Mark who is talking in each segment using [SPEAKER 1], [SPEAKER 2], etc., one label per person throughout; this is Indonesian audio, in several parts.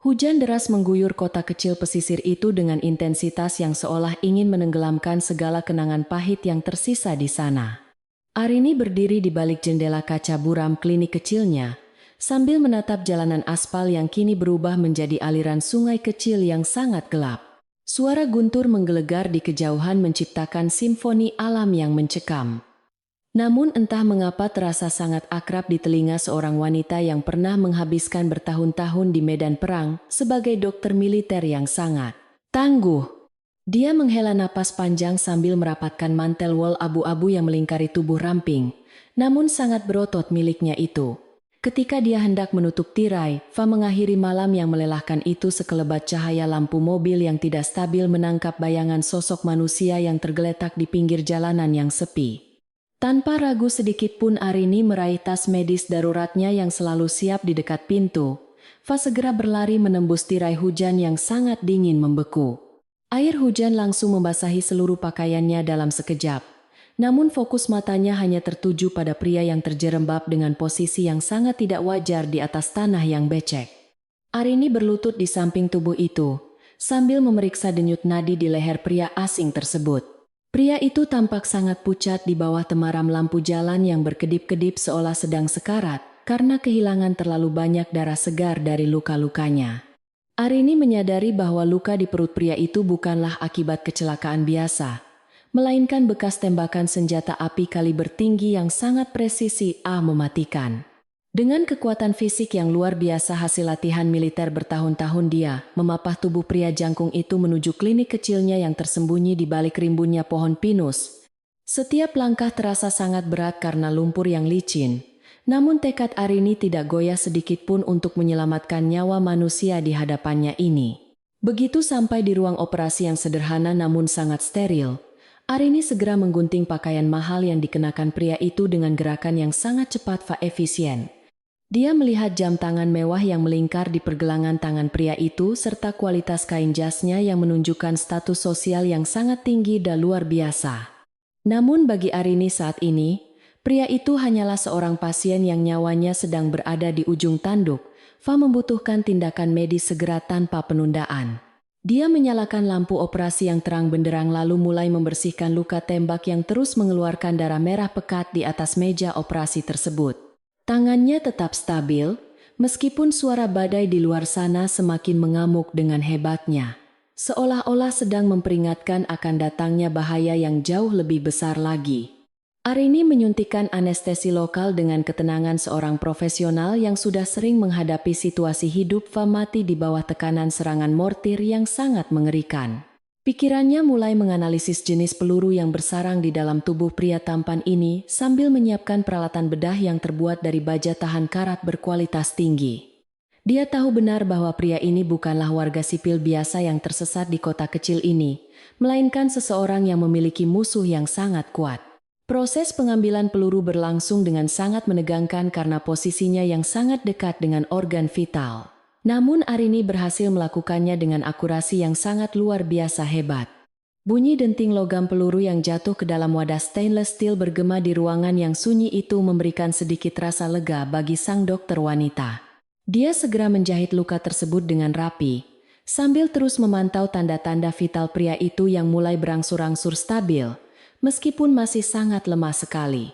[SPEAKER 1] Hujan deras mengguyur kota kecil pesisir itu dengan intensitas yang seolah ingin menenggelamkan segala kenangan pahit yang tersisa di sana. Arini berdiri di balik jendela kaca buram klinik kecilnya, sambil menatap jalanan aspal yang kini berubah menjadi aliran sungai kecil yang sangat gelap. Suara guntur menggelegar di kejauhan menciptakan simfoni alam yang mencekam. Namun entah mengapa terasa sangat akrab di telinga seorang wanita yang pernah menghabiskan bertahun-tahun di medan perang sebagai dokter militer yang sangat tangguh. Dia menghela napas panjang sambil merapatkan mantel wol abu-abu yang melingkari tubuh ramping, namun sangat berotot miliknya itu. Ketika dia hendak menutup tirai, Fa mengakhiri malam yang melelahkan itu sekelebat cahaya lampu mobil yang tidak stabil menangkap bayangan sosok manusia yang tergeletak di pinggir jalanan yang sepi. Tanpa ragu sedikit pun Arini meraih tas medis daruratnya yang selalu siap di dekat pintu. Fa segera berlari menembus tirai hujan yang sangat dingin membeku. Air hujan langsung membasahi seluruh pakaiannya dalam sekejap. Namun fokus matanya hanya tertuju pada pria yang terjerembab dengan posisi yang sangat tidak wajar di atas tanah yang becek. Arini berlutut di samping tubuh itu, sambil memeriksa denyut nadi di leher pria asing tersebut. Pria itu tampak sangat pucat di bawah temaram lampu jalan yang berkedip-kedip seolah sedang sekarat karena kehilangan terlalu banyak darah segar dari luka-lukanya. Arini menyadari bahwa luka di perut pria itu bukanlah akibat kecelakaan biasa, melainkan bekas tembakan senjata api kaliber tinggi yang sangat presisi mematikan. Dengan kekuatan fisik yang luar biasa hasil latihan militer bertahun-tahun dia memapah tubuh pria jangkung itu menuju klinik kecilnya yang tersembunyi di balik rimbunnya pohon pinus. Setiap langkah terasa sangat berat karena lumpur yang licin, namun tekad Arini tidak goyah sedikit pun untuk menyelamatkan nyawa manusia di hadapannya ini. Begitu sampai di ruang operasi yang sederhana namun sangat steril, Arini segera menggunting pakaian mahal yang dikenakan pria itu dengan gerakan yang sangat cepat efisien. Dia melihat jam tangan mewah yang melingkar di pergelangan tangan pria itu serta kualitas kain jasnya yang menunjukkan status sosial yang sangat tinggi dan luar biasa. Namun bagi Arini saat ini, pria itu hanyalah seorang pasien yang nyawanya sedang berada di ujung tanduk. Fa membutuhkan tindakan medis segera tanpa penundaan. Dia menyalakan lampu operasi yang terang benderang lalu mulai membersihkan luka tembak yang terus mengeluarkan darah merah pekat di atas meja operasi tersebut. Tangannya tetap stabil, meskipun suara badai di luar sana semakin mengamuk dengan hebatnya. Seolah-olah sedang memperingatkan akan datangnya bahaya yang jauh lebih besar lagi. Arini menyuntikkan anestesi lokal dengan ketenangan seorang profesional yang sudah sering menghadapi situasi hidup mati di bawah tekanan serangan mortir yang sangat mengerikan. Pikirannya mulai menganalisis jenis peluru yang bersarang di dalam tubuh pria tampan ini sambil menyiapkan peralatan bedah yang terbuat dari baja tahan karat berkualitas tinggi. Dia tahu benar bahwa pria ini bukanlah warga sipil biasa yang tersesat di kota kecil ini, melainkan seseorang yang memiliki musuh yang sangat kuat. Proses pengambilan peluru berlangsung dengan sangat menegangkan karena posisinya yang sangat dekat dengan organ vital. Namun Arini berhasil melakukannya dengan akurasi yang sangat luar biasa hebat. Bunyi denting logam peluru yang jatuh ke dalam wadah stainless steel bergema di ruangan yang sunyi itu memberikan sedikit rasa lega bagi sang dokter wanita. Dia segera menjahit luka tersebut dengan rapi, sambil terus memantau tanda-tanda vital pria itu yang mulai berangsur-angsur stabil, meskipun masih sangat lemah sekali.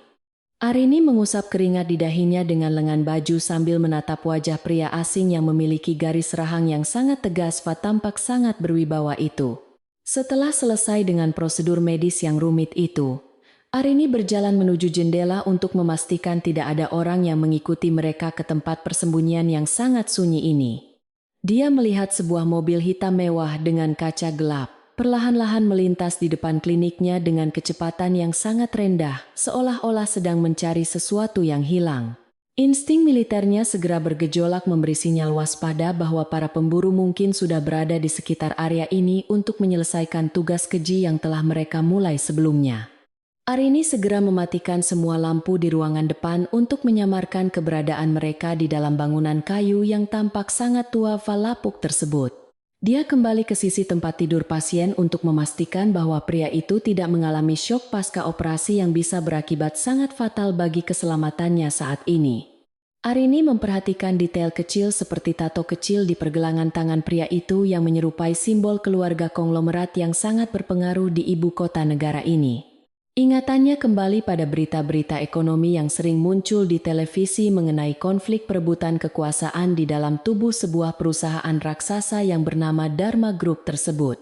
[SPEAKER 1] Arini mengusap keringat di dahinya dengan lengan baju sambil menatap wajah pria asing yang memiliki garis rahang yang sangat tegas tampak sangat berwibawa itu. Setelah selesai dengan prosedur medis yang rumit itu, Arini berjalan menuju jendela untuk memastikan tidak ada orang yang mengikuti mereka ke tempat persembunyian yang sangat sunyi ini. Dia melihat sebuah mobil hitam mewah dengan kaca gelap perlahan-lahan melintas di depan kliniknya dengan kecepatan yang sangat rendah, seolah-olah sedang mencari sesuatu yang hilang. Insting militernya segera bergejolak memberi sinyal waspada bahwa para pemburu mungkin sudah berada di sekitar area ini untuk menyelesaikan tugas keji yang telah mereka mulai sebelumnya. Arini segera mematikan semua lampu di ruangan depan untuk menyamarkan keberadaan mereka di dalam bangunan kayu yang tampak sangat tua lapuk tersebut. Dia kembali ke sisi tempat tidur pasien untuk memastikan bahwa pria itu tidak mengalami syok pasca operasi yang bisa berakibat sangat fatal bagi keselamatannya saat ini. Arini memperhatikan detail kecil seperti tato kecil di pergelangan tangan pria itu yang menyerupai simbol keluarga konglomerat yang sangat berpengaruh di ibu kota negara ini. Ingatannya kembali pada berita-berita ekonomi yang sering muncul di televisi mengenai konflik perebutan kekuasaan di dalam tubuh sebuah perusahaan raksasa yang bernama Dharma Group tersebut.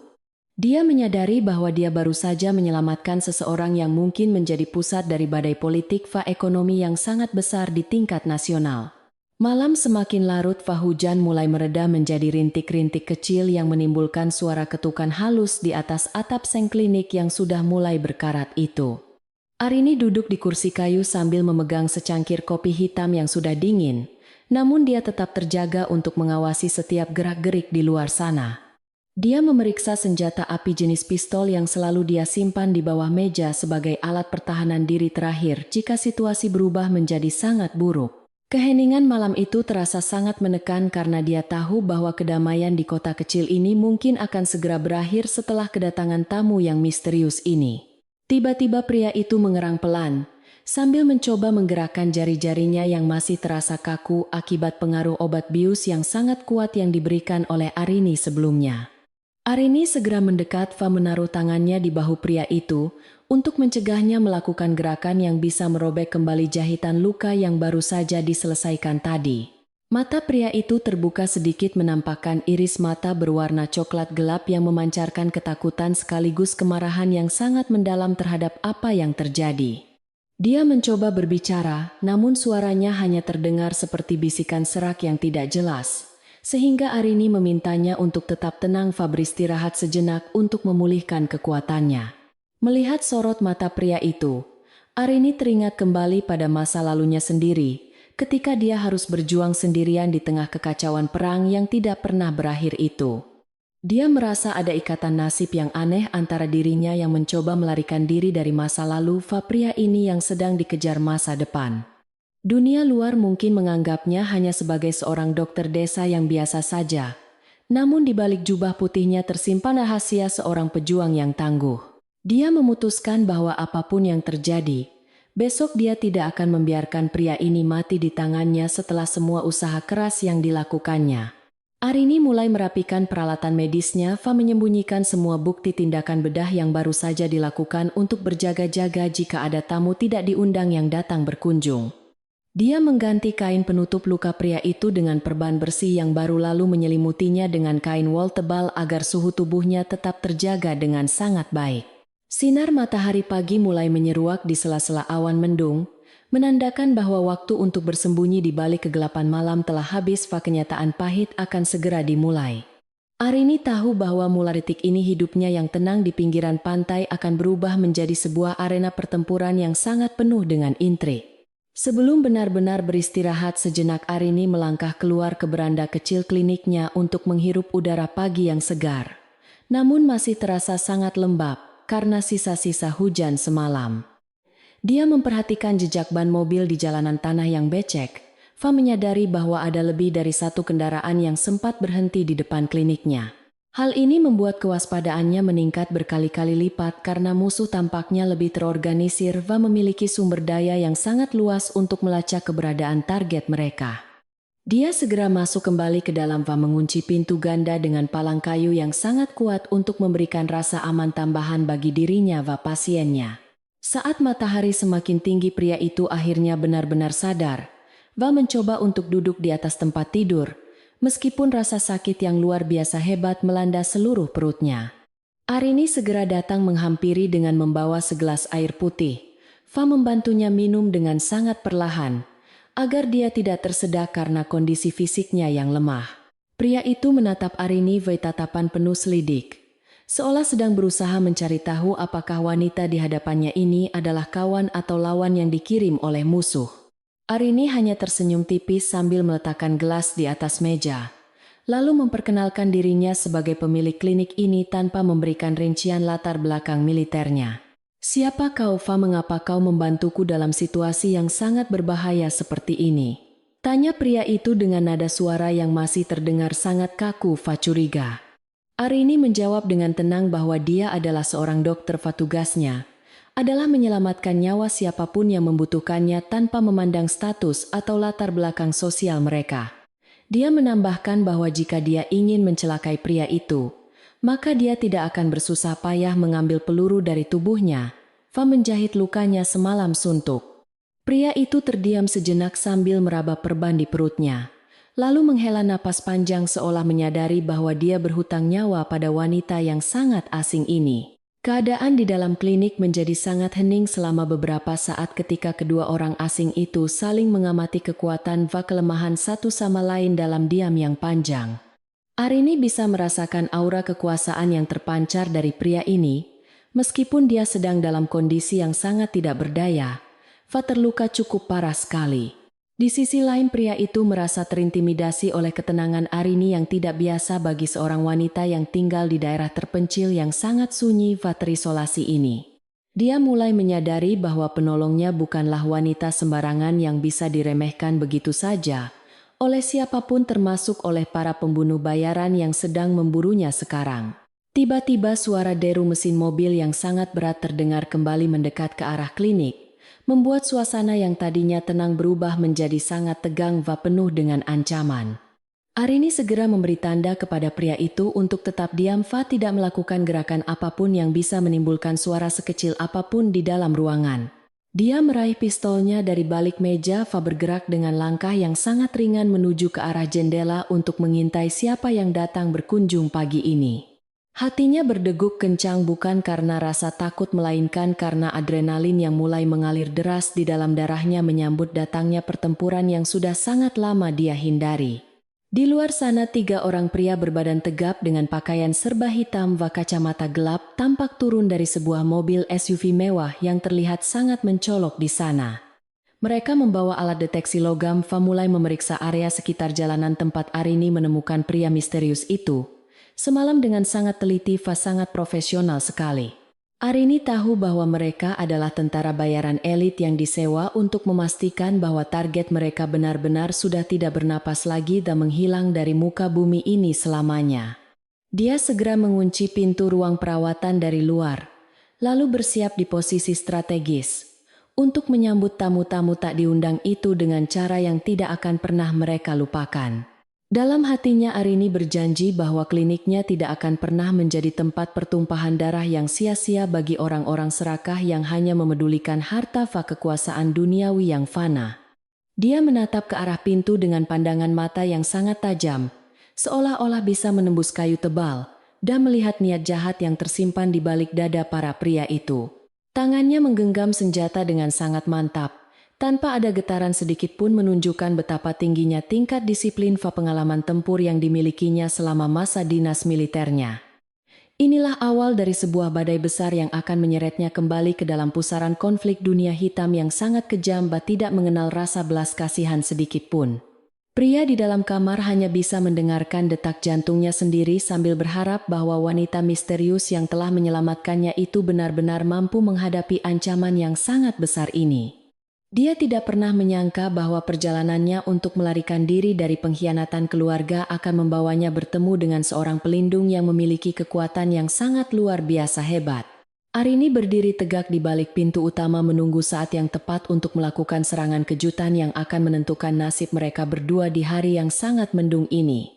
[SPEAKER 1] Dia menyadari bahwa dia baru saja menyelamatkan seseorang yang mungkin menjadi pusat dari badai politik ekonomi yang sangat besar di tingkat nasional. Malam semakin larut, hujan mulai mereda menjadi rintik-rintik kecil yang menimbulkan suara ketukan halus di atas atap seng klinik yang sudah mulai berkarat itu. Arini duduk di kursi kayu sambil memegang secangkir kopi hitam yang sudah dingin, namun dia tetap terjaga untuk mengawasi setiap gerak-gerik di luar sana. Dia memeriksa senjata api jenis pistol yang selalu dia simpan di bawah meja sebagai alat pertahanan diri terakhir jika situasi berubah menjadi sangat buruk. Keheningan malam itu terasa sangat menekan karena dia tahu bahwa kedamaian di kota kecil ini mungkin akan segera berakhir setelah kedatangan tamu yang misterius ini. Tiba-tiba pria itu mengerang pelan, sambil mencoba menggerakkan jari-jarinya yang masih terasa kaku akibat pengaruh obat bius yang sangat kuat yang diberikan oleh Arini sebelumnya. Arini segera mendekat menaruh tangannya di bahu pria itu untuk mencegahnya melakukan gerakan yang bisa merobek kembali jahitan luka yang baru saja diselesaikan tadi. Mata pria itu terbuka sedikit menampakkan iris mata berwarna coklat gelap yang memancarkan ketakutan sekaligus kemarahan yang sangat mendalam terhadap apa yang terjadi. Dia mencoba berbicara, namun suaranya hanya terdengar seperti bisikan serak yang tidak jelas. Sehingga Arini memintanya untuk tetap tenang beristirahat sejenak untuk memulihkan kekuatannya. Melihat sorot mata pria itu, Arini teringat kembali pada masa lalunya sendiri, ketika dia harus berjuang sendirian di tengah kekacauan perang yang tidak pernah berakhir itu. Dia merasa ada ikatan nasib yang aneh antara dirinya yang mencoba melarikan diri dari masa lalu pria ini yang sedang dikejar masa depan. Dunia luar mungkin menganggapnya hanya sebagai seorang dokter desa yang biasa saja. Namun di balik jubah putihnya tersimpan rahasia seorang pejuang yang tangguh. Dia memutuskan bahwa apapun yang terjadi, besok dia tidak akan membiarkan pria ini mati di tangannya setelah semua usaha keras yang dilakukannya. Arini mulai merapikan peralatan medisnya, menyembunyikan semua bukti tindakan bedah yang baru saja dilakukan untuk berjaga-jaga jika ada tamu tidak diundang yang datang berkunjung. Dia mengganti kain penutup luka pria itu dengan perban bersih yang baru lalu menyelimutinya dengan kain wol tebal agar suhu tubuhnya tetap terjaga dengan sangat baik. Sinar matahari pagi mulai menyeruak di sela-sela awan mendung, menandakan bahwa waktu untuk bersembunyi di balik kegelapan malam telah habis. Kenyataan pahit akan segera dimulai. Arini tahu bahwa mulai detik ini hidupnya yang tenang di pinggiran pantai akan berubah menjadi sebuah arena pertempuran yang sangat penuh dengan intrik. Sebelum benar-benar beristirahat sejenak, Arini melangkah keluar ke beranda kecil kliniknya untuk menghirup udara pagi yang segar. Namun masih terasa sangat lembab karena sisa-sisa hujan semalam. Dia memperhatikan jejak ban mobil di jalanan tanah yang becek. Menyadari bahwa ada lebih dari satu kendaraan yang sempat berhenti di depan kliniknya. Hal ini membuat kewaspadaannya meningkat berkali-kali lipat karena musuh tampaknya lebih terorganisir memiliki sumber daya yang sangat luas untuk melacak keberadaan target mereka. Dia segera masuk kembali ke dalam mengunci pintu ganda dengan palang kayu yang sangat kuat untuk memberikan rasa aman tambahan bagi dirinya pasiennya. Saat matahari semakin tinggi, pria itu akhirnya benar-benar sadar. Mencoba untuk duduk di atas tempat tidur. Meskipun rasa sakit yang luar biasa hebat melanda seluruh perutnya. Arini segera datang menghampiri dengan membawa segelas air putih. Membantunya minum dengan sangat perlahan, agar dia tidak tersedak karena kondisi fisiknya yang lemah. Pria itu menatap Arini tatapan penuh selidik, seolah sedang berusaha mencari tahu apakah wanita di hadapannya ini adalah kawan atau lawan yang dikirim oleh musuh. Arini hanya tersenyum tipis sambil meletakkan gelas di atas meja, lalu memperkenalkan dirinya sebagai pemilik klinik ini tanpa memberikan rincian latar belakang militernya. "Siapa kau, Mengapa kau membantuku dalam situasi yang sangat berbahaya seperti ini?" tanya pria itu dengan nada suara yang masih terdengar sangat kaku. Curiga. Arini menjawab dengan tenang bahwa dia adalah seorang dokter tugasnya adalah menyelamatkan nyawa siapapun yang membutuhkannya tanpa memandang status atau latar belakang sosial mereka. Dia menambahkan bahwa jika dia ingin mencelakai pria itu, maka dia tidak akan bersusah payah mengambil peluru dari tubuhnya. Fa menjahit lukanya semalam suntuk. Pria itu terdiam sejenak sambil meraba perban di perutnya. Lalu menghela napas panjang seolah menyadari bahwa dia berhutang nyawa pada wanita yang sangat asing ini. Keadaan di dalam klinik menjadi sangat hening selama beberapa saat ketika kedua orang asing itu saling mengamati kekuatan dan kelemahan satu sama lain dalam diam yang panjang. Arini bisa merasakan aura kekuasaan yang terpancar dari pria ini, meskipun dia sedang dalam kondisi yang sangat tidak berdaya. Fa terluka cukup parah sekali. Di sisi lain pria itu merasa terintimidasi oleh ketenangan Arini yang tidak biasa bagi seorang wanita yang tinggal di daerah terpencil yang sangat sunyi dan terisolasi ini. Dia mulai menyadari bahwa penolongnya bukanlah wanita sembarangan yang bisa diremehkan begitu saja oleh siapapun termasuk oleh para pembunuh bayaran yang sedang memburunya sekarang. Tiba-tiba suara deru mesin mobil yang sangat berat terdengar kembali mendekat ke arah klinik. Membuat suasana yang tadinya tenang berubah menjadi sangat tegang dan penuh dengan ancaman. Arini segera memberi tanda kepada pria itu untuk tetap diam. Fa tidak melakukan gerakan apapun yang bisa menimbulkan suara sekecil apapun di dalam ruangan. Dia meraih pistolnya dari balik meja. Fa bergerak dengan langkah yang sangat ringan menuju ke arah jendela untuk mengintai siapa yang datang berkunjung pagi ini. Hatinya berdeguk kencang bukan karena rasa takut melainkan karena adrenalin yang mulai mengalir deras di dalam darahnya menyambut datangnya pertempuran yang sudah sangat lama dia hindari. Di luar sana 3 orang pria berbadan tegap dengan pakaian serba hitam dan kacamata gelap tampak turun dari sebuah mobil SUV mewah yang terlihat sangat mencolok di sana. Mereka membawa alat deteksi logam. Fa mulai memeriksa area sekitar jalanan tempat Arini menemukan pria misterius itu. Semalam dengan sangat teliti. Fa sangat profesional sekali. Arini tahu bahwa mereka adalah tentara bayaran elit yang disewa untuk memastikan bahwa target mereka benar-benar sudah tidak bernapas lagi dan menghilang dari muka bumi ini selamanya. Dia segera mengunci pintu ruang perawatan dari luar, lalu bersiap di posisi strategis untuk menyambut tamu-tamu tak diundang itu dengan cara yang tidak akan pernah mereka lupakan. Dalam hatinya Arini berjanji bahwa kliniknya tidak akan pernah menjadi tempat pertumpahan darah yang sia-sia bagi orang-orang serakah yang hanya memedulikan harta dan kekuasaan duniawi yang fana. Dia menatap ke arah pintu dengan pandangan mata yang sangat tajam, seolah-olah bisa menembus kayu tebal, dan melihat niat jahat yang tersimpan di balik dada para pria itu. Tangannya menggenggam senjata dengan sangat mantap, tanpa ada getaran sedikit pun menunjukkan betapa tingginya tingkat disiplin dan pengalaman tempur yang dimilikinya selama masa dinas militernya. Inilah awal dari sebuah badai besar yang akan menyeretnya kembali ke dalam pusaran konflik dunia hitam yang sangat kejam dan tidak mengenal rasa belas kasihan sedikit pun. Pria di dalam kamar hanya bisa mendengarkan detak jantungnya sendiri sambil berharap bahwa wanita misterius yang telah menyelamatkannya itu benar-benar mampu menghadapi ancaman yang sangat besar ini. Dia tidak pernah menyangka bahwa perjalanannya untuk melarikan diri dari pengkhianatan keluarga akan membawanya bertemu dengan seorang pelindung yang memiliki kekuatan yang sangat luar biasa hebat. Arini berdiri tegak di balik pintu utama menunggu saat yang tepat untuk melakukan serangan kejutan yang akan menentukan nasib mereka berdua di hari yang sangat mendung ini.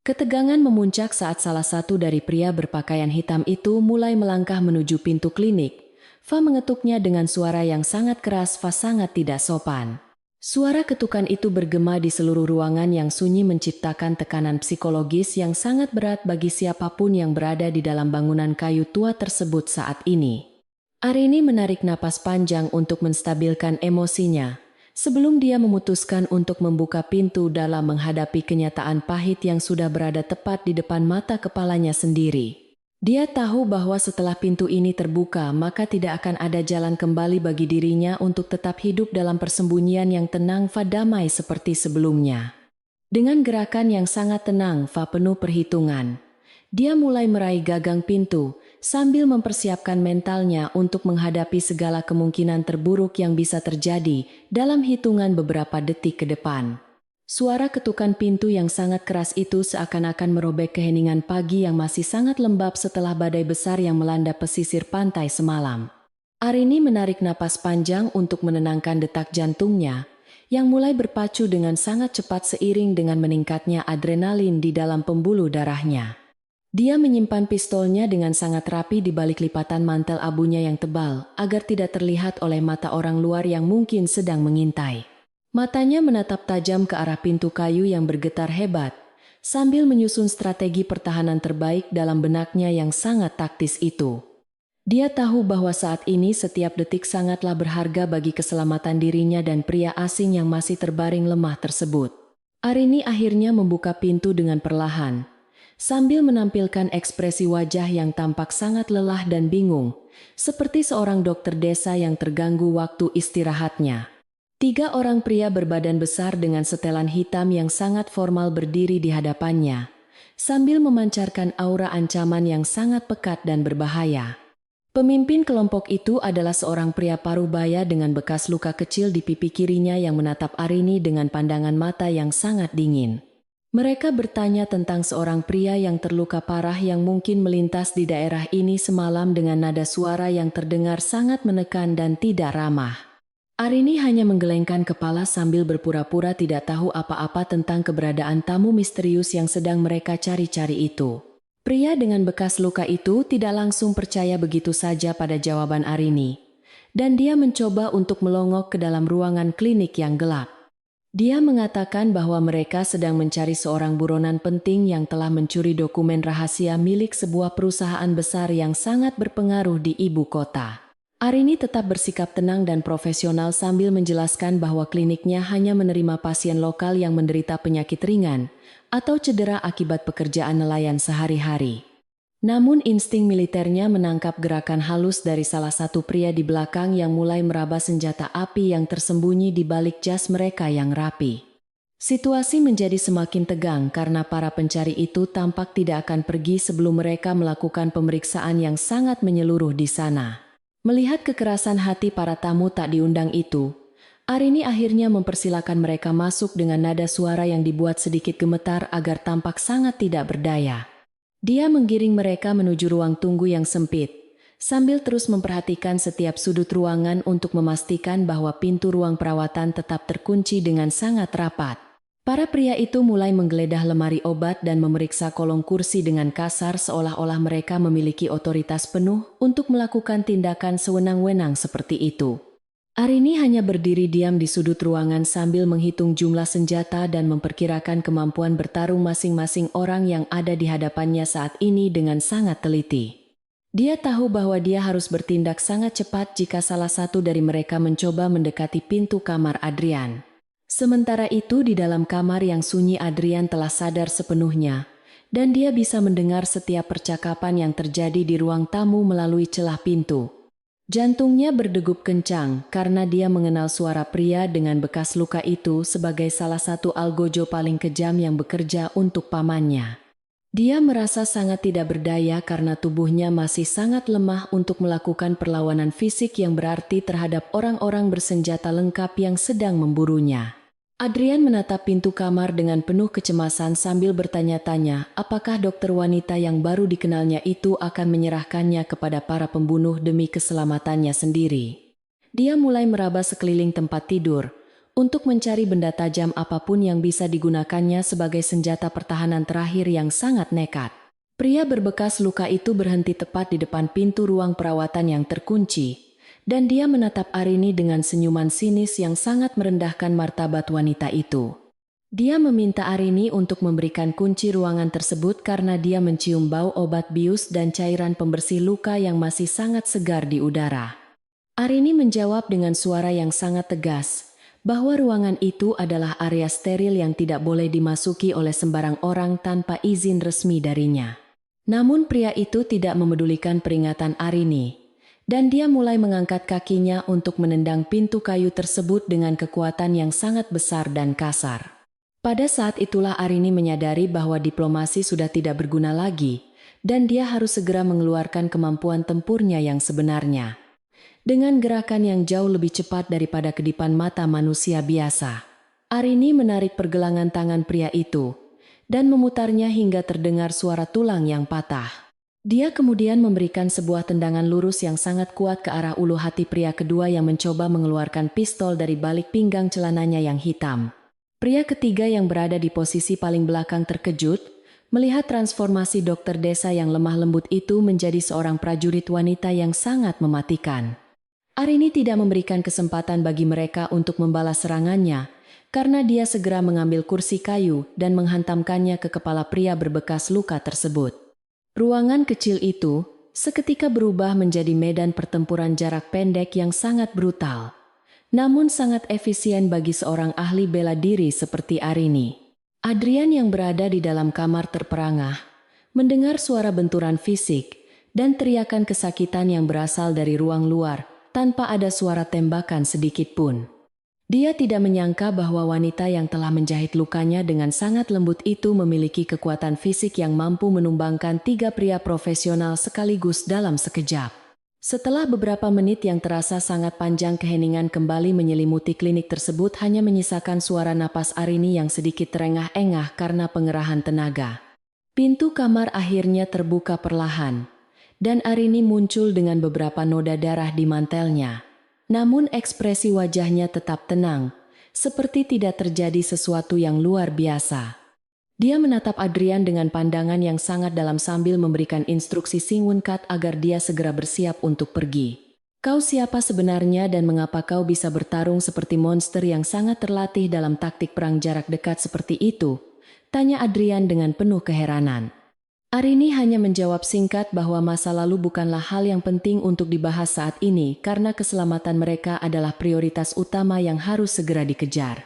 [SPEAKER 1] Ketegangan memuncak saat salah satu dari pria berpakaian hitam itu mulai melangkah menuju pintu klinik. Fa mengetuknya dengan suara yang sangat keras. Fa sangat tidak sopan. Suara ketukan itu bergema di seluruh ruangan yang sunyi menciptakan tekanan psikologis yang sangat berat bagi siapapun yang berada di dalam bangunan kayu tua tersebut saat ini. Arini menarik napas panjang untuk menstabilkan emosinya, sebelum dia memutuskan untuk membuka pintu dalam menghadapi kenyataan pahit yang sudah berada tepat di depan mata kepalanya sendiri. Dia tahu bahwa setelah pintu ini terbuka maka tidak akan ada jalan kembali bagi dirinya untuk tetap hidup dalam persembunyian yang tenang dan damai seperti sebelumnya. Dengan gerakan yang sangat tenang dan penuh perhitungan, dia mulai meraih gagang pintu sambil mempersiapkan mentalnya untuk menghadapi segala kemungkinan terburuk yang bisa terjadi dalam hitungan beberapa detik ke depan. Suara ketukan pintu yang sangat keras itu seakan-akan merobek keheningan pagi yang masih sangat lembab setelah badai besar yang melanda pesisir pantai semalam. Arini menarik napas panjang untuk menenangkan detak jantungnya, yang mulai berpacu dengan sangat cepat seiring dengan meningkatnya adrenalin di dalam pembuluh darahnya. Dia menyimpan pistolnya dengan sangat rapi di balik lipatan mantel abunya yang tebal, agar tidak terlihat oleh mata orang luar yang mungkin sedang mengintai. Matanya menatap tajam ke arah pintu kayu yang bergetar hebat, sambil menyusun strategi pertahanan terbaik dalam benaknya yang sangat taktis itu. Dia tahu bahwa saat ini setiap detik sangatlah berharga bagi keselamatan dirinya dan pria asing yang masih terbaring lemah tersebut. Arini akhirnya membuka pintu dengan perlahan, sambil menampilkan ekspresi wajah yang tampak sangat lelah dan bingung, seperti seorang dokter desa yang terganggu waktu istirahatnya. 3 orang pria berbadan besar dengan setelan hitam yang sangat formal berdiri di hadapannya, sambil memancarkan aura ancaman yang sangat pekat dan berbahaya. Pemimpin kelompok itu adalah seorang pria parubaya dengan bekas luka kecil di pipi kirinya yang menatap Arini dengan pandangan mata yang sangat dingin. Mereka bertanya tentang seorang pria yang terluka parah yang mungkin melintas di daerah ini semalam dengan nada suara yang terdengar sangat menekan dan tidak ramah. Arini hanya menggelengkan kepala sambil berpura-pura tidak tahu apa-apa tentang keberadaan tamu misterius yang sedang mereka cari-cari itu. Pria dengan bekas luka itu tidak langsung percaya begitu saja pada jawaban Arini, dan dia mencoba untuk melongok ke dalam ruangan klinik yang gelap. Dia mengatakan bahwa mereka sedang mencari seorang buronan penting yang telah mencuri dokumen rahasia milik sebuah perusahaan besar yang sangat berpengaruh di ibu kota. Arini tetap bersikap tenang dan profesional sambil menjelaskan bahwa kliniknya hanya menerima pasien lokal yang menderita penyakit ringan atau cedera akibat pekerjaan nelayan sehari-hari. Namun insting militernya menangkap gerakan halus dari salah satu pria di belakang yang mulai meraba senjata api yang tersembunyi di balik jas mereka yang rapi. Situasi menjadi semakin tegang karena para pencari itu tampak tidak akan pergi sebelum mereka melakukan pemeriksaan yang sangat menyeluruh di sana. Melihat kekerasan hati para tamu tak diundang itu, Arini akhirnya mempersilakan mereka masuk dengan nada suara yang dibuat sedikit gemetar agar tampak sangat tidak berdaya. Dia menggiring mereka menuju ruang tunggu yang sempit, sambil terus memperhatikan setiap sudut ruangan untuk memastikan bahwa pintu ruang perawatan tetap terkunci dengan sangat rapat. Para pria itu mulai menggeledah lemari obat dan memeriksa kolong kursi dengan kasar seolah-olah mereka memiliki otoritas penuh untuk melakukan tindakan sewenang-wenang seperti itu. Arini hanya berdiri diam di sudut ruangan sambil menghitung jumlah senjata dan memperkirakan kemampuan bertarung masing-masing orang yang ada di hadapannya saat ini dengan sangat teliti. Dia tahu bahwa dia harus bertindak sangat cepat jika salah satu dari mereka mencoba mendekati pintu kamar Adrian. Sementara itu di dalam kamar yang sunyi Adrian telah sadar sepenuhnya, dan dia bisa mendengar setiap percakapan yang terjadi di ruang tamu melalui celah pintu. Jantungnya berdegup kencang karena dia mengenal suara pria dengan bekas luka itu sebagai salah satu algojo paling kejam yang bekerja untuk pamannya. Dia merasa sangat tidak berdaya karena tubuhnya masih sangat lemah untuk melakukan perlawanan fisik yang berarti terhadap orang-orang bersenjata lengkap yang sedang memburunya. Adrian menatap pintu kamar dengan penuh kecemasan sambil bertanya-tanya apakah dokter wanita yang baru dikenalnya itu akan menyerahkannya kepada para pembunuh demi keselamatannya sendiri. Dia mulai meraba sekeliling tempat tidur untuk mencari benda tajam apapun yang bisa digunakannya sebagai senjata pertahanan terakhir yang sangat nekat. Pria berbekas luka itu berhenti tepat di depan pintu ruang perawatan yang terkunci, dan dia menatap Arini dengan senyuman sinis yang sangat merendahkan martabat wanita itu. Dia meminta Arini untuk memberikan kunci ruangan tersebut karena dia mencium bau obat bius dan cairan pembersih luka yang masih sangat segar di udara. Arini menjawab dengan suara yang sangat tegas, bahwa ruangan itu adalah area steril yang tidak boleh dimasuki oleh sembarang orang tanpa izin resmi darinya. Namun pria itu tidak memedulikan peringatan Arini, dan dia mulai mengangkat kakinya untuk menendang pintu kayu tersebut dengan kekuatan yang sangat besar dan kasar. Pada saat itulah Arini menyadari bahwa diplomasi sudah tidak berguna lagi, dan dia harus segera mengeluarkan kemampuan tempurnya yang sebenarnya. Dengan gerakan yang jauh lebih cepat daripada kedipan mata manusia biasa, Arini menarik pergelangan tangan pria itu, dan memutarnya hingga terdengar suara tulang yang patah. Dia kemudian memberikan sebuah tendangan lurus yang sangat kuat ke arah ulu hati pria kedua yang mencoba mengeluarkan pistol dari balik pinggang celananya yang hitam. Pria ketiga yang berada di posisi paling belakang terkejut, melihat transformasi dokter desa yang lemah lembut itu menjadi seorang prajurit wanita yang sangat mematikan. Arini tidak memberikan kesempatan bagi mereka untuk membalas serangannya, karena dia segera mengambil kursi kayu dan menghantamkannya ke kepala pria berbekas luka tersebut. Ruangan kecil itu seketika berubah menjadi medan pertempuran jarak pendek yang sangat brutal, namun sangat efisien bagi seorang ahli bela diri seperti Arini. Adrian yang berada di dalam kamar terperangah, mendengar suara benturan fisik dan teriakan kesakitan yang berasal dari ruang luar tanpa ada suara tembakan sedikit pun. Dia tidak menyangka bahwa wanita yang telah menjahit lukanya dengan sangat lembut itu memiliki kekuatan fisik yang mampu menumbangkan 3 pria profesional sekaligus dalam sekejap. Setelah beberapa menit yang terasa sangat panjang, keheningan kembali menyelimuti klinik tersebut, hanya menyisakan suara napas Arini yang sedikit terengah-engah karena pengerahan tenaga. Pintu kamar akhirnya terbuka perlahan, dan Arini muncul dengan beberapa noda darah di mantelnya. Namun ekspresi wajahnya tetap tenang, seperti tidak terjadi sesuatu yang luar biasa. Dia menatap Adrian dengan pandangan yang sangat dalam sambil memberikan instruksi Sing Wunkat agar dia segera bersiap untuk pergi. "Kau siapa sebenarnya dan mengapa kau bisa bertarung seperti monster yang sangat terlatih dalam taktik perang jarak dekat seperti itu?" tanya Adrian dengan penuh keheranan. Arini hanya menjawab singkat bahwa masa lalu bukanlah hal yang penting untuk dibahas saat ini karena keselamatan mereka adalah prioritas utama yang harus segera dikejar.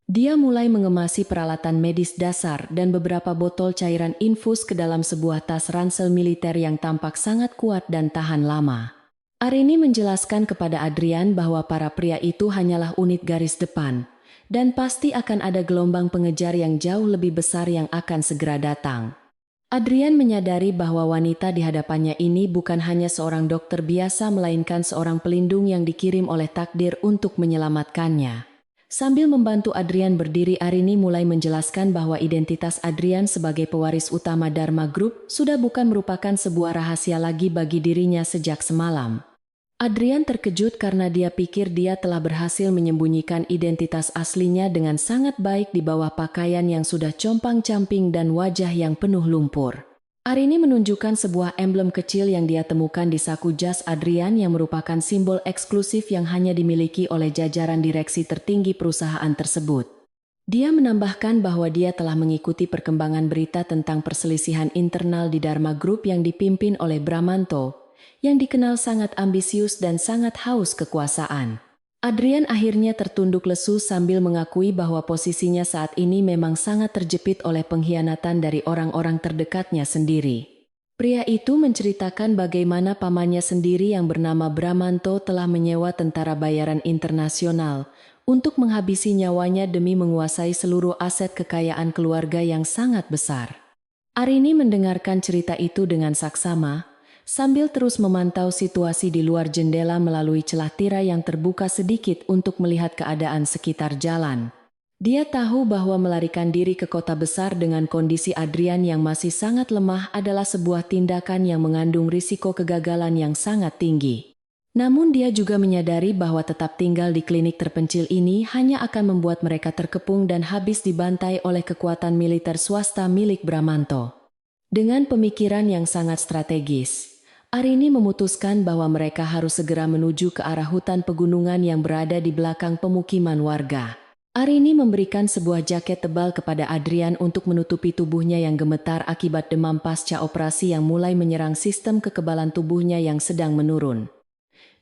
[SPEAKER 1] Dia mulai mengemasi peralatan medis dasar dan beberapa botol cairan infus ke dalam sebuah tas ransel militer yang tampak sangat kuat dan tahan lama. Arini menjelaskan kepada Adrian bahwa para pria itu hanyalah unit garis depan, dan pasti akan ada gelombang pengejar yang jauh lebih besar yang akan segera datang. Adrian menyadari bahwa wanita di hadapannya ini bukan hanya seorang dokter biasa melainkan seorang pelindung yang dikirim oleh takdir untuk menyelamatkannya. Sambil membantu Adrian berdiri, Arini mulai menjelaskan bahwa identitas Adrian sebagai pewaris utama Dharma Group sudah bukan merupakan sebuah rahasia lagi bagi dirinya sejak semalam. Adrian terkejut karena dia pikir dia telah berhasil menyembunyikan identitas aslinya dengan sangat baik di bawah pakaian yang sudah compang-camping dan wajah yang penuh lumpur. Arini menunjukkan sebuah emblem kecil yang dia temukan di saku jas Adrian yang merupakan simbol eksklusif yang hanya dimiliki oleh jajaran direksi tertinggi perusahaan tersebut. Dia menambahkan bahwa dia telah mengikuti perkembangan berita tentang perselisihan internal di Dharma Group yang dipimpin oleh Bramanto, yang dikenal sangat ambisius dan sangat haus kekuasaan. Adrian akhirnya tertunduk lesu sambil mengakui bahwa posisinya saat ini memang sangat terjepit oleh pengkhianatan dari orang-orang terdekatnya sendiri. Pria itu menceritakan bagaimana pamannya sendiri yang bernama Bramanto telah menyewa tentara bayaran internasional untuk menghabisi nyawanya demi menguasai seluruh aset kekayaan keluarga yang sangat besar. Arini mendengarkan cerita itu dengan saksama, sambil terus memantau situasi di luar jendela melalui celah tirai yang terbuka sedikit untuk melihat keadaan sekitar jalan. Dia tahu bahwa melarikan diri ke kota besar dengan kondisi Adrian yang masih sangat lemah adalah sebuah tindakan yang mengandung risiko kegagalan yang sangat tinggi. Namun dia juga menyadari bahwa tetap tinggal di klinik terpencil ini hanya akan membuat mereka terkepung dan habis dibantai oleh kekuatan militer swasta milik Bramanto. Dengan pemikiran yang sangat strategis, Arini memutuskan bahwa mereka harus segera menuju ke arah hutan pegunungan yang berada di belakang pemukiman warga. Arini memberikan sebuah jaket tebal kepada Adrian untuk menutupi tubuhnya yang gemetar akibat demam pasca operasi yang mulai menyerang sistem kekebalan tubuhnya yang sedang menurun.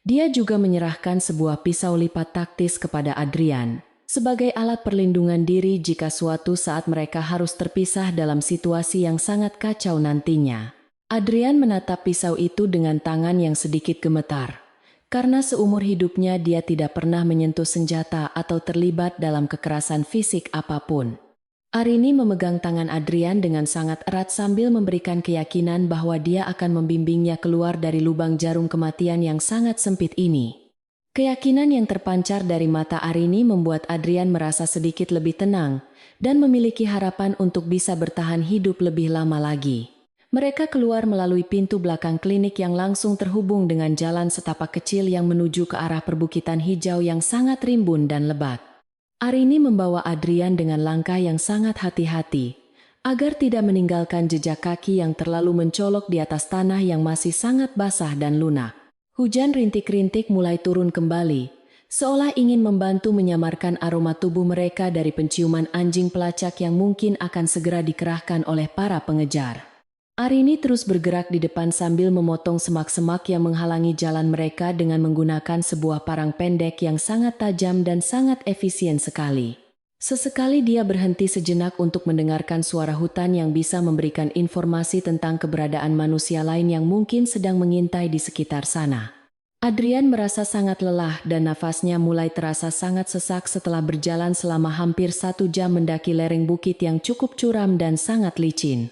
[SPEAKER 1] Dia juga menyerahkan sebuah pisau lipat taktis kepada Adrian sebagai alat perlindungan diri jika suatu saat mereka harus terpisah dalam situasi yang sangat kacau nantinya. Adrian menatap pisau itu dengan tangan yang sedikit gemetar, karena seumur hidupnya dia tidak pernah menyentuh senjata atau terlibat dalam kekerasan fisik apapun. Arini memegang tangan Adrian dengan sangat erat sambil memberikan keyakinan bahwa dia akan membimbingnya keluar dari lubang jarum kematian yang sangat sempit ini. Keyakinan yang terpancar dari mata Arini membuat Adrian merasa sedikit lebih tenang dan memiliki harapan untuk bisa bertahan hidup lebih lama lagi. Mereka keluar melalui pintu belakang klinik yang langsung terhubung dengan jalan setapak kecil yang menuju ke arah perbukitan hijau yang sangat rimbun dan lebat. Arini membawa Adrian dengan langkah yang sangat hati-hati, agar tidak meninggalkan jejak kaki yang terlalu mencolok di atas tanah yang masih sangat basah dan lunak. Hujan rintik-rintik mulai turun kembali, seolah ingin membantu menyamarkan aroma tubuh mereka dari penciuman anjing pelacak yang mungkin akan segera dikerahkan oleh para pengejar. Arini terus bergerak di depan sambil memotong semak-semak yang menghalangi jalan mereka dengan menggunakan sebuah parang pendek yang sangat tajam dan sangat efisien sekali. Sesekali dia berhenti sejenak untuk mendengarkan suara hutan yang bisa memberikan informasi tentang keberadaan manusia lain yang mungkin sedang mengintai di sekitar sana. Adrian merasa sangat lelah dan nafasnya mulai terasa sangat sesak setelah berjalan selama hampir 1 jam mendaki lereng bukit yang cukup curam dan sangat licin.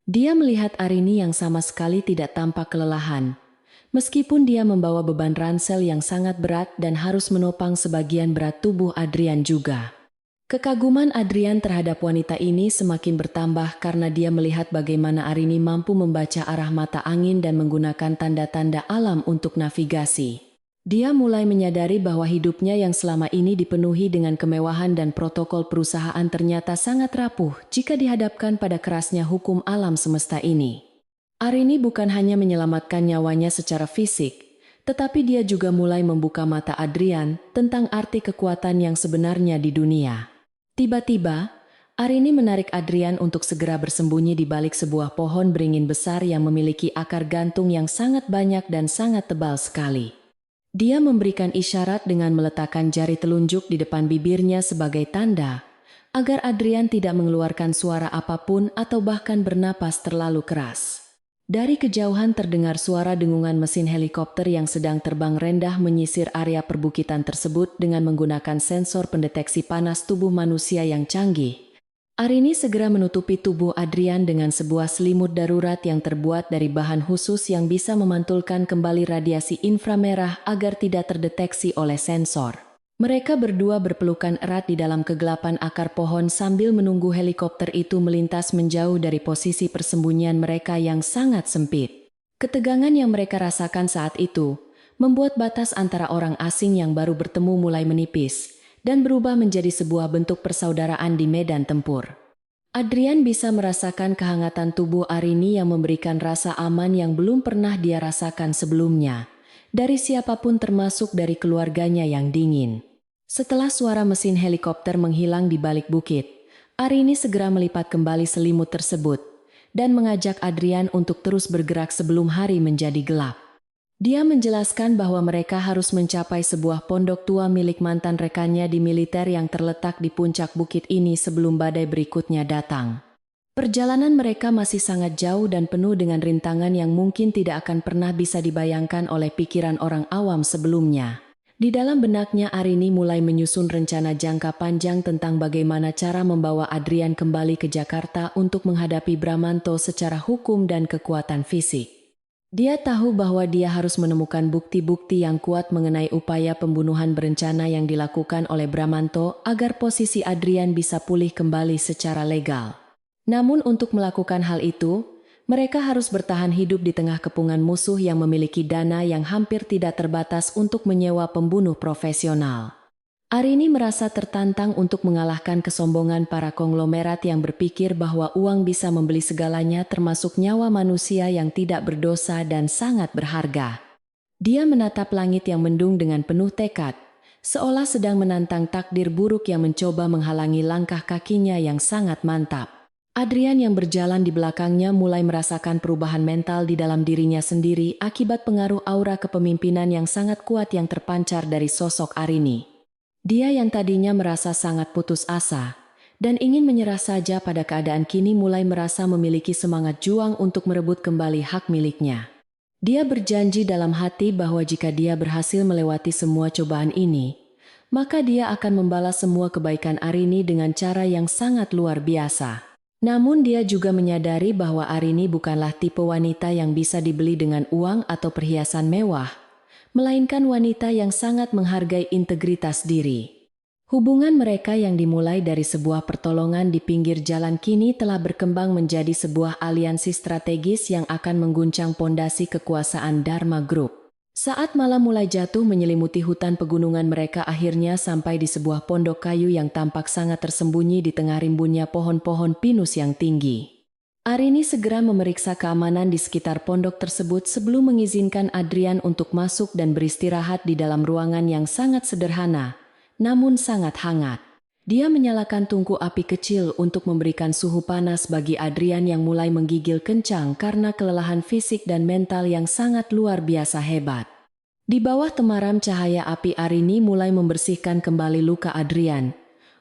[SPEAKER 1] Dia melihat Arini yang sama sekali tidak tampak kelelahan, meskipun dia membawa beban ransel yang sangat berat dan harus menopang sebagian berat tubuh Adrian juga. Kekaguman Adrian terhadap wanita ini semakin bertambah karena dia melihat bagaimana Arini mampu membaca arah mata angin dan menggunakan tanda-tanda alam untuk navigasi. Dia mulai menyadari bahwa hidupnya yang selama ini dipenuhi dengan kemewahan dan protokol perusahaan ternyata sangat rapuh jika dihadapkan pada kerasnya hukum alam semesta ini. Arini bukan hanya menyelamatkan nyawanya secara fisik, tetapi dia juga mulai membuka mata Adrian tentang arti kekuatan yang sebenarnya di dunia. Tiba-tiba, Arini menarik Adrian untuk segera bersembunyi di balik sebuah pohon beringin besar yang memiliki akar gantung yang sangat banyak dan sangat tebal sekali. Dia memberikan isyarat dengan meletakkan jari telunjuk di depan bibirnya sebagai tanda, agar Adrian tidak mengeluarkan suara apapun atau bahkan bernapas terlalu keras. Dari kejauhan terdengar suara dengungan mesin helikopter yang sedang terbang rendah menyisir area perbukitan tersebut dengan menggunakan sensor pendeteksi panas tubuh manusia yang canggih. Arini segera menutupi tubuh Adrian dengan sebuah selimut darurat yang terbuat dari bahan khusus yang bisa memantulkan kembali radiasi inframerah agar tidak terdeteksi oleh sensor. Mereka berdua berpelukan erat di dalam kegelapan akar pohon sambil menunggu helikopter itu melintas menjauh dari posisi persembunyian mereka yang sangat sempit. Ketegangan yang mereka rasakan saat itu membuat batas antara orang asing yang baru bertemu mulai menipis dan berubah menjadi sebuah bentuk persaudaraan di medan tempur. Adrian bisa merasakan kehangatan tubuh Arini yang memberikan rasa aman yang belum pernah dia rasakan sebelumnya, dari siapapun termasuk dari keluarganya yang dingin. Setelah suara mesin helikopter menghilang di balik bukit, Arini segera melipat kembali selimut tersebut dan mengajak Adrian untuk terus bergerak sebelum hari menjadi gelap. Dia menjelaskan bahwa mereka harus mencapai sebuah pondok tua milik mantan rekannya di militer yang terletak di puncak bukit ini sebelum badai berikutnya datang. Perjalanan mereka masih sangat jauh dan penuh dengan rintangan yang mungkin tidak akan pernah bisa dibayangkan oleh pikiran orang awam sebelumnya. Di dalam benaknya Arini mulai menyusun rencana jangka panjang tentang bagaimana cara membawa Adrian kembali ke Jakarta untuk menghadapi Bramanto secara hukum dan kekuatan fisik. Dia tahu bahwa dia harus menemukan bukti-bukti yang kuat mengenai upaya pembunuhan berencana yang dilakukan oleh Bramanto agar posisi Adrian bisa pulih kembali secara legal. Namun untuk melakukan hal itu, mereka harus bertahan hidup di tengah kepungan musuh yang memiliki dana yang hampir tidak terbatas untuk menyewa pembunuh profesional. Arini merasa tertantang untuk mengalahkan kesombongan para konglomerat yang berpikir bahwa uang bisa membeli segalanya termasuk nyawa manusia yang tidak berdosa dan sangat berharga. Dia menatap langit yang mendung dengan penuh tekad, seolah sedang menantang takdir buruk yang mencoba menghalangi langkah kakinya yang sangat mantap. Adrian yang berjalan di belakangnya mulai merasakan perubahan mental di dalam dirinya sendiri akibat pengaruh aura kepemimpinan yang sangat kuat yang terpancar dari sosok Arini. Dia yang tadinya merasa sangat putus asa dan ingin menyerah saja pada keadaan kini mulai merasa memiliki semangat juang untuk merebut kembali hak miliknya. Dia berjanji dalam hati bahwa jika dia berhasil melewati semua cobaan ini, maka dia akan membalas semua kebaikan Arini dengan cara yang sangat luar biasa. Namun dia juga menyadari bahwa Arini bukanlah tipe wanita yang bisa dibeli dengan uang atau perhiasan mewah, melainkan wanita yang sangat menghargai integritas diri. Hubungan mereka yang dimulai dari sebuah pertolongan di pinggir jalan kini telah berkembang menjadi sebuah aliansi strategis yang akan mengguncang pondasi kekuasaan Dharma Group. Saat malam mulai jatuh menyelimuti hutan pegunungan, mereka akhirnya sampai di sebuah pondok kayu yang tampak sangat tersembunyi di tengah rimbunnya pohon-pohon pinus yang tinggi. Arini segera memeriksa keamanan di sekitar pondok tersebut sebelum mengizinkan Adrian untuk masuk dan beristirahat di dalam ruangan yang sangat sederhana, namun sangat hangat. Dia menyalakan tungku api kecil untuk memberikan suhu panas bagi Adrian yang mulai menggigil kencang karena kelelahan fisik dan mental yang sangat luar biasa hebat. Di bawah temaram cahaya api, Arini mulai membersihkan kembali luka Adrian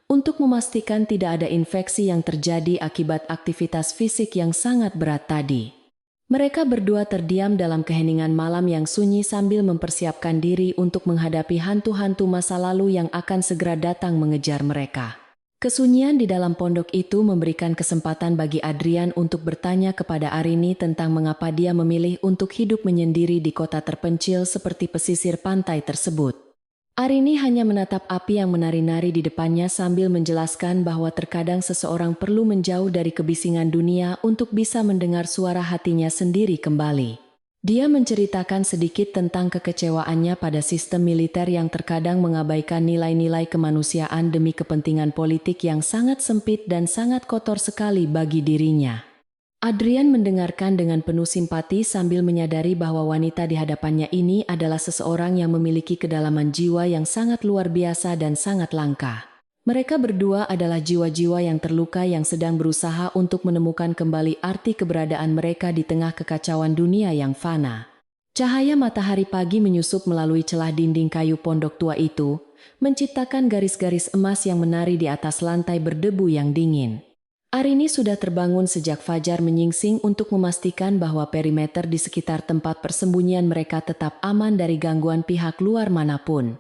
[SPEAKER 1] untuk memastikan tidak ada infeksi yang terjadi akibat aktivitas fisik yang sangat berat tadi. Mereka berdua terdiam dalam keheningan malam yang sunyi sambil mempersiapkan diri untuk menghadapi hantu-hantu masa lalu yang akan segera datang mengejar mereka. Kesunyian di dalam pondok itu memberikan kesempatan bagi Adrian untuk bertanya kepada Arini tentang mengapa dia memilih untuk hidup menyendiri di kota terpencil seperti pesisir pantai tersebut. Arini hanya menatap api yang menari-nari di depannya sambil menjelaskan bahwa terkadang seseorang perlu menjauh dari kebisingan dunia untuk bisa mendengar suara hatinya sendiri kembali. Dia menceritakan sedikit tentang kekecewaannya pada sistem militer yang terkadang mengabaikan nilai-nilai kemanusiaan demi kepentingan politik yang sangat sempit dan sangat kotor sekali bagi dirinya. Adrian mendengarkan dengan penuh simpati sambil menyadari bahwa wanita di hadapannya ini adalah seseorang yang memiliki kedalaman jiwa yang sangat luar biasa dan sangat langka. Mereka berdua adalah jiwa-jiwa yang terluka yang sedang berusaha untuk menemukan kembali arti keberadaan mereka di tengah kekacauan dunia yang fana. Cahaya matahari pagi menyusup melalui celah dinding kayu pondok tua itu, menciptakan garis-garis emas yang menari di atas lantai berdebu yang dingin. Arini sudah terbangun sejak fajar menyingsing untuk memastikan bahwa perimeter di sekitar tempat persembunyian mereka tetap aman dari gangguan pihak luar manapun.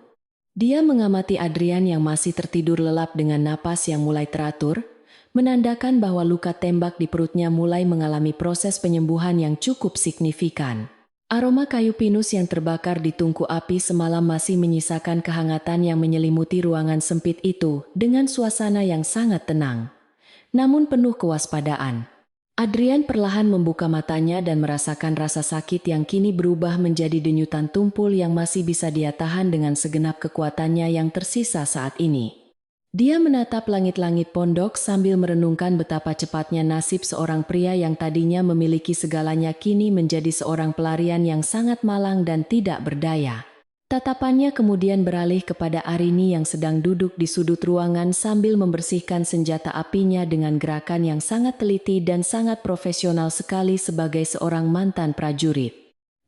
[SPEAKER 1] Dia mengamati Adrian yang masih tertidur lelap dengan napas yang mulai teratur, menandakan bahwa luka tembak di perutnya mulai mengalami proses penyembuhan yang cukup signifikan. Aroma kayu pinus yang terbakar di tungku api semalam masih menyisakan kehangatan yang menyelimuti ruangan sempit itu dengan suasana yang sangat tenang, namun penuh kewaspadaan. Adrian perlahan membuka matanya dan merasakan rasa sakit yang kini berubah menjadi denyutan tumpul yang masih bisa dia tahan dengan segenap kekuatannya yang tersisa saat ini. Dia menatap langit-langit pondok sambil merenungkan betapa cepatnya nasib seorang pria yang tadinya memiliki segalanya kini menjadi seorang pelarian yang sangat malang dan tidak berdaya. Tatapannya kemudian beralih kepada Arini yang sedang duduk di sudut ruangan sambil membersihkan senjata apinya dengan gerakan yang sangat teliti dan sangat profesional sekali sebagai seorang mantan prajurit.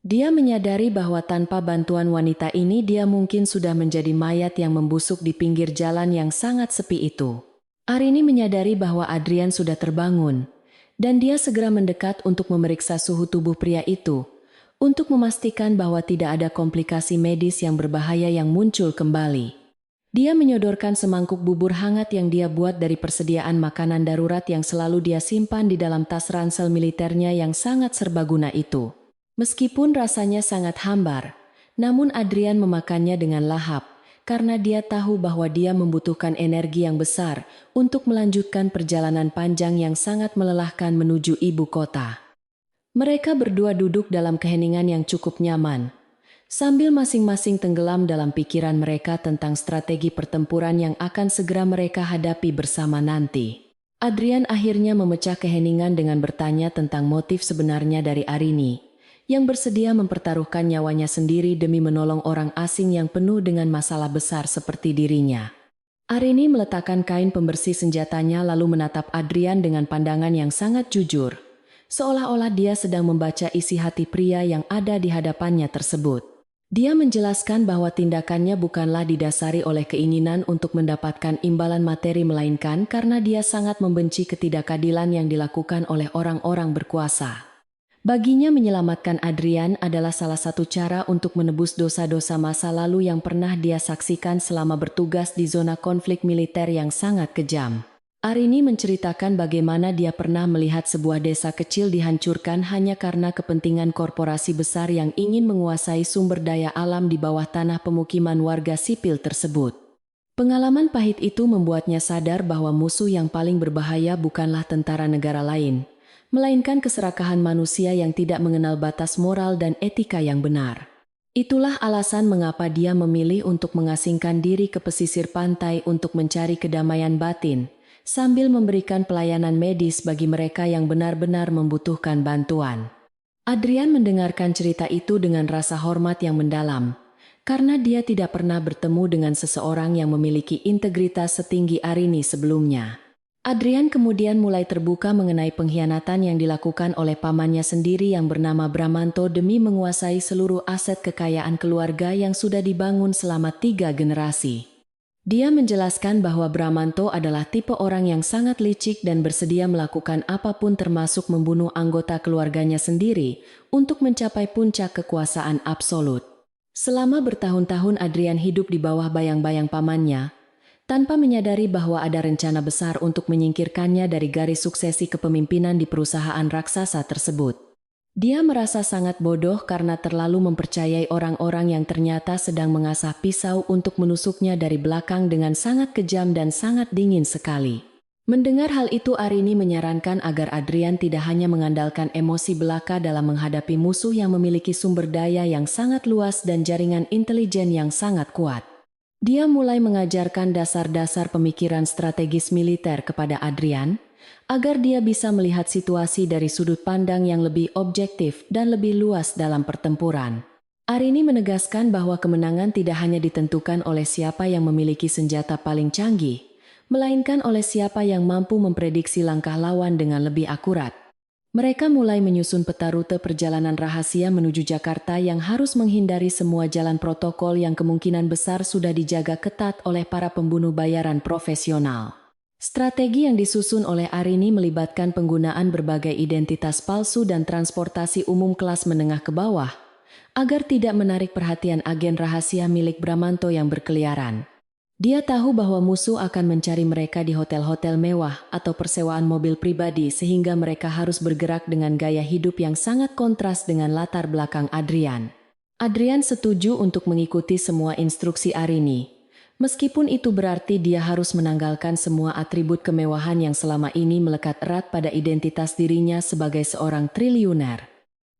[SPEAKER 1] Dia menyadari bahwa tanpa bantuan wanita ini dia mungkin sudah menjadi mayat yang membusuk di pinggir jalan yang sangat sepi itu. Arini menyadari bahwa Adrian sudah terbangun, dan dia segera mendekat untuk memeriksa suhu tubuh pria itu, untuk memastikan bahwa tidak ada komplikasi medis yang berbahaya yang muncul kembali. Dia menyodorkan semangkuk bubur hangat yang dia buat dari persediaan makanan darurat yang selalu dia simpan di dalam tas ransel militernya yang sangat serbaguna itu. Meskipun rasanya sangat hambar, namun Adrian memakannya dengan lahap, karena dia tahu bahwa dia membutuhkan energi yang besar untuk melanjutkan perjalanan panjang yang sangat melelahkan menuju ibu kota. Mereka berdua duduk dalam keheningan yang cukup nyaman, sambil masing-masing tenggelam dalam pikiran mereka tentang strategi pertempuran yang akan segera mereka hadapi bersama nanti. Adrian akhirnya memecah keheningan dengan bertanya tentang motif sebenarnya dari Arini, yang bersedia mempertaruhkan nyawanya sendiri demi menolong orang asing yang penuh dengan masalah besar seperti dirinya. Arini meletakkan kain pembersih senjatanya lalu menatap Adrian dengan pandangan yang sangat jujur, seolah-olah dia sedang membaca isi hati pria yang ada di hadapannya tersebut. Dia menjelaskan bahwa tindakannya bukanlah didasari oleh keinginan untuk mendapatkan imbalan materi melainkan karena dia sangat membenci ketidakadilan yang dilakukan oleh orang-orang berkuasa. Baginya menyelamatkan Adrian adalah salah satu cara untuk menebus dosa-dosa masa lalu yang pernah dia saksikan selama bertugas di zona konflik militer yang sangat kejam. Arini menceritakan bagaimana dia pernah melihat sebuah desa kecil dihancurkan hanya karena kepentingan korporasi besar yang ingin menguasai sumber daya alam di bawah tanah pemukiman warga sipil tersebut. Pengalaman pahit itu membuatnya sadar bahwa musuh yang paling berbahaya bukanlah tentara negara lain, melainkan keserakahan manusia yang tidak mengenal batas moral dan etika yang benar. Itulah alasan mengapa dia memilih untuk mengasingkan diri ke pesisir pantai untuk mencari kedamaian batin, sambil memberikan pelayanan medis bagi mereka yang benar-benar membutuhkan bantuan. Adrian mendengarkan cerita itu dengan rasa hormat yang mendalam, karena dia tidak pernah bertemu dengan seseorang yang memiliki integritas setinggi Arini sebelumnya. Adrian kemudian mulai terbuka mengenai pengkhianatan yang dilakukan oleh pamannya sendiri yang bernama Bramanto demi menguasai seluruh aset kekayaan keluarga yang sudah dibangun selama 3 generasi. Dia menjelaskan bahwa Bramanto adalah tipe orang yang sangat licik dan bersedia melakukan apapun termasuk membunuh anggota keluarganya sendiri untuk mencapai puncak kekuasaan absolut. Selama bertahun-tahun Adrian hidup di bawah bayang-bayang pamannya, tanpa menyadari bahwa ada rencana besar untuk menyingkirkannya dari garis suksesi kepemimpinan di perusahaan raksasa tersebut. Dia merasa sangat bodoh karena terlalu mempercayai orang-orang yang ternyata sedang mengasah pisau untuk menusuknya dari belakang dengan sangat kejam dan sangat dingin sekali. Mendengar hal itu, Arini menyarankan agar Adrian tidak hanya mengandalkan emosi belaka dalam menghadapi musuh yang memiliki sumber daya yang sangat luas dan jaringan intelijen yang sangat kuat. Dia mulai mengajarkan dasar-dasar pemikiran strategis militer kepada Adrian, agar dia bisa melihat situasi dari sudut pandang yang lebih objektif dan lebih luas dalam pertempuran. Arini menegaskan bahwa kemenangan tidak hanya ditentukan oleh siapa yang memiliki senjata paling canggih, melainkan oleh siapa yang mampu memprediksi langkah lawan dengan lebih akurat. Mereka mulai menyusun peta rute perjalanan rahasia menuju Jakarta yang harus menghindari semua jalan protokol yang kemungkinan besar sudah dijaga ketat oleh para pembunuh bayaran profesional. Strategi yang disusun oleh Arini melibatkan penggunaan berbagai identitas palsu dan transportasi umum kelas menengah ke bawah, agar tidak menarik perhatian agen rahasia milik Bramanto yang berkeliaran. Dia tahu bahwa musuh akan mencari mereka di hotel-hotel mewah atau persewaan mobil pribadi sehingga mereka harus bergerak dengan gaya hidup yang sangat kontras dengan latar belakang Adrian. Adrian setuju untuk mengikuti semua instruksi Arini, meskipun itu berarti dia harus menanggalkan semua atribut kemewahan yang selama ini melekat erat pada identitas dirinya sebagai seorang triliuner.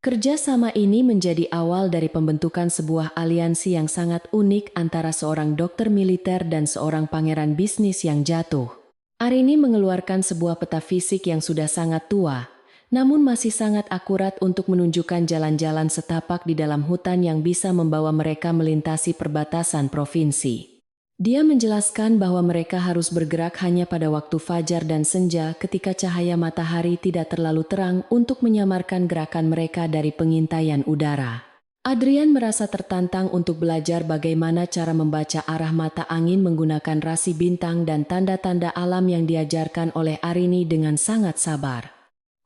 [SPEAKER 1] Kerja sama ini menjadi awal dari pembentukan sebuah aliansi yang sangat unik antara seorang dokter militer dan seorang pangeran bisnis yang jatuh. Arini mengeluarkan sebuah peta fisik yang sudah sangat tua, namun masih sangat akurat untuk menunjukkan jalan-jalan setapak di dalam hutan yang bisa membawa mereka melintasi perbatasan provinsi. Dia menjelaskan bahwa mereka harus bergerak hanya pada waktu fajar dan senja ketika cahaya matahari tidak terlalu terang untuk menyamarkan gerakan mereka dari pengintaian udara. Adrian merasa tertantang untuk belajar bagaimana cara membaca arah mata angin menggunakan rasi bintang dan tanda-tanda alam yang diajarkan oleh Arini dengan sangat sabar.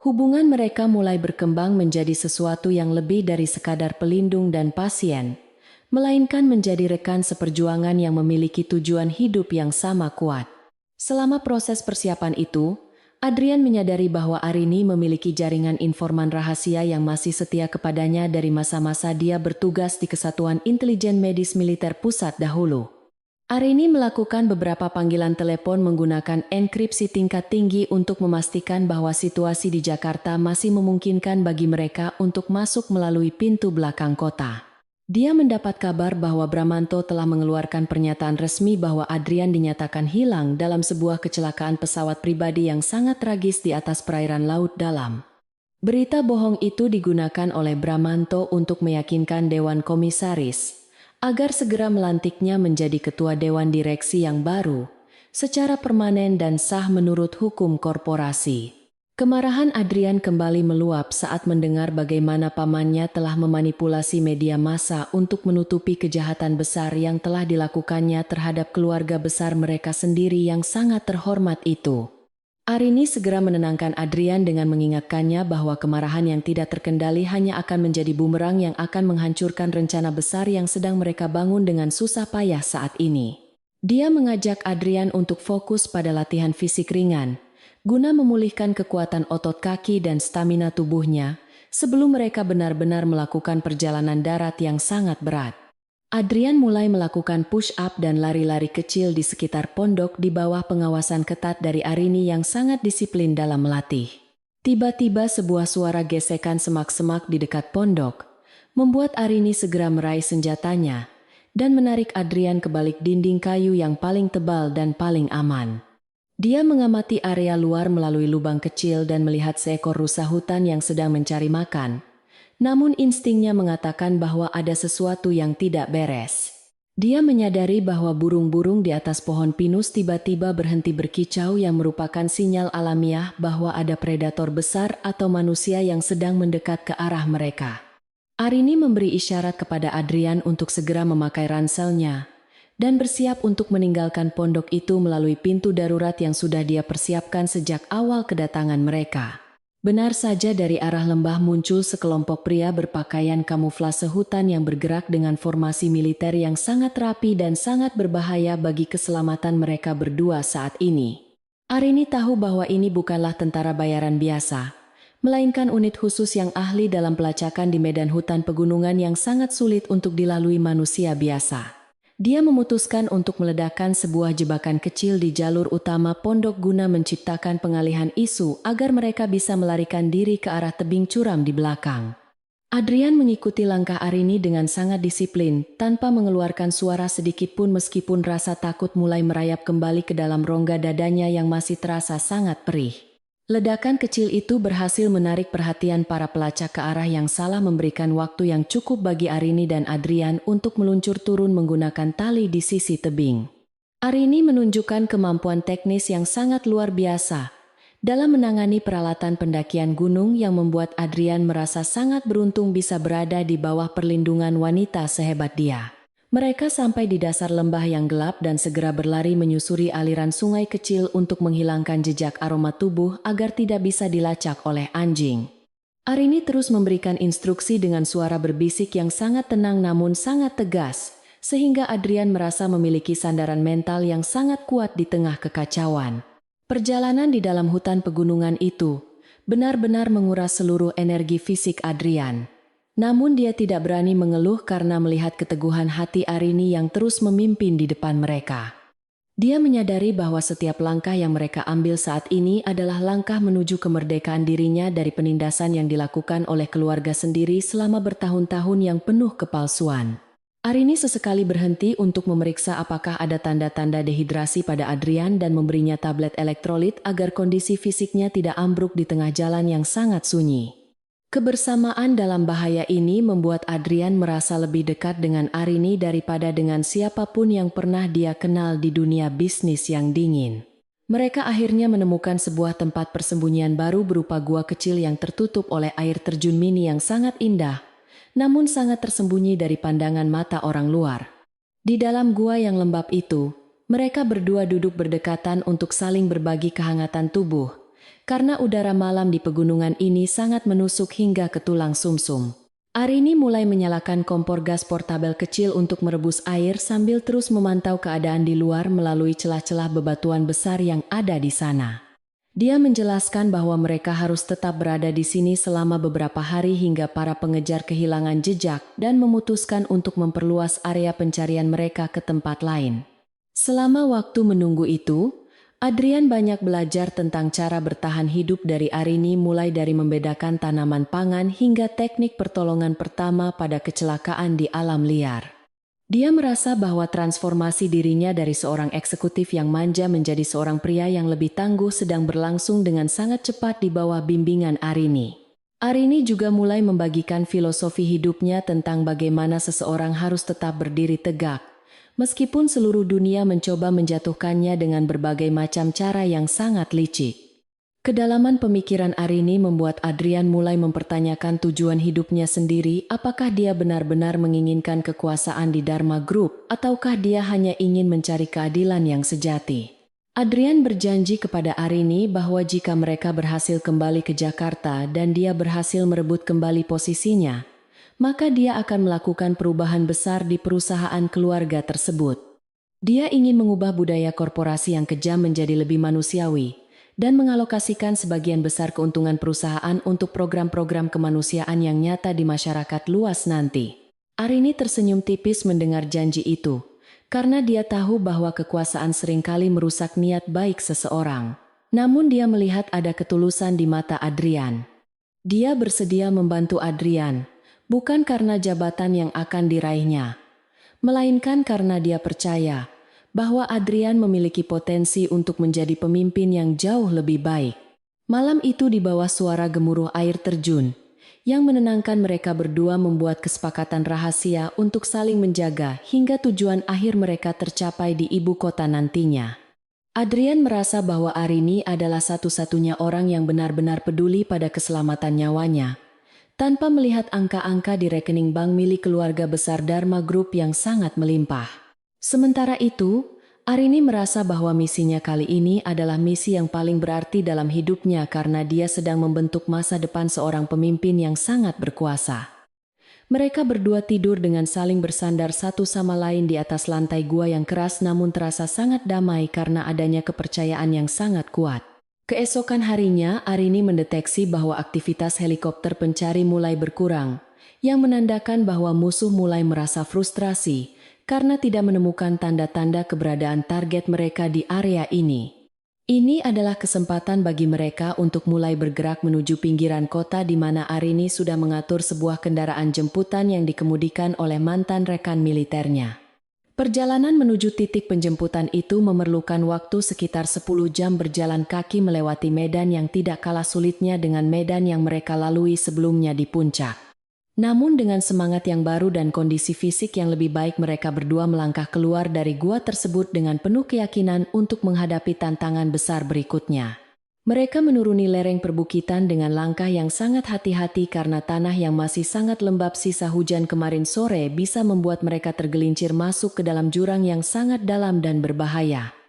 [SPEAKER 1] Hubungan mereka mulai berkembang menjadi sesuatu yang lebih dari sekadar pelindung dan pasien, melainkan menjadi rekan seperjuangan yang memiliki tujuan hidup yang sama kuat. Selama proses persiapan itu, Adrian menyadari bahwa Arini memiliki jaringan informan rahasia yang masih setia kepadanya dari masa-masa dia bertugas di Kesatuan Intelijen Medis Militer Pusat dahulu. Arini melakukan beberapa panggilan telepon menggunakan enkripsi tingkat tinggi untuk memastikan bahwa situasi di Jakarta masih memungkinkan bagi mereka untuk masuk melalui pintu belakang kota. Dia mendapat kabar bahwa Bramanto telah mengeluarkan pernyataan resmi bahwa Adrian dinyatakan hilang dalam sebuah kecelakaan pesawat pribadi yang sangat tragis di atas perairan laut dalam. Berita bohong itu digunakan oleh Bramanto untuk meyakinkan Dewan Komisaris agar segera melantiknya menjadi ketua Dewan Direksi yang baru, secara permanen dan sah menurut hukum korporasi. Kemarahan Adrian kembali meluap saat mendengar bagaimana pamannya telah memanipulasi media massa untuk menutupi kejahatan besar yang telah dilakukannya terhadap keluarga besar mereka sendiri yang sangat terhormat itu. Arini segera menenangkan Adrian dengan mengingatkannya bahwa kemarahan yang tidak terkendali hanya akan menjadi bumerang yang akan menghancurkan rencana besar yang sedang mereka bangun dengan susah payah saat ini. Dia mengajak Adrian untuk fokus pada latihan fisik ringan, guna memulihkan kekuatan otot kaki dan stamina tubuhnya, sebelum mereka benar-benar melakukan perjalanan darat yang sangat berat. Adrian mulai melakukan push-up dan lari-lari kecil di sekitar pondok di bawah pengawasan ketat dari Arini yang sangat disiplin dalam melatih. Tiba-tiba sebuah suara gesekan semak-semak di dekat pondok, membuat Arini segera meraih senjatanya dan menarik Adrian ke balik dinding kayu yang paling tebal dan paling aman. Dia mengamati area luar melalui lubang kecil dan melihat seekor rusa hutan yang sedang mencari makan. Namun instingnya mengatakan bahwa ada sesuatu yang tidak beres. Dia menyadari bahwa burung-burung di atas pohon pinus tiba-tiba berhenti berkicau yang merupakan sinyal alamiah bahwa ada predator besar atau manusia yang sedang mendekat ke arah mereka. Arini memberi isyarat kepada Adrian untuk segera memakai ranselnya dan bersiap untuk meninggalkan pondok itu melalui pintu darurat yang sudah dia persiapkan sejak awal kedatangan mereka. Benar saja dari arah lembah muncul sekelompok pria berpakaian kamuflase hutan yang bergerak dengan formasi militer yang sangat rapi dan sangat berbahaya bagi keselamatan mereka berdua saat ini. Arini tahu bahwa ini bukanlah tentara bayaran biasa, melainkan unit khusus yang ahli dalam pelacakan di medan hutan pegunungan yang sangat sulit untuk dilalui manusia biasa. Dia memutuskan untuk meledakkan sebuah jebakan kecil di jalur utama pondok guna menciptakan pengalihan isu agar mereka bisa melarikan diri ke arah tebing curam di belakang. Adrian mengikuti langkah Arini dengan sangat disiplin, tanpa mengeluarkan suara sedikitpun meskipun rasa takut mulai merayap kembali ke dalam rongga dadanya yang masih terasa sangat perih. Ledakan kecil itu berhasil menarik perhatian para pelacak ke arah yang salah, memberikan waktu yang cukup bagi Arini dan Adrian untuk meluncur turun menggunakan tali di sisi tebing. Arini menunjukkan kemampuan teknis yang sangat luar biasa dalam menangani peralatan pendakian gunung yang membuat Adrian merasa sangat beruntung bisa berada di bawah perlindungan wanita sehebat dia. Mereka sampai di dasar lembah yang gelap dan segera berlari menyusuri aliran sungai kecil untuk menghilangkan jejak aroma tubuh agar tidak bisa dilacak oleh anjing. Arini terus memberikan instruksi dengan suara berbisik yang sangat tenang namun sangat tegas, sehingga Adrian merasa memiliki sandaran mental yang sangat kuat di tengah kekacauan. Perjalanan di dalam hutan pegunungan itu benar-benar menguras seluruh energi fisik Adrian. Namun dia tidak berani mengeluh karena melihat keteguhan hati Arini yang terus memimpin di depan mereka. Dia menyadari bahwa setiap langkah yang mereka ambil saat ini adalah langkah menuju kemerdekaan dirinya dari penindasan yang dilakukan oleh keluarga sendiri selama bertahun-tahun yang penuh kepalsuan. Arini sesekali berhenti untuk memeriksa apakah ada tanda-tanda dehidrasi pada Adrian dan memberinya tablet elektrolit agar kondisi fisiknya tidak ambruk di tengah jalan yang sangat sunyi. Kebersamaan dalam bahaya ini membuat Adrian merasa lebih dekat dengan Arini daripada dengan siapapun yang pernah dia kenal di dunia bisnis yang dingin. Mereka akhirnya menemukan sebuah tempat persembunyian baru berupa gua kecil yang tertutup oleh air terjun mini yang sangat indah, namun sangat tersembunyi dari pandangan mata orang luar. Di dalam gua yang lembab itu, mereka berdua duduk berdekatan untuk saling berbagi kehangatan tubuh, karena udara malam di pegunungan ini sangat menusuk hingga ke tulang sumsum. Arini mulai menyalakan kompor gas portabel kecil untuk merebus air sambil terus memantau keadaan di luar melalui celah-celah bebatuan besar yang ada di sana. Dia menjelaskan bahwa mereka harus tetap berada di sini selama beberapa hari hingga para pengejar kehilangan jejak dan memutuskan untuk memperluas area pencarian mereka ke tempat lain. Selama waktu menunggu itu, Adrian banyak belajar tentang cara bertahan hidup dari Arini, mulai dari membedakan tanaman pangan hingga teknik pertolongan pertama pada kecelakaan di alam liar. Dia merasa bahwa transformasi dirinya dari seorang eksekutif yang manja menjadi seorang pria yang lebih tangguh sedang berlangsung dengan sangat cepat di bawah bimbingan Arini. Arini juga mulai membagikan filosofi hidupnya tentang bagaimana seseorang harus tetap berdiri tegak, meskipun seluruh dunia mencoba menjatuhkannya dengan berbagai macam cara yang sangat licik. Kedalaman pemikiran Arini membuat Adrian mulai mempertanyakan tujuan hidupnya sendiri, apakah dia benar-benar menginginkan kekuasaan di Dharma Group, ataukah dia hanya ingin mencari keadilan yang sejati. Adrian berjanji kepada Arini bahwa jika mereka berhasil kembali ke Jakarta dan dia berhasil merebut kembali posisinya, maka dia akan melakukan perubahan besar di perusahaan keluarga tersebut. Dia ingin mengubah budaya korporasi yang kejam menjadi lebih manusiawi dan mengalokasikan sebagian besar keuntungan perusahaan untuk program-program kemanusiaan yang nyata di masyarakat luas nanti. Arini tersenyum tipis mendengar janji itu, karena dia tahu bahwa kekuasaan seringkali merusak niat baik seseorang. Namun dia melihat ada ketulusan di mata Adrian. Dia bersedia membantu Adrian, bukan karena jabatan yang akan diraihnya, melainkan karena dia percaya bahwa Adrian memiliki potensi untuk menjadi pemimpin yang jauh lebih baik. Malam itu di bawah suara gemuruh air terjun, yang menenangkan mereka berdua membuat kesepakatan rahasia untuk saling menjaga hingga tujuan akhir mereka tercapai di ibu kota nantinya. Adrian merasa bahwa Arini adalah satu-satunya orang yang benar-benar peduli pada keselamatan nyawanya, tanpa melihat angka-angka di rekening bank milik keluarga besar Dharma Group yang sangat melimpah. Sementara itu, Arini merasa bahwa misinya kali ini adalah misi yang paling berarti dalam hidupnya karena dia sedang membentuk masa depan seorang pemimpin yang sangat berkuasa. Mereka berdua tidur dengan saling bersandar satu sama lain di atas lantai gua yang keras namun terasa sangat damai karena adanya kepercayaan yang sangat kuat. Keesokan harinya, Arini mendeteksi bahwa aktivitas helikopter pencari mulai berkurang, yang menandakan bahwa musuh mulai merasa frustrasi karena tidak menemukan tanda-tanda keberadaan target mereka di area ini. Ini adalah kesempatan bagi mereka untuk mulai bergerak menuju pinggiran kota di mana Arini sudah mengatur sebuah kendaraan jemputan yang dikemudikan oleh mantan rekan militernya. Perjalanan menuju titik penjemputan itu memerlukan waktu sekitar 10 jam berjalan kaki melewati medan yang tidak kalah sulitnya dengan medan yang mereka lalui sebelumnya di puncak. Namun dengan semangat yang baru dan kondisi fisik yang lebih baik mereka berdua melangkah keluar dari gua tersebut dengan penuh keyakinan untuk menghadapi tantangan besar berikutnya. Mereka menuruni lereng perbukitan dengan langkah yang sangat hati-hati karena tanah yang masih sangat lembab sisa hujan kemarin sore bisa membuat mereka tergelincir masuk ke dalam jurang yang sangat dalam dan berbahaya.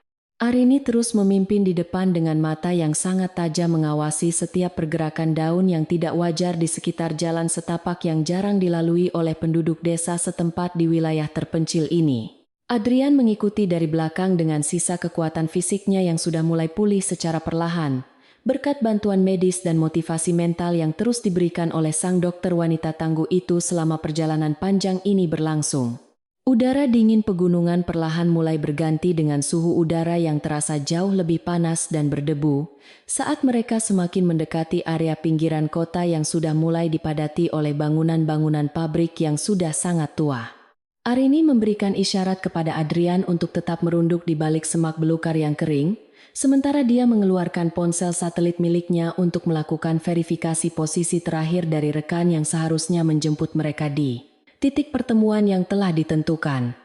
[SPEAKER 1] Arini terus memimpin di depan dengan mata yang sangat tajam mengawasi setiap pergerakan daun yang tidak wajar di sekitar jalan setapak yang jarang dilalui oleh penduduk desa setempat di wilayah terpencil ini. Adrian mengikuti dari belakang dengan sisa kekuatan fisiknya yang sudah mulai pulih secara perlahan, berkat bantuan medis dan motivasi mental yang terus diberikan oleh sang dokter wanita tangguh itu selama perjalanan panjang ini berlangsung. Udara dingin pegunungan perlahan mulai berganti dengan suhu udara yang terasa jauh lebih panas dan berdebu saat mereka semakin mendekati area pinggiran kota yang sudah mulai dipadati oleh bangunan-bangunan pabrik yang sudah sangat tua. Arini memberikan isyarat kepada Adrian untuk tetap merunduk di balik semak belukar yang kering, sementara dia mengeluarkan ponsel satelit miliknya untuk melakukan verifikasi posisi terakhir dari rekan yang seharusnya menjemput mereka di titik pertemuan yang telah ditentukan.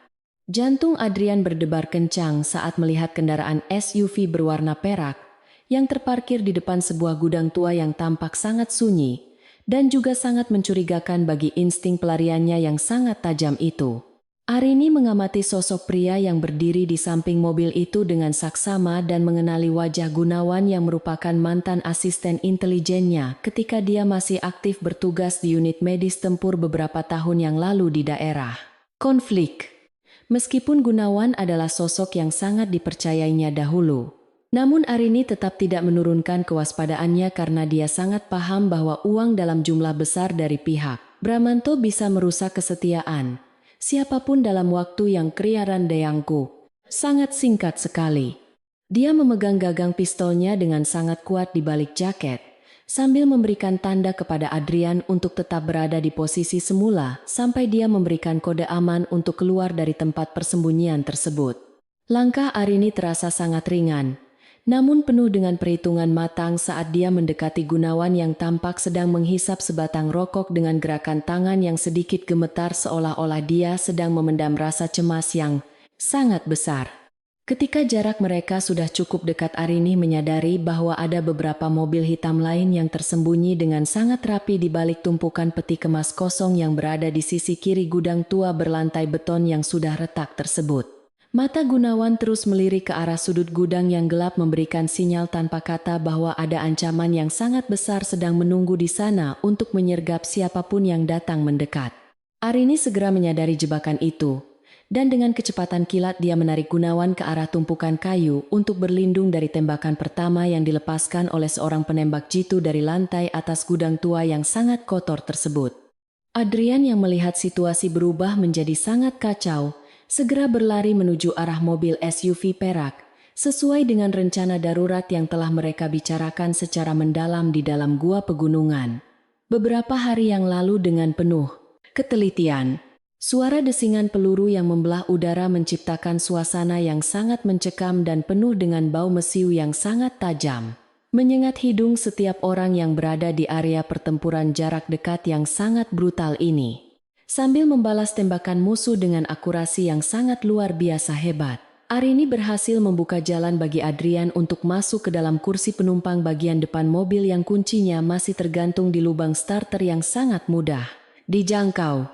[SPEAKER 1] Jantung Adrian berdebar kencang saat melihat kendaraan SUV berwarna perak yang terparkir di depan sebuah gudang tua yang tampak sangat sunyi dan juga sangat mencurigakan bagi insting pelariannya yang sangat tajam itu. Arini mengamati sosok pria yang berdiri di samping mobil itu dengan saksama dan mengenali wajah Gunawan yang merupakan mantan asisten intelijennya ketika dia masih aktif bertugas di unit medis tempur beberapa tahun yang lalu di daerah konflik. Meskipun Gunawan adalah sosok yang sangat dipercayainya dahulu, namun Arini tetap tidak menurunkan kewaspadaannya karena dia sangat paham bahwa uang dalam jumlah besar dari pihak Bramanto bisa merusak kesetiaan siapapun dalam waktu yang kriaran deyangku. Sangat singkat sekali. Dia memegang gagang pistolnya dengan sangat kuat di balik jaket, sambil memberikan tanda kepada Adrian untuk tetap berada di posisi semula sampai dia memberikan kode aman untuk keluar dari tempat persembunyian tersebut. Langkah Arini terasa sangat ringan, namun penuh dengan perhitungan matang saat dia mendekati Gunawan yang tampak sedang menghisap sebatang rokok dengan gerakan tangan yang sedikit gemetar seolah-olah dia sedang memendam rasa cemas yang sangat besar. Ketika jarak mereka sudah cukup dekat, Arini menyadari bahwa ada beberapa mobil hitam lain yang tersembunyi dengan sangat rapi di balik tumpukan peti kemas kosong yang berada di sisi kiri gudang tua berlantai beton yang sudah retak tersebut. Mata Gunawan terus melirik ke arah sudut gudang yang gelap memberikan sinyal tanpa kata bahwa ada ancaman yang sangat besar sedang menunggu di sana untuk menyergap siapapun yang datang mendekat. Arini segera menyadari jebakan itu, dan dengan kecepatan kilat dia menarik Gunawan ke arah tumpukan kayu untuk berlindung dari tembakan pertama yang dilepaskan oleh seorang penembak jitu dari lantai atas gudang tua yang sangat kotor tersebut. Adrian yang melihat situasi berubah menjadi sangat kacau, segera berlari menuju arah mobil SUV perak, sesuai dengan rencana darurat yang telah mereka bicarakan secara mendalam di dalam gua pegunungan. Beberapa hari yang lalu dengan penuh ketelitian, suara desingan peluru yang membelah udara menciptakan suasana yang sangat mencekam dan penuh dengan bau mesiu yang sangat tajam, menyengat hidung setiap orang yang berada di area pertempuran jarak dekat yang sangat brutal ini. Sambil membalas tembakan musuh dengan akurasi yang sangat luar biasa hebat, Arini berhasil membuka jalan bagi Adrian untuk masuk ke dalam kursi penumpang bagian depan mobil yang kuncinya masih tergantung di lubang starter yang sangat mudah dijangkau.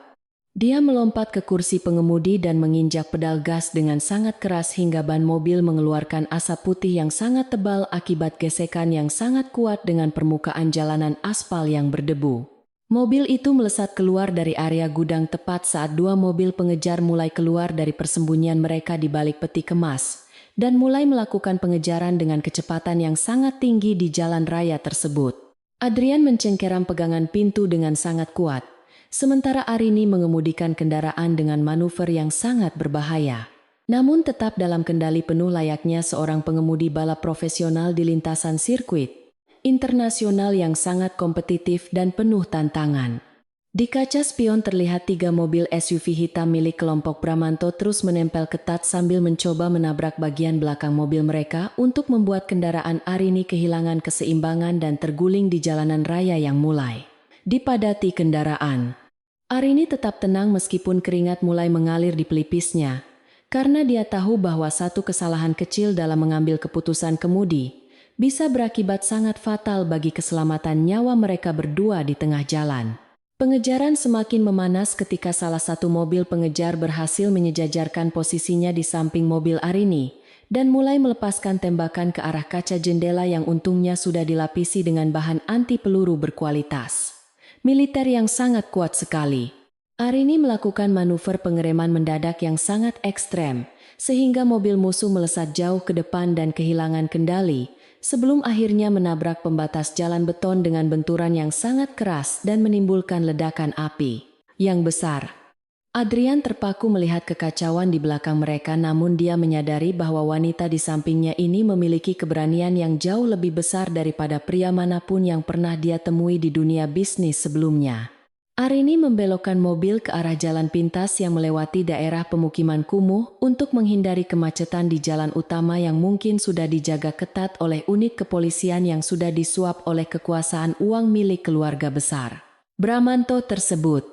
[SPEAKER 1] Dia melompat ke kursi pengemudi dan menginjak pedal gas dengan sangat keras hingga ban mobil mengeluarkan asap putih yang sangat tebal akibat gesekan yang sangat kuat dengan permukaan jalanan aspal yang berdebu. Mobil itu melesat keluar dari area gudang tepat saat dua mobil pengejar mulai keluar dari persembunyian mereka di balik peti kemas dan mulai melakukan pengejaran dengan kecepatan yang sangat tinggi di jalan raya tersebut. Adrian mencengkeram pegangan pintu dengan sangat kuat, sementara Arini mengemudikan kendaraan dengan manuver yang sangat berbahaya. Namun tetap dalam kendali penuh layaknya seorang pengemudi balap profesional di lintasan sirkuit internasional yang sangat kompetitif dan penuh tantangan. Di kaca spion terlihat 3 mobil SUV hitam milik kelompok Bramanto terus menempel ketat sambil mencoba menabrak bagian belakang mobil mereka untuk membuat kendaraan Arini kehilangan keseimbangan dan terguling di jalanan raya yang mulai dipadati kendaraan. Arini tetap tenang meskipun keringat mulai mengalir di pelipisnya, karena dia tahu bahwa satu kesalahan kecil dalam mengambil keputusan kemudi bisa berakibat sangat fatal bagi keselamatan nyawa mereka berdua di tengah jalan. Pengejaran semakin memanas ketika salah satu mobil pengejar berhasil menyejajarkan posisinya di samping mobil Arini dan mulai melepaskan tembakan ke arah kaca jendela yang untungnya sudah dilapisi dengan bahan anti peluru berkualitas militer yang sangat kuat sekali. Arini melakukan manuver pengereman mendadak yang sangat ekstrem, sehingga mobil musuh melesat jauh ke depan dan kehilangan kendali, sebelum akhirnya menabrak pembatas jalan beton dengan benturan yang sangat keras dan menimbulkan ledakan api yang besar. Adrian terpaku melihat kekacauan di belakang mereka, namun dia menyadari bahwa wanita di sampingnya ini memiliki keberanian yang jauh lebih besar daripada pria manapun yang pernah dia temui di dunia bisnis sebelumnya. Arini membelokkan mobil ke arah jalan pintas yang melewati daerah pemukiman kumuh untuk menghindari kemacetan di jalan utama yang mungkin sudah dijaga ketat oleh unit kepolisian yang sudah disuap oleh kekuasaan uang milik keluarga besar Bramanto tersebut.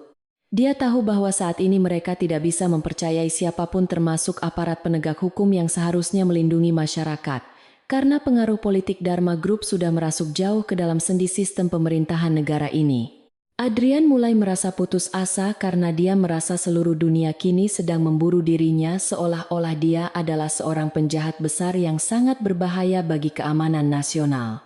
[SPEAKER 1] Dia tahu bahwa saat ini mereka tidak bisa mempercayai siapapun termasuk aparat penegak hukum yang seharusnya melindungi masyarakat, karena pengaruh politik Dharma Group sudah merasuk jauh ke dalam sendi sistem pemerintahan negara ini. Adrian mulai merasa putus asa karena dia merasa seluruh dunia kini sedang memburu dirinya seolah-olah dia adalah seorang penjahat besar yang sangat berbahaya bagi keamanan nasional.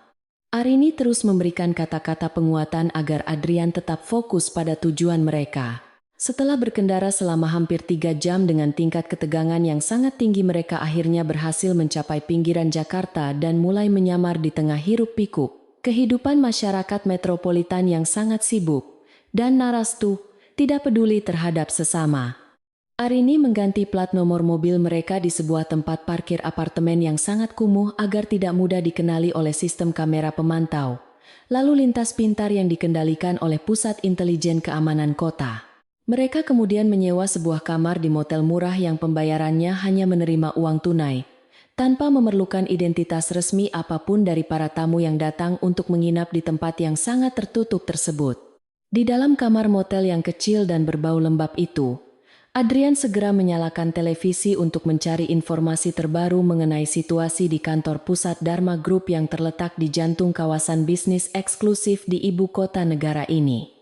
[SPEAKER 1] Arini terus memberikan kata-kata penguatan agar Adrian tetap fokus pada tujuan mereka. Setelah berkendara selama hampir 3 jam dengan tingkat ketegangan yang sangat tinggi, mereka akhirnya berhasil mencapai pinggiran Jakarta dan mulai menyamar di tengah hiruk-pikuk kehidupan masyarakat metropolitan yang sangat sibuk dan narastu, tidak peduli terhadap sesama. Arini mengganti plat nomor mobil mereka di sebuah tempat parkir apartemen yang sangat kumuh agar tidak mudah dikenali oleh sistem kamera pemantau, lalu lintas pintar yang dikendalikan oleh Pusat Intelijen Keamanan Kota. Mereka kemudian menyewa sebuah kamar di motel murah yang pembayarannya hanya menerima uang tunai, tanpa memerlukan identitas resmi apapun dari para tamu yang datang untuk menginap di tempat yang sangat tertutup tersebut. Di dalam kamar motel yang kecil dan berbau lembab itu, Adrian segera menyalakan televisi untuk mencari informasi terbaru mengenai situasi di kantor pusat Dharma Group yang terletak di jantung kawasan bisnis eksklusif di ibu kota negara ini.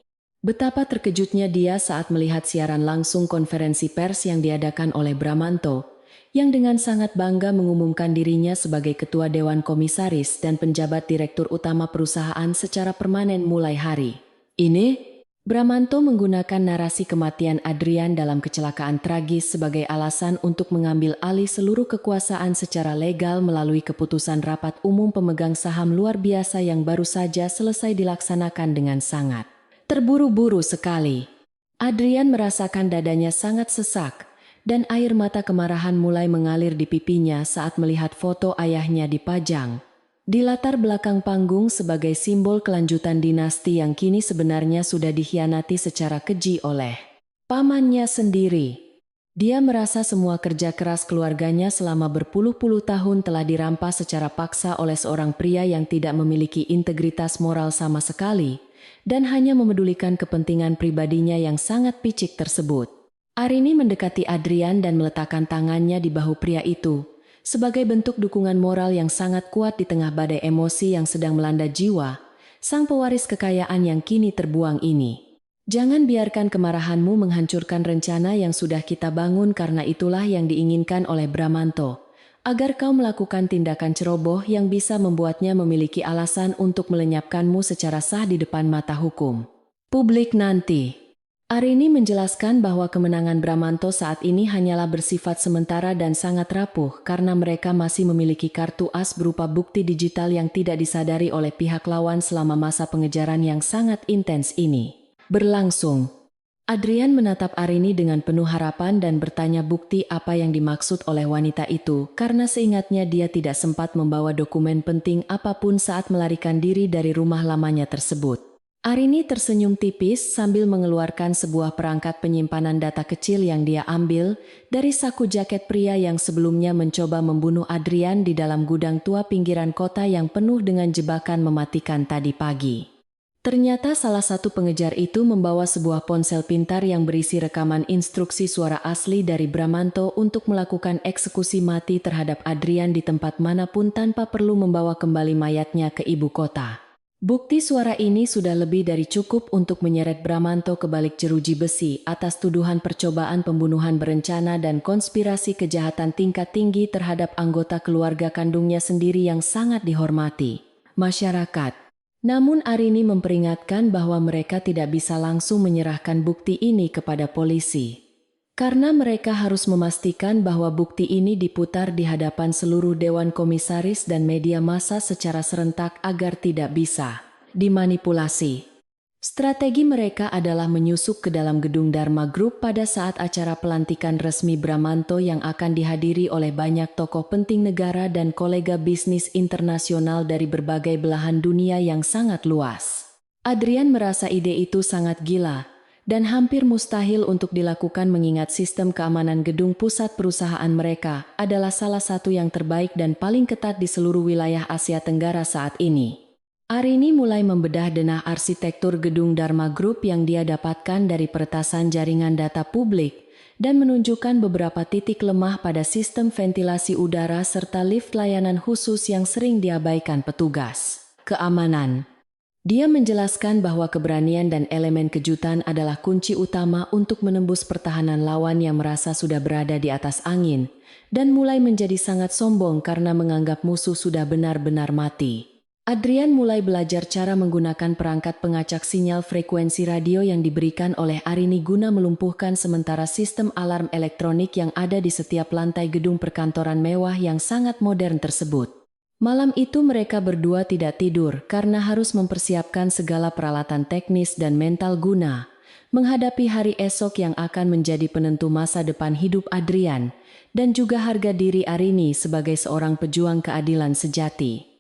[SPEAKER 1] Betapa terkejutnya dia saat melihat siaran langsung konferensi pers yang diadakan oleh Bramanto, yang dengan sangat bangga mengumumkan dirinya sebagai ketua dewan komisaris dan penjabat direktur utama perusahaan secara permanen mulai hari ini. Bramanto menggunakan narasi kematian Adrian dalam kecelakaan tragis sebagai alasan untuk mengambil alih seluruh kekuasaan secara legal melalui keputusan rapat umum pemegang saham luar biasa yang baru saja selesai dilaksanakan dengan sangat terburu-buru sekali. Adrian merasakan dadanya sangat sesak, dan air mata kemarahan mulai mengalir di pipinya saat melihat foto ayahnya dipajang di latar belakang panggung sebagai simbol kelanjutan dinasti yang kini sebenarnya sudah dikhianati secara keji oleh pamannya sendiri. Dia merasa semua kerja keras keluarganya selama berpuluh-puluh tahun telah dirampas secara paksa oleh seorang pria yang tidak memiliki integritas moral sama sekali dan hanya memedulikan kepentingan pribadinya yang sangat picik tersebut. Arini mendekati Adrian dan meletakkan tangannya di bahu pria itu, sebagai bentuk dukungan moral yang sangat kuat di tengah badai emosi yang sedang melanda jiwa, sang pewaris kekayaan yang kini terbuang ini. Jangan biarkan kemarahanmu menghancurkan rencana yang sudah kita bangun karena itulah yang diinginkan oleh Bramanto, agar kau melakukan tindakan ceroboh yang bisa membuatnya memiliki alasan untuk melenyapkanmu secara sah di depan mata hukum publik nanti. Arini menjelaskan bahwa kemenangan Bramanto saat ini hanyalah bersifat sementara dan sangat rapuh karena mereka masih memiliki kartu as berupa bukti digital yang tidak disadari oleh pihak lawan selama masa pengejaran yang sangat intens ini berlangsung. Adrian menatap Arini dengan penuh harapan dan bertanya bukti apa yang dimaksud oleh wanita itu karena seingatnya dia tidak sempat membawa dokumen penting apapun saat melarikan diri dari rumah lamanya tersebut. Arini tersenyum tipis sambil mengeluarkan sebuah perangkat penyimpanan data kecil yang dia ambil dari saku jaket pria yang sebelumnya mencoba membunuh Adrian di dalam gudang tua pinggiran kota yang penuh dengan jebakan mematikan tadi pagi. Ternyata salah satu pengejar itu membawa sebuah ponsel pintar yang berisi rekaman instruksi suara asli dari Bramanto untuk melakukan eksekusi mati terhadap Adrian di tempat manapun tanpa perlu membawa kembali mayatnya ke ibu kota. Bukti suara ini sudah lebih dari cukup untuk menyeret Bramanto ke balik jeruji besi atas tuduhan percobaan pembunuhan berencana dan konspirasi kejahatan tingkat tinggi terhadap anggota keluarga kandungnya sendiri yang sangat dihormati masyarakat. Namun Arini memperingatkan bahwa mereka tidak bisa langsung menyerahkan bukti ini kepada polisi. Karena mereka harus memastikan bahwa bukti ini diputar di hadapan seluruh dewan komisaris dan media massa secara serentak agar tidak bisa dimanipulasi. Strategi mereka adalah menyusup ke dalam gedung Dharma Group pada saat acara pelantikan resmi Bramanto yang akan dihadiri oleh banyak tokoh penting negara dan kolega bisnis internasional dari berbagai belahan dunia yang sangat luas. Adrian merasa ide itu sangat gila dan hampir mustahil untuk dilakukan mengingat sistem keamanan gedung pusat perusahaan mereka adalah salah satu yang terbaik dan paling ketat di seluruh wilayah Asia Tenggara saat ini. Arini mulai membedah denah arsitektur gedung Dharma Group yang dia dapatkan dari peretasan jaringan data publik dan menunjukkan beberapa titik lemah pada sistem ventilasi udara serta lift layanan khusus yang sering diabaikan petugas keamanan. Dia menjelaskan bahwa keberanian dan elemen kejutan adalah kunci utama untuk menembus pertahanan lawan yang merasa sudah berada di atas angin dan mulai menjadi sangat sombong karena menganggap musuh sudah benar-benar mati. Adrian mulai belajar cara menggunakan perangkat pengacak sinyal frekuensi radio yang diberikan oleh Arini guna melumpuhkan sementara sistem alarm elektronik yang ada di setiap lantai gedung perkantoran mewah yang sangat modern tersebut. Malam itu mereka berdua tidak tidur karena harus mempersiapkan segala peralatan teknis dan mental guna menghadapi hari esok yang akan menjadi penentu masa depan hidup Adrian dan juga harga diri Arini sebagai seorang pejuang keadilan sejati.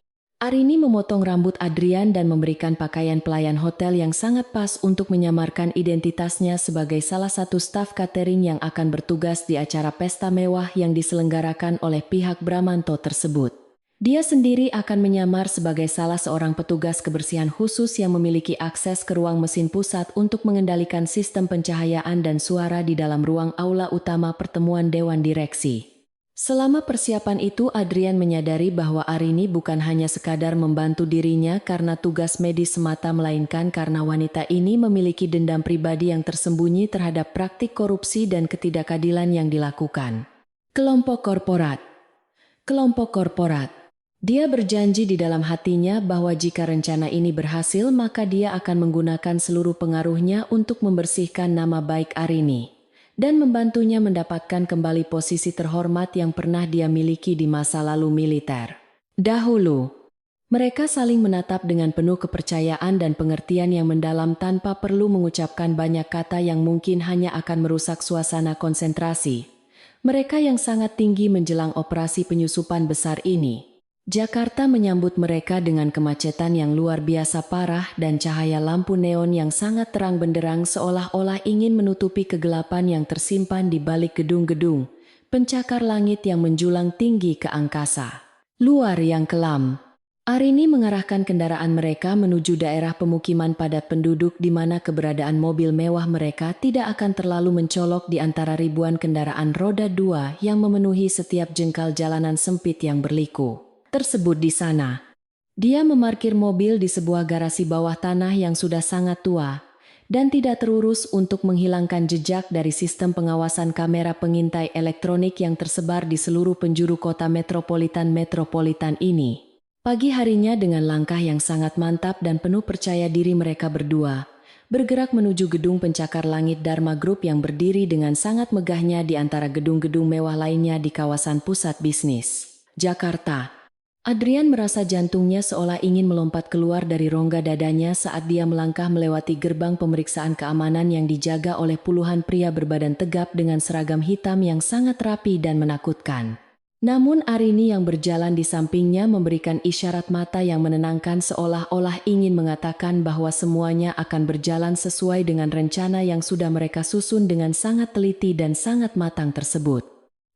[SPEAKER 1] Arini memotong rambut Adrian dan memberikan pakaian pelayan hotel yang sangat pas untuk menyamarkan identitasnya sebagai salah satu staf catering yang akan bertugas di acara pesta mewah yang diselenggarakan oleh pihak Bramanto tersebut. Dia sendiri akan menyamar sebagai salah seorang petugas kebersihan khusus yang memiliki akses ke ruang mesin pusat untuk mengendalikan sistem pencahayaan dan suara di dalam ruang aula utama pertemuan Dewan Direksi. Selama persiapan itu Adrian menyadari bahwa Arini bukan hanya sekadar membantu dirinya karena tugas medis semata melainkan karena wanita ini memiliki dendam pribadi yang tersembunyi terhadap praktik korupsi dan ketidakadilan yang dilakukan kelompok korporat. Dia berjanji di dalam hatinya bahwa jika rencana ini berhasil maka dia akan menggunakan seluruh pengaruhnya untuk membersihkan nama baik Arini dan membantunya mendapatkan kembali posisi terhormat yang pernah dia miliki di masa lalu militer. Dahulu, Mereka saling menatap dengan penuh kepercayaan dan pengertian yang mendalam tanpa perlu mengucapkan banyak kata yang mungkin hanya akan merusak suasana konsentrasi. Mereka yang sangat tinggi menjelang operasi penyusupan besar ini. Jakarta menyambut mereka dengan kemacetan yang luar biasa parah dan cahaya lampu neon yang sangat terang benderang seolah-olah ingin menutupi kegelapan yang tersimpan di balik gedung-gedung, pencakar langit yang menjulang tinggi ke angkasa. Luar yang kelam. Arini mengarahkan kendaraan mereka menuju daerah pemukiman padat penduduk di mana keberadaan mobil mewah mereka tidak akan terlalu mencolok di antara ribuan kendaraan roda dua yang memenuhi setiap jengkal jalanan sempit yang berliku tersebut di sana. Dia memarkir mobil di sebuah garasi bawah tanah yang sudah sangat tua dan tidak terurus untuk menghilangkan jejak dari sistem pengawasan kamera pengintai elektronik yang tersebar di seluruh penjuru kota metropolitan ini. Pagi harinya dengan langkah yang sangat mantap dan penuh percaya diri mereka berdua bergerak menuju gedung pencakar langit Dharma Group yang berdiri dengan sangat megahnya di antara gedung-gedung mewah lainnya di kawasan pusat bisnis Jakarta. Adrian merasa jantungnya seolah ingin melompat keluar dari rongga dadanya saat dia melangkah melewati gerbang pemeriksaan keamanan yang dijaga oleh puluhan pria berbadan tegap dengan seragam hitam yang sangat rapi dan menakutkan. Namun Arini yang berjalan di sampingnya memberikan isyarat mata yang menenangkan seolah-olah ingin mengatakan bahwa semuanya akan berjalan sesuai dengan rencana yang sudah mereka susun dengan sangat teliti dan sangat matang tersebut.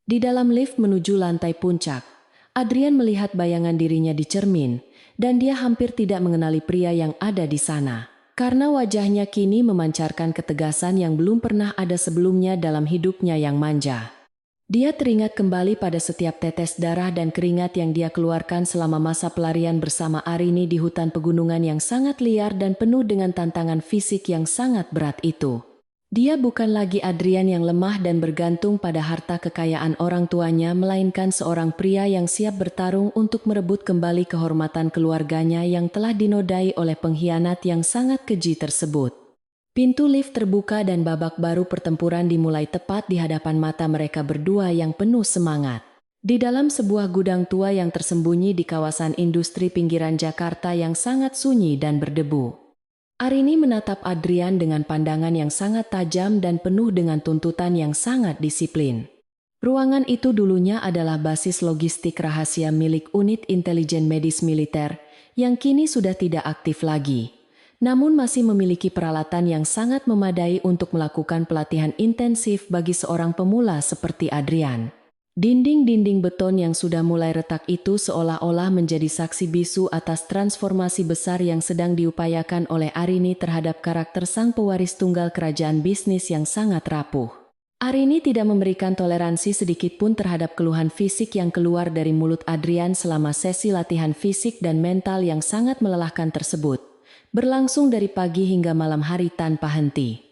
[SPEAKER 1] Di dalam lift menuju lantai puncak, Adrian melihat bayangan dirinya di cermin, dan dia hampir tidak mengenali pria yang ada di sana. Karena wajahnya kini memancarkan ketegasan yang belum pernah ada sebelumnya dalam hidupnya yang manja. Dia teringat kembali pada setiap tetes darah dan keringat yang dia keluarkan selama masa pelarian bersama Arini di hutan pegunungan yang sangat liar dan penuh dengan tantangan fisik yang sangat berat itu. Dia bukan lagi Adrian yang lemah dan bergantung pada harta kekayaan orang tuanya, melainkan seorang pria yang siap bertarung untuk merebut kembali kehormatan keluarganya yang telah dinodai oleh pengkhianat yang sangat keji tersebut. Pintu lift terbuka dan babak baru pertempuran dimulai tepat di hadapan mata mereka berdua yang penuh semangat. Di dalam sebuah gudang tua yang tersembunyi di kawasan industri pinggiran Jakarta yang sangat sunyi dan berdebu. Arini menatap Adrian dengan pandangan yang sangat tajam dan penuh dengan tuntutan yang sangat disiplin. Ruangan itu dulunya adalah basis logistik rahasia milik unit intelijen medis militer yang kini sudah tidak aktif lagi, namun masih memiliki peralatan yang sangat memadai untuk melakukan pelatihan intensif bagi seorang pemula seperti Adrian. Dinding-dinding beton yang sudah mulai retak itu seolah-olah menjadi saksi bisu atas transformasi besar yang sedang diupayakan oleh Arini terhadap karakter sang pewaris tunggal kerajaan bisnis yang sangat rapuh. Arini tidak memberikan toleransi sedikitpun terhadap keluhan fisik yang keluar dari mulut Adrian selama sesi latihan fisik dan mental yang sangat melelahkan tersebut, berlangsung dari pagi hingga malam hari tanpa henti.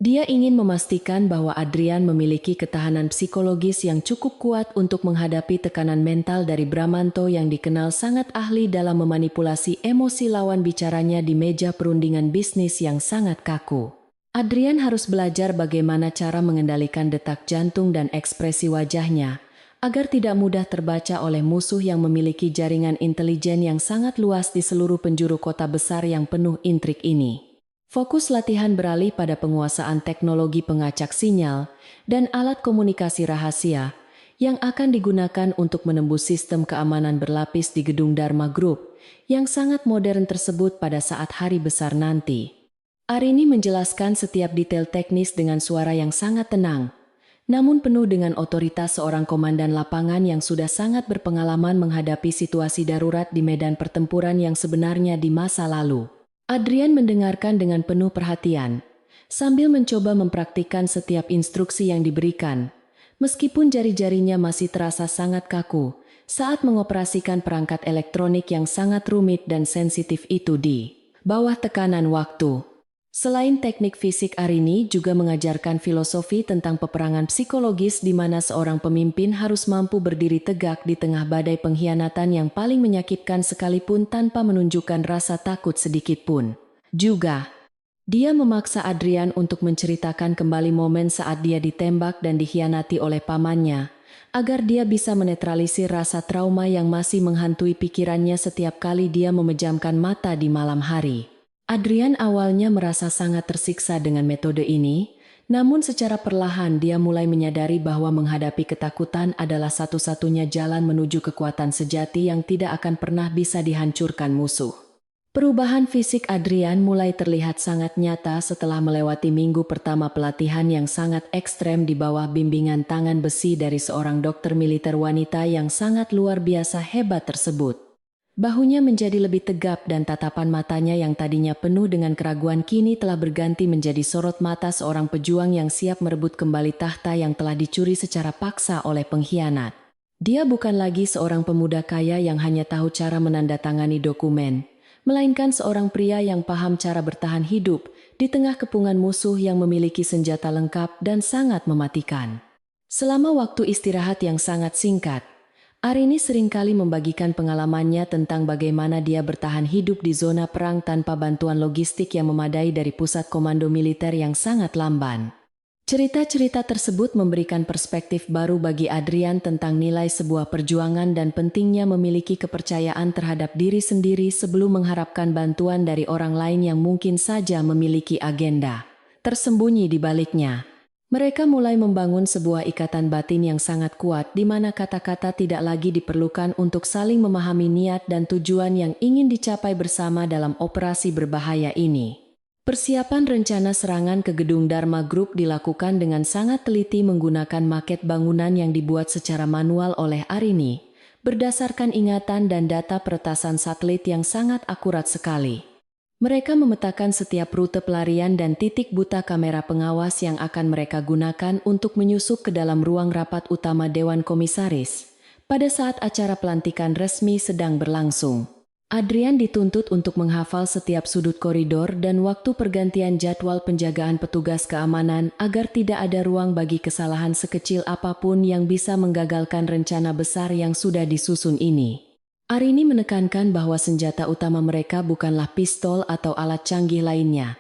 [SPEAKER 1] Dia ingin memastikan bahwa Adrian memiliki ketahanan psikologis yang cukup kuat untuk menghadapi tekanan mental dari Bramanto yang dikenal sangat ahli dalam memanipulasi emosi lawan bicaranya di meja perundingan bisnis yang sangat kaku. Adrian harus belajar bagaimana cara mengendalikan detak jantung dan ekspresi wajahnya, agar tidak mudah terbaca oleh musuh yang memiliki jaringan intelijen yang sangat luas di seluruh penjuru kota besar yang penuh intrik ini. Fokus latihan beralih pada penguasaan teknologi pengacak sinyal dan alat komunikasi rahasia yang akan digunakan untuk menembus sistem keamanan berlapis di gedung Dharma Group yang sangat modern tersebut pada saat hari besar nanti. Arini menjelaskan setiap detail teknis dengan suara yang sangat tenang, namun penuh dengan otoritas seorang komandan lapangan yang sudah sangat berpengalaman menghadapi situasi darurat di medan pertempuran yang sebenarnya di masa lalu. Adrian mendengarkan dengan penuh perhatian, sambil mencoba mempraktikkan setiap instruksi yang diberikan, meskipun jari-jarinya masih terasa sangat kaku saat mengoperasikan perangkat elektronik yang sangat rumit dan sensitif itu di bawah tekanan waktu. Selain teknik fisik, Arini juga mengajarkan filosofi tentang peperangan psikologis di mana seorang pemimpin harus mampu berdiri tegak di tengah badai pengkhianatan yang paling menyakitkan sekalipun tanpa menunjukkan rasa takut sedikit pun. Juga, dia memaksa Adrian untuk menceritakan kembali momen saat dia ditembak dan dikhianati oleh pamannya, agar dia bisa menetralisir rasa trauma yang masih menghantui pikirannya setiap kali dia memejamkan mata di malam hari. Adrian awalnya merasa sangat tersiksa dengan metode ini, namun secara perlahan dia mulai menyadari bahwa menghadapi ketakutan adalah satu-satunya jalan menuju kekuatan sejati yang tidak akan pernah bisa dihancurkan musuh. Perubahan fisik Adrian mulai terlihat sangat nyata setelah melewati minggu pertama pelatihan yang sangat ekstrem di bawah bimbingan tangan besi dari seorang dokter militer wanita yang sangat luar biasa hebat tersebut. Bahunya menjadi lebih tegap dan tatapan matanya yang tadinya penuh dengan keraguan kini telah berganti menjadi sorot mata seorang pejuang yang siap merebut kembali tahta yang telah dicuri secara paksa oleh pengkhianat. Dia bukan lagi seorang pemuda kaya yang hanya tahu cara menandatangani dokumen, melainkan seorang pria yang paham cara bertahan hidup di tengah kepungan musuh yang memiliki senjata lengkap dan sangat mematikan. Selama waktu istirahat yang sangat singkat, Arini seringkali membagikan pengalamannya tentang bagaimana dia bertahan hidup di zona perang tanpa bantuan logistik yang memadai dari pusat komando militer yang sangat lamban. Cerita-cerita tersebut memberikan perspektif baru bagi Adrian tentang nilai sebuah perjuangan dan pentingnya memiliki kepercayaan terhadap diri sendiri sebelum mengharapkan bantuan dari orang lain yang mungkin saja memiliki agenda tersembunyi di baliknya. Mereka mulai membangun sebuah ikatan batin yang sangat kuat di mana kata-kata tidak lagi diperlukan untuk saling memahami niat dan tujuan yang ingin dicapai bersama dalam operasi berbahaya ini. Persiapan rencana serangan ke gedung Dharma Group dilakukan dengan sangat teliti menggunakan maket bangunan yang dibuat secara manual oleh Arini, berdasarkan ingatan dan data peretasan satelit yang sangat akurat sekali. Mereka memetakan setiap rute pelarian dan titik buta kamera pengawas yang akan mereka gunakan untuk menyusup ke dalam ruang rapat utama Dewan Komisaris pada saat acara pelantikan resmi sedang berlangsung. Adrian dituntut untuk menghafal setiap sudut koridor dan waktu pergantian jadwal penjagaan petugas keamanan agar tidak ada ruang bagi kesalahan sekecil apapun yang bisa menggagalkan rencana besar yang sudah disusun ini. Arini menekankan bahwa senjata utama mereka bukanlah pistol atau alat canggih lainnya,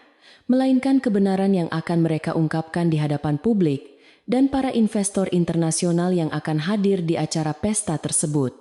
[SPEAKER 1] melainkan kebenaran yang akan mereka ungkapkan di hadapan publik dan para investor internasional yang akan hadir di acara pesta tersebut.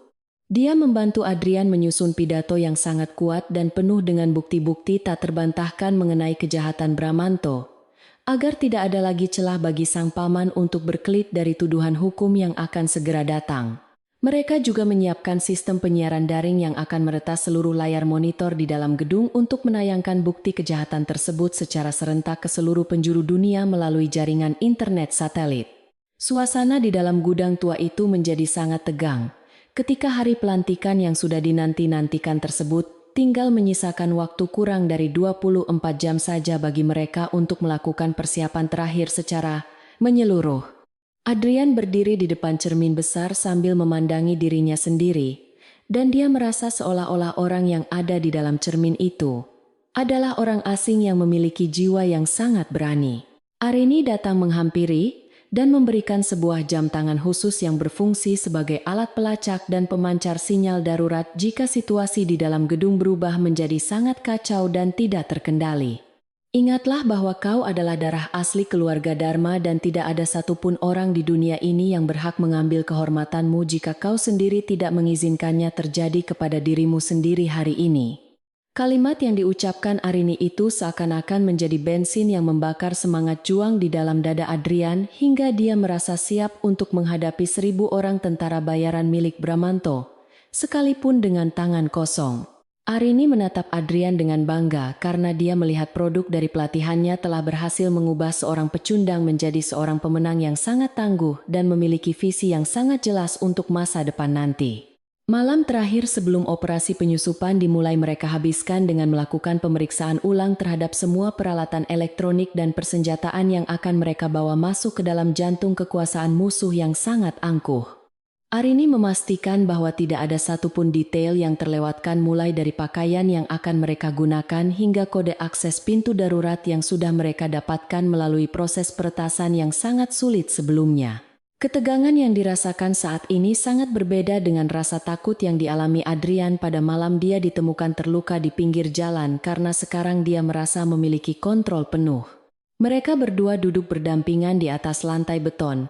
[SPEAKER 1] Dia membantu Adrian menyusun pidato yang sangat kuat dan penuh dengan bukti-bukti tak terbantahkan mengenai kejahatan Bramanto, agar tidak ada lagi celah bagi sang paman untuk berkelit dari tuduhan hukum yang akan segera datang. Mereka juga menyiapkan sistem penyiaran daring yang akan meretas seluruh layar monitor di dalam gedung untuk menayangkan bukti kejahatan tersebut secara serentak ke seluruh penjuru dunia melalui jaringan internet satelit. Suasana di dalam gudang tua itu menjadi sangat tegang. Ketika hari pelantikan yang sudah dinanti-nantikan tersebut tinggal menyisakan waktu kurang dari 24 jam saja bagi mereka untuk melakukan persiapan terakhir secara menyeluruh. Adrian berdiri di depan cermin besar sambil memandangi dirinya sendiri, dan dia merasa seolah-olah orang yang ada di dalam cermin itu adalah orang asing yang memiliki jiwa yang sangat berani. Arini datang menghampiri dan memberikan sebuah jam tangan khusus yang berfungsi sebagai alat pelacak dan pemancar sinyal darurat jika situasi di dalam gedung berubah menjadi sangat kacau dan tidak terkendali. Ingatlah bahwa kau adalah darah asli keluarga Dharma dan tidak ada satupun orang di dunia ini yang berhak mengambil kehormatanmu jika kau sendiri tidak mengizinkannya terjadi kepada dirimu sendiri hari ini. Kalimat yang diucapkan Arini itu seakan-akan menjadi bensin yang membakar semangat juang di dalam dada Adrian hingga dia merasa siap untuk menghadapi 1000 orang tentara bayaran milik Bramanto, sekalipun dengan tangan kosong. Arini menatap Adrian dengan bangga karena dia melihat produk dari pelatihannya telah berhasil mengubah seorang pecundang menjadi seorang pemenang yang sangat tangguh dan memiliki visi yang sangat jelas untuk masa depan nanti. Malam terakhir sebelum operasi penyusupan dimulai mereka habiskan dengan melakukan pemeriksaan ulang terhadap semua peralatan elektronik dan persenjataan yang akan mereka bawa masuk ke dalam jantung kekuasaan musuh yang sangat angkuh. Arini memastikan bahwa tidak ada satupun detail yang terlewatkan mulai dari pakaian yang akan mereka gunakan hingga kode akses pintu darurat yang sudah mereka dapatkan melalui proses peretasan yang sangat sulit sebelumnya. Ketegangan yang dirasakan saat ini sangat berbeda dengan rasa takut yang dialami Adrian pada malam dia ditemukan terluka di pinggir jalan karena sekarang dia merasa memiliki kontrol penuh. Mereka berdua duduk berdampingan di atas lantai beton,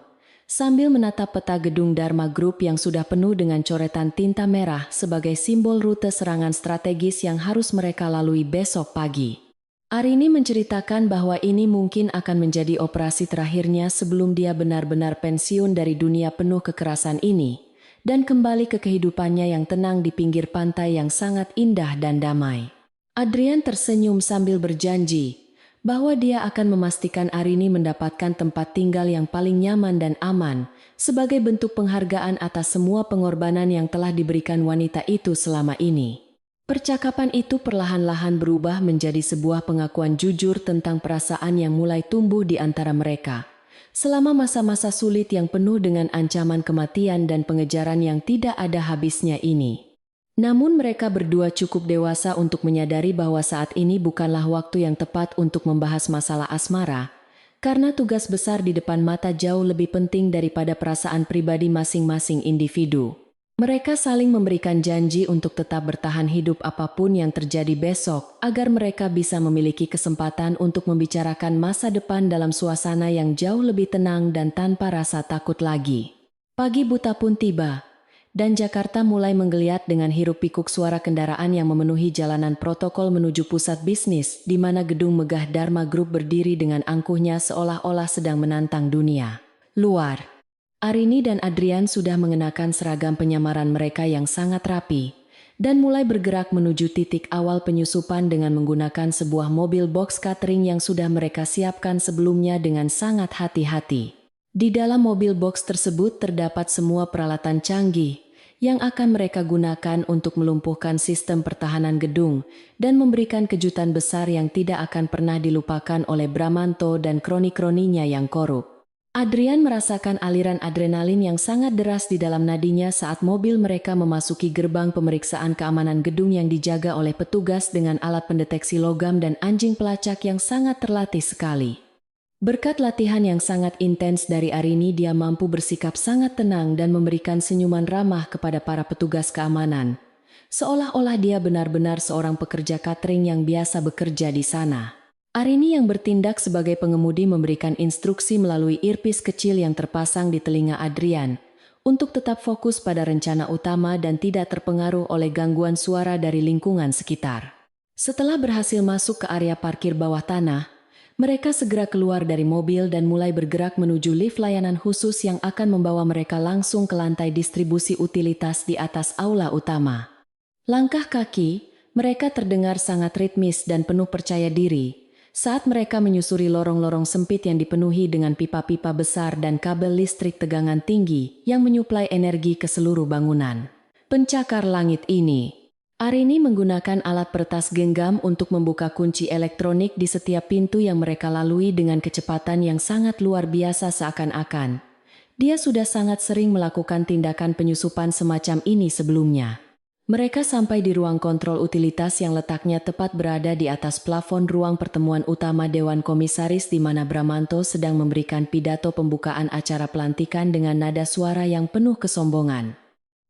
[SPEAKER 1] sambil menatap peta gedung Dharma Group yang sudah penuh dengan coretan tinta merah sebagai simbol rute serangan strategis yang harus mereka lalui besok pagi. Arini menceritakan bahwa ini mungkin akan menjadi operasi terakhirnya sebelum dia benar-benar pensiun dari dunia penuh kekerasan ini dan kembali ke kehidupannya yang tenang di pinggir pantai yang sangat indah dan damai. Adrian tersenyum sambil berjanji bahwa dia akan memastikan Arini mendapatkan tempat tinggal yang paling nyaman dan aman sebagai bentuk penghargaan atas semua pengorbanan yang telah diberikan wanita itu selama ini. Percakapan itu perlahan-lahan berubah menjadi sebuah pengakuan jujur tentang perasaan yang mulai tumbuh di antara mereka selama masa-masa sulit yang penuh dengan ancaman kematian dan pengejaran yang tidak ada habisnya ini. Namun mereka berdua cukup dewasa untuk menyadari bahwa saat ini bukanlah waktu yang tepat untuk membahas masalah asmara, karena tugas besar di depan mata jauh lebih penting daripada perasaan pribadi masing-masing individu. Mereka saling memberikan janji untuk tetap bertahan hidup apapun yang terjadi besok, agar mereka bisa memiliki kesempatan untuk membicarakan masa depan dalam suasana yang jauh lebih tenang dan tanpa rasa takut lagi. Pagi buta pun tiba, dan Jakarta mulai menggeliat dengan hiruk-pikuk suara kendaraan yang memenuhi jalanan protokol menuju pusat bisnis, di mana gedung megah Dharma Group berdiri dengan angkuhnya seolah-olah sedang menantang dunia luar. Arini dan Adrian sudah mengenakan seragam penyamaran mereka yang sangat rapi, dan mulai bergerak menuju titik awal penyusupan dengan menggunakan sebuah mobil box catering yang sudah mereka siapkan sebelumnya dengan sangat hati-hati. Di dalam mobil box tersebut terdapat semua peralatan canggih yang akan mereka gunakan untuk melumpuhkan sistem pertahanan gedung dan memberikan kejutan besar yang tidak akan pernah dilupakan oleh Bramanto dan kroni-kroninya yang korup. Adrian merasakan aliran adrenalin yang sangat deras di dalam nadinya saat mobil mereka memasuki gerbang pemeriksaan keamanan gedung yang dijaga oleh petugas dengan alat pendeteksi logam dan anjing pelacak yang sangat terlatih sekali. Berkat latihan yang sangat intens dari Arini, dia mampu bersikap sangat tenang dan memberikan senyuman ramah kepada para petugas keamanan, seolah-olah dia benar-benar seorang pekerja catering yang biasa bekerja di sana. Arini yang bertindak sebagai pengemudi memberikan instruksi melalui earpiece kecil yang terpasang di telinga Adrian untuk tetap fokus pada rencana utama dan tidak terpengaruh oleh gangguan suara dari lingkungan sekitar. Setelah berhasil masuk ke area parkir bawah tanah, mereka segera keluar dari mobil dan mulai bergerak menuju lift layanan khusus yang akan membawa mereka langsung ke lantai distribusi utilitas di atas aula utama. Langkah kaki mereka terdengar sangat ritmis dan penuh percaya diri saat mereka menyusuri lorong-lorong sempit yang dipenuhi dengan pipa-pipa besar dan kabel listrik tegangan tinggi yang menyuplai energi ke seluruh bangunan. Pencakar langit ini. Arini menggunakan alat peretas genggam untuk membuka kunci elektronik di setiap pintu yang mereka lalui dengan kecepatan yang sangat luar biasa seakan-akan dia sudah sangat sering melakukan tindakan penyusupan semacam ini sebelumnya. Mereka sampai di ruang kontrol utilitas yang letaknya tepat berada di atas plafon ruang pertemuan utama Dewan Komisaris di mana Bramanto sedang memberikan pidato pembukaan acara pelantikan dengan nada suara yang penuh kesombongan.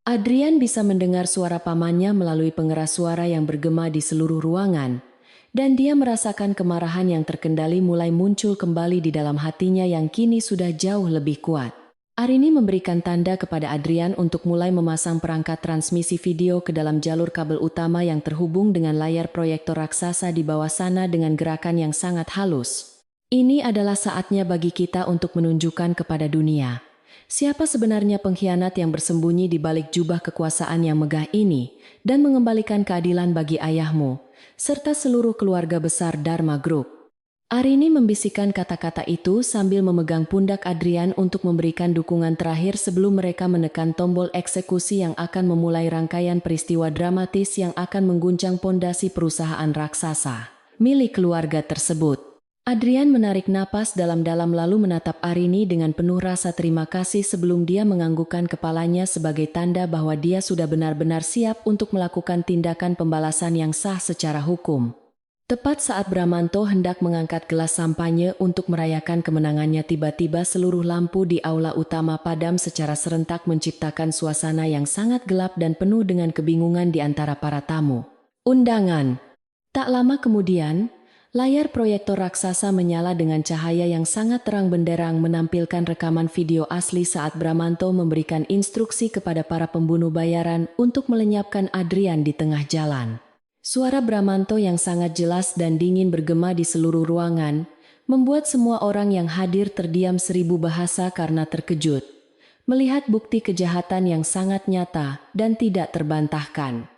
[SPEAKER 1] Adrian bisa mendengar suara pamannya melalui pengeras suara yang bergema di seluruh ruangan, dan dia merasakan kemarahan yang terkendali mulai muncul kembali di dalam hatinya yang kini sudah jauh lebih kuat. Arini memberikan tanda kepada Adrian untuk mulai memasang perangkat transmisi video ke dalam jalur kabel utama yang terhubung dengan layar proyektor raksasa di bawah sana dengan gerakan yang sangat halus. Ini adalah saatnya bagi kita untuk menunjukkan kepada dunia siapa sebenarnya pengkhianat yang bersembunyi di balik jubah kekuasaan yang megah ini dan mengembalikan keadilan bagi ayahmu, serta seluruh keluarga besar Dharma Group. Arini membisikkan kata-kata itu sambil memegang pundak Adrian untuk memberikan dukungan terakhir sebelum mereka menekan tombol eksekusi yang akan memulai rangkaian peristiwa dramatis yang akan mengguncang pondasi perusahaan raksasa milik keluarga tersebut. Adrian menarik napas dalam-dalam lalu menatap Arini dengan penuh rasa terima kasih sebelum dia menganggukkan kepalanya sebagai tanda bahwa dia sudah benar-benar siap untuk melakukan tindakan pembalasan yang sah secara hukum. Tepat saat Bramanto hendak mengangkat gelas sampanye untuk merayakan kemenangannya, tiba-tiba seluruh lampu di aula utama padam secara serentak menciptakan suasana yang sangat gelap dan penuh dengan kebingungan di antara para tamu undangan. Tak lama kemudian, Layar proyektor raksasa menyala dengan cahaya yang sangat terang benderang menampilkan rekaman video asli saat Bramanto memberikan instruksi kepada para pembunuh bayaran untuk melenyapkan Adrian di tengah jalan. Suara Bramanto yang sangat jelas dan dingin bergema di seluruh ruangan, membuat semua orang yang hadir terdiam 1000 bahasa karena terkejut, melihat bukti kejahatan yang sangat nyata dan tidak terbantahkan.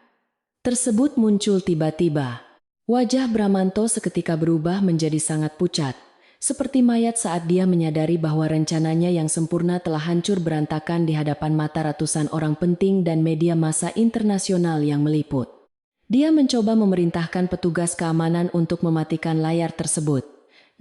[SPEAKER 1] Tersebut muncul tiba-tiba. Wajah Bramanto seketika berubah menjadi sangat pucat, seperti mayat saat dia menyadari bahwa rencananya yang sempurna telah hancur berantakan di hadapan mata ratusan orang penting dan media massa internasional yang meliput. Dia mencoba memerintahkan petugas keamanan untuk mematikan layar tersebut.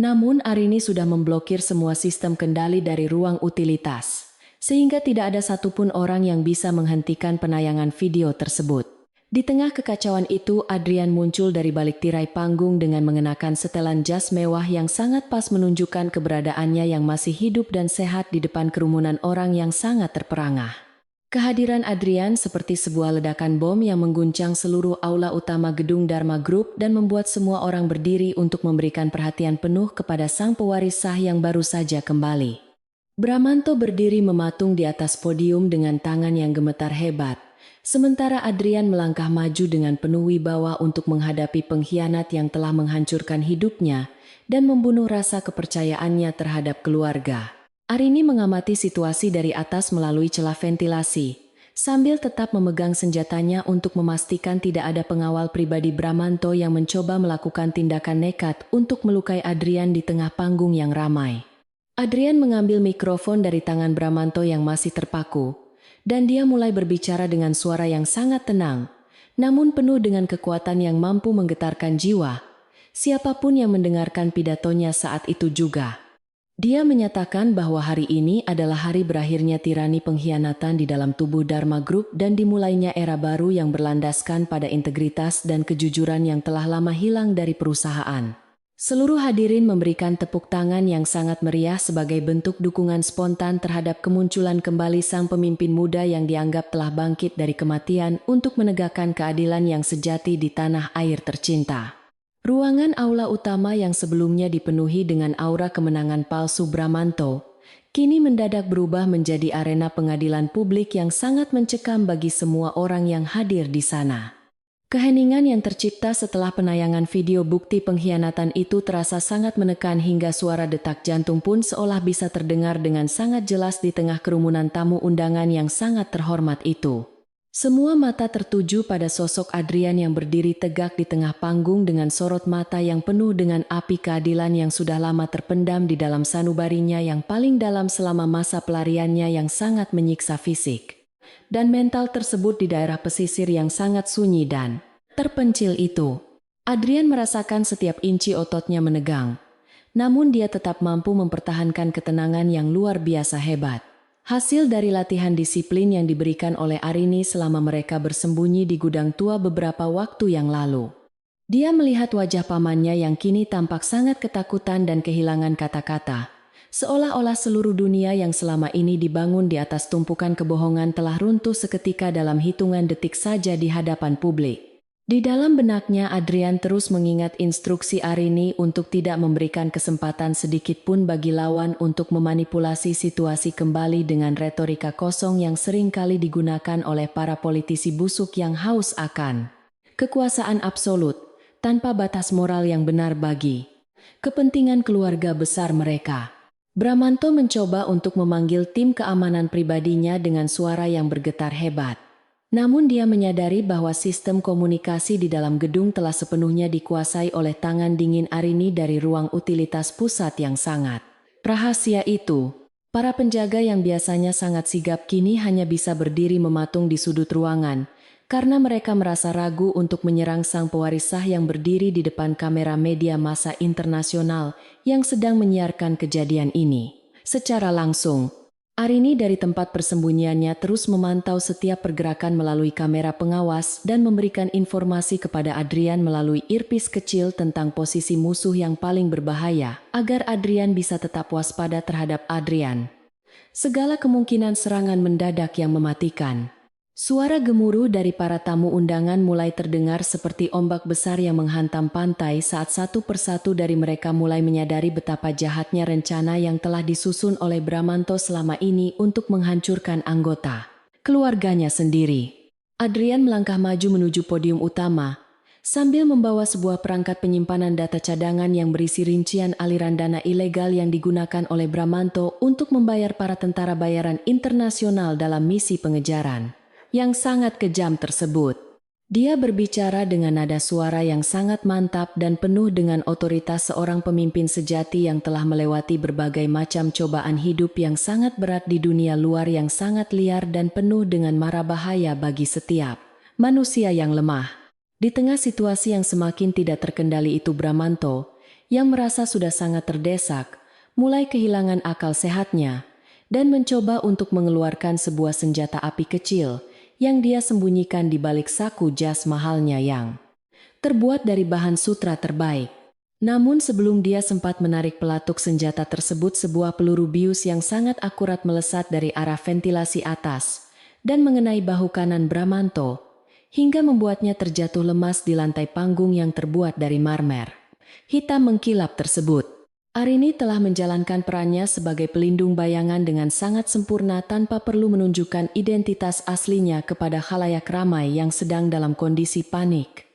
[SPEAKER 1] Namun Arini sudah memblokir semua sistem kendali dari ruang utilitas, sehingga tidak ada satupun orang yang bisa menghentikan penayangan video tersebut. Di tengah kekacauan itu, Adrian muncul dari balik tirai panggung dengan mengenakan setelan jas mewah yang sangat pas menunjukkan keberadaannya yang masih hidup dan sehat di depan kerumunan orang yang sangat terperangah. Kehadiran Adrian seperti sebuah ledakan bom yang mengguncang seluruh aula utama gedung Dharma Group dan membuat semua orang berdiri untuk memberikan perhatian penuh kepada sang pewaris sah yang baru saja kembali. Bramanto berdiri mematung di atas podium dengan tangan yang gemetar hebat. Sementara Adrian melangkah maju dengan penuh wibawa untuk menghadapi pengkhianat yang telah menghancurkan hidupnya dan membunuh rasa kepercayaannya terhadap keluarga. Arini mengamati situasi dari atas melalui celah ventilasi, sambil tetap memegang senjatanya untuk memastikan tidak ada pengawal pribadi Bramanto yang mencoba melakukan tindakan nekat untuk melukai Adrian di tengah panggung yang ramai. Adrian mengambil mikrofon dari tangan Bramanto yang masih terpaku, dan dia mulai berbicara dengan suara yang sangat tenang, namun penuh dengan kekuatan yang mampu menggetarkan jiwa siapapun yang mendengarkan pidatonya saat itu juga. Dia menyatakan bahwa hari ini adalah hari berakhirnya tirani pengkhianatan di dalam tubuh Dharma Group dan dimulainya era baru yang berlandaskan pada integritas dan kejujuran yang telah lama hilang dari perusahaan. Seluruh hadirin memberikan tepuk tangan yang sangat meriah sebagai bentuk dukungan spontan terhadap kemunculan kembali sang pemimpin muda yang dianggap telah bangkit dari kematian untuk menegakkan keadilan yang sejati di tanah air tercinta. Ruangan aula utama yang sebelumnya dipenuhi dengan aura kemenangan palsu Bramanto, kini mendadak berubah menjadi arena pengadilan publik yang sangat mencekam bagi semua orang yang hadir di sana. Keheningan yang tercipta setelah penayangan video bukti pengkhianatan itu terasa sangat menekan hingga suara detak jantung pun seolah bisa terdengar dengan sangat jelas di tengah kerumunan tamu undangan yang sangat terhormat itu. Semua mata tertuju pada sosok Adrian yang berdiri tegak di tengah panggung dengan sorot mata yang penuh dengan api keadilan yang sudah lama terpendam di dalam sanubarinya yang paling dalam selama masa pelariannya yang sangat menyiksa fisik dan mental tersebut di daerah pesisir yang sangat sunyi dan terpencil itu. Adrian merasakan setiap inci ototnya menegang, namun dia tetap mampu mempertahankan ketenangan yang luar biasa hebat. Hasil dari latihan disiplin yang diberikan oleh Arini selama mereka bersembunyi di gudang tua beberapa waktu yang lalu. Dia melihat wajah pamannya yang kini tampak sangat ketakutan dan kehilangan kata-kata. Seolah-olah seluruh dunia yang selama ini dibangun di atas tumpukan kebohongan telah runtuh seketika dalam hitungan detik saja di hadapan publik. Di dalam benaknya Adrian terus mengingat instruksi Arini untuk tidak memberikan kesempatan sedikit pun bagi lawan untuk memanipulasi situasi kembali dengan retorika kosong yang sering kali digunakan oleh para politisi busuk yang haus akan kekuasaan absolut, tanpa batas moral yang benar bagi kepentingan keluarga besar mereka. Bramanto mencoba untuk memanggil tim keamanan pribadinya dengan suara yang bergetar hebat. Namun dia menyadari bahwa sistem komunikasi di dalam gedung telah sepenuhnya dikuasai oleh tangan dingin Arini dari ruang utilitas pusat yang sangat rahasia itu. Para penjaga yang biasanya sangat sigap kini hanya bisa berdiri mematung di sudut ruangan, karena mereka merasa ragu untuk menyerang sang pewaris sah yang berdiri di depan kamera media massa internasional yang sedang menyiarkan kejadian ini secara langsung. Arini dari tempat persembunyiannya terus memantau setiap pergerakan melalui kamera pengawas dan memberikan informasi kepada Adrian melalui earpiece kecil tentang posisi musuh yang paling berbahaya, agar Adrian bisa tetap waspada terhadap Adrian. Segala kemungkinan serangan mendadak yang mematikan. Suara gemuruh dari para tamu undangan mulai terdengar seperti ombak besar yang menghantam pantai saat satu persatu dari mereka mulai menyadari betapa jahatnya rencana yang telah disusun oleh Bramanto selama ini untuk menghancurkan anggota keluarganya sendiri. Adrian melangkah maju menuju podium utama, sambil membawa sebuah perangkat penyimpanan data cadangan yang berisi rincian aliran dana ilegal yang digunakan oleh Bramanto untuk membayar para tentara bayaran internasional dalam misi pengejaran yang sangat kejam tersebut. Dia berbicara dengan nada suara yang sangat mantap dan penuh dengan otoritas seorang pemimpin sejati yang telah melewati berbagai macam cobaan hidup yang sangat berat di dunia luar yang sangat liar dan penuh dengan mara bahaya bagi setiap manusia yang lemah. Di tengah situasi yang semakin tidak terkendali itu, Bramanto, yang merasa sudah sangat terdesak, mulai kehilangan akal sehatnya dan mencoba untuk mengeluarkan sebuah senjata api kecil yang dia sembunyikan di balik saku jas mahalnya yang terbuat dari bahan sutra terbaik. Namun sebelum dia sempat menarik pelatuk senjata tersebut, sebuah peluru bius yang sangat akurat melesat dari arah ventilasi atas dan mengenai bahu kanan Bramanto, hingga membuatnya terjatuh lemas di lantai panggung yang terbuat dari marmer hitam mengkilap tersebut. Arini telah menjalankan perannya sebagai pelindung bayangan dengan sangat sempurna tanpa perlu menunjukkan identitas aslinya kepada khalayak ramai yang sedang dalam kondisi panik.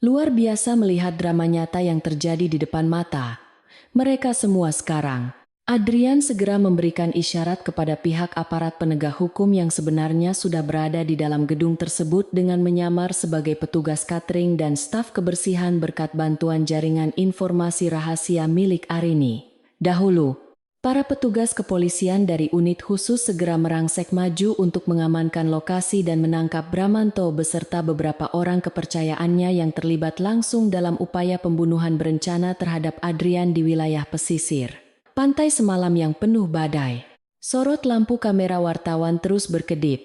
[SPEAKER 1] Luar biasa melihat drama nyata yang terjadi di depan mata mereka semua sekarang. Adrian segera memberikan isyarat kepada pihak aparat penegak hukum yang sebenarnya sudah berada di dalam gedung tersebut dengan menyamar sebagai petugas catering dan staf kebersihan berkat bantuan jaringan informasi rahasia milik Arini. Dahulu, para petugas kepolisian dari unit khusus segera merangsek maju untuk mengamankan lokasi dan menangkap Bramanto beserta beberapa orang kepercayaannya yang terlibat langsung dalam upaya pembunuhan berencana terhadap Adrian di wilayah pesisir pantai semalam yang penuh badai. Sorot lampu kamera wartawan terus berkedip,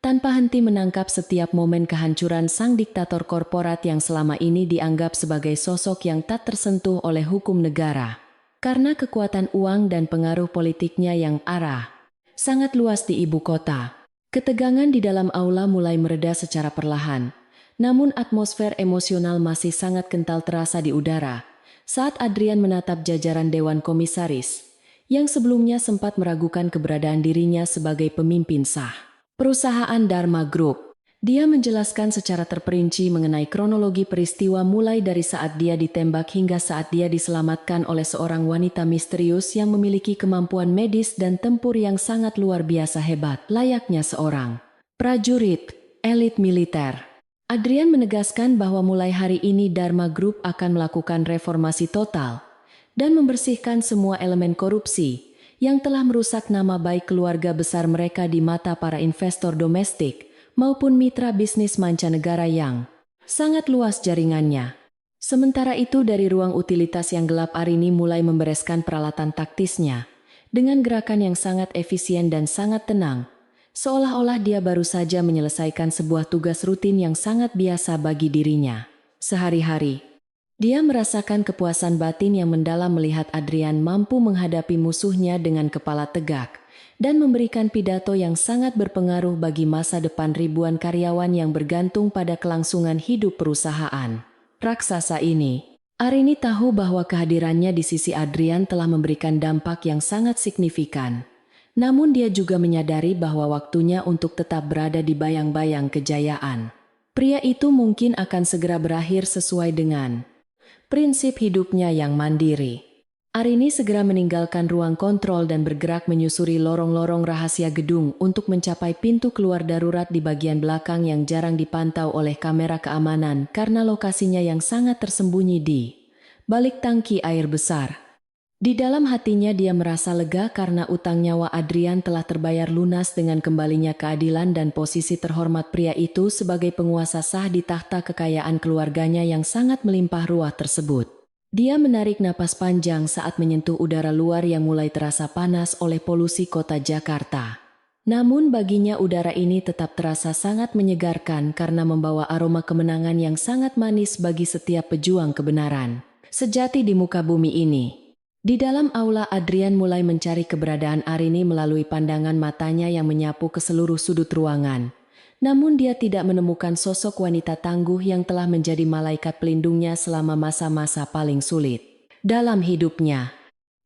[SPEAKER 1] tanpa henti menangkap setiap momen kehancuran sang diktator korporat yang selama ini dianggap sebagai sosok yang tak tersentuh oleh hukum negara. Karena kekuatan uang dan pengaruh politiknya yang sangat luas di ibu kota. Ketegangan di dalam aula mulai mereda secara perlahan, namun atmosfer emosional masih sangat kental terasa di udara saat Adrian menatap jajaran Dewan Komisaris, yang sebelumnya sempat meragukan keberadaan dirinya sebagai pemimpin sah perusahaan Dharma Group. Dia menjelaskan secara terperinci mengenai kronologi peristiwa mulai dari saat dia ditembak hingga saat dia diselamatkan oleh seorang wanita misterius yang memiliki kemampuan medis dan tempur yang sangat luar biasa hebat, layaknya seorang prajurit elit militer. Adrian menegaskan bahwa mulai hari ini Dharma Group akan melakukan reformasi total dan membersihkan semua elemen korupsi yang telah merusak nama baik keluarga besar mereka di mata para investor domestik maupun mitra bisnis mancanegara yang sangat luas jaringannya. Sementara itu dari ruang utilitas yang gelap, Arini mulai membereskan peralatan taktisnya dengan gerakan yang sangat efisien dan sangat tenang. Seolah-olah dia baru saja menyelesaikan sebuah tugas rutin yang sangat biasa bagi dirinya. Sehari-hari, dia merasakan kepuasan batin yang mendalam melihat Adrian mampu menghadapi musuhnya dengan kepala tegak dan memberikan pidato yang sangat berpengaruh bagi masa depan ribuan karyawan yang bergantung pada kelangsungan hidup perusahaan raksasa ini. Arini tahu bahwa kehadirannya di sisi Adrian telah memberikan dampak yang sangat signifikan. Namun dia juga menyadari bahwa waktunya untuk tetap berada di bayang-bayang kejayaan pria itu mungkin akan segera berakhir sesuai dengan prinsip hidupnya yang mandiri. Arini segera meninggalkan ruang kontrol dan bergerak menyusuri lorong-lorong rahasia gedung untuk mencapai pintu keluar darurat di bagian belakang yang jarang dipantau oleh kamera keamanan karena lokasinya yang sangat tersembunyi di balik tangki air besar. Di dalam hatinya dia merasa lega karena utang nyawa Adrian telah terbayar lunas dengan kembalinya keadilan dan posisi terhormat pria itu sebagai penguasa sah di tahta kekayaan keluarganya yang sangat melimpah ruah tersebut. Dia menarik napas panjang saat menyentuh udara luar yang mulai terasa panas oleh polusi kota Jakarta. Namun baginya udara ini tetap terasa sangat menyegarkan karena membawa aroma kemenangan yang sangat manis bagi setiap pejuang kebenaran sejati di muka bumi ini. Di dalam aula, Adrian mulai mencari keberadaan Arini melalui pandangan matanya yang menyapu ke seluruh sudut ruangan. Namun dia tidak menemukan sosok wanita tangguh yang telah menjadi malaikat pelindungnya selama masa-masa paling sulit dalam hidupnya.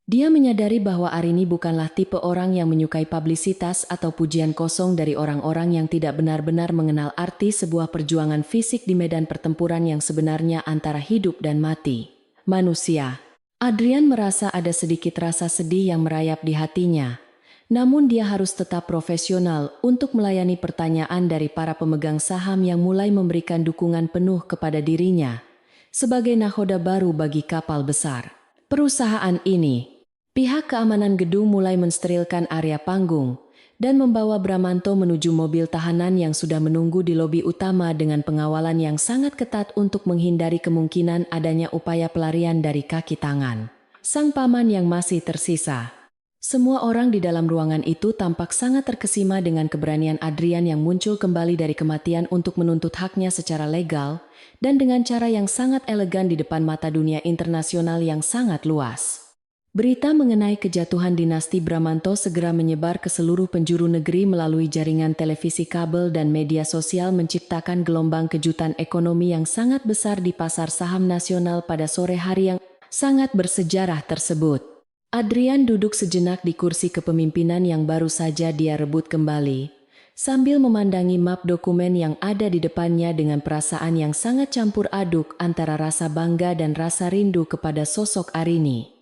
[SPEAKER 1] Dia menyadari bahwa Arini bukanlah tipe orang yang menyukai publisitas atau pujian kosong dari orang-orang yang tidak benar-benar mengenal arti sebuah perjuangan fisik di medan pertempuran yang sebenarnya antara hidup dan mati manusia. Adrian merasa ada sedikit rasa sedih yang merayap di hatinya. Namun dia harus tetap profesional untuk melayani pertanyaan dari para pemegang saham yang mulai memberikan dukungan penuh kepada dirinya sebagai nahoda baru bagi kapal besar perusahaan ini. Pihak keamanan gedung mulai mensterilkan area panggung dan membawa Bramanto menuju mobil tahanan yang sudah menunggu di lobi utama dengan pengawalan yang sangat ketat untuk menghindari kemungkinan adanya upaya pelarian dari kaki tangan sang paman yang masih tersisa. Semua orang di dalam ruangan itu tampak sangat terkesima dengan keberanian Adrian yang muncul kembali dari kematian untuk menuntut haknya secara legal dan dengan cara yang sangat elegan di depan mata dunia internasional yang sangat luas. Berita mengenai kejatuhan dinasti Bramanto segera menyebar ke seluruh penjuru negeri melalui jaringan televisi kabel dan media sosial, menciptakan gelombang kejutan ekonomi yang sangat besar di pasar saham nasional pada sore hari yang sangat bersejarah tersebut. Adrian duduk sejenak di kursi kepemimpinan yang baru saja dia rebut kembali, sambil memandangi map dokumen yang ada di depannya dengan perasaan yang sangat campur aduk antara rasa bangga dan rasa rindu kepada sosok Arini.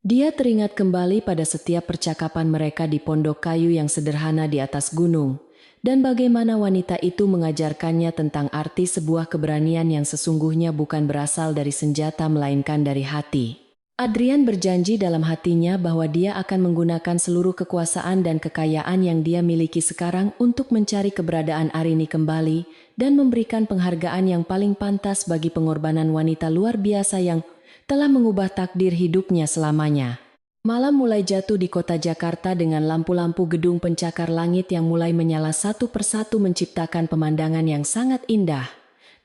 [SPEAKER 1] Dia teringat kembali pada setiap percakapan mereka di pondok kayu yang sederhana di atas gunung, dan bagaimana wanita itu mengajarkannya tentang arti sebuah keberanian yang sesungguhnya bukan berasal dari senjata melainkan dari hati. Adrian berjanji dalam hatinya bahwa dia akan menggunakan seluruh kekuasaan dan kekayaan yang dia miliki sekarang untuk mencari keberadaan Arini kembali dan memberikan penghargaan yang paling pantas bagi pengorbanan wanita luar biasa yang telah mengubah takdir hidupnya selamanya. Malam mulai jatuh di kota Jakarta dengan lampu-lampu gedung pencakar langit yang mulai menyala satu persatu menciptakan pemandangan yang sangat indah,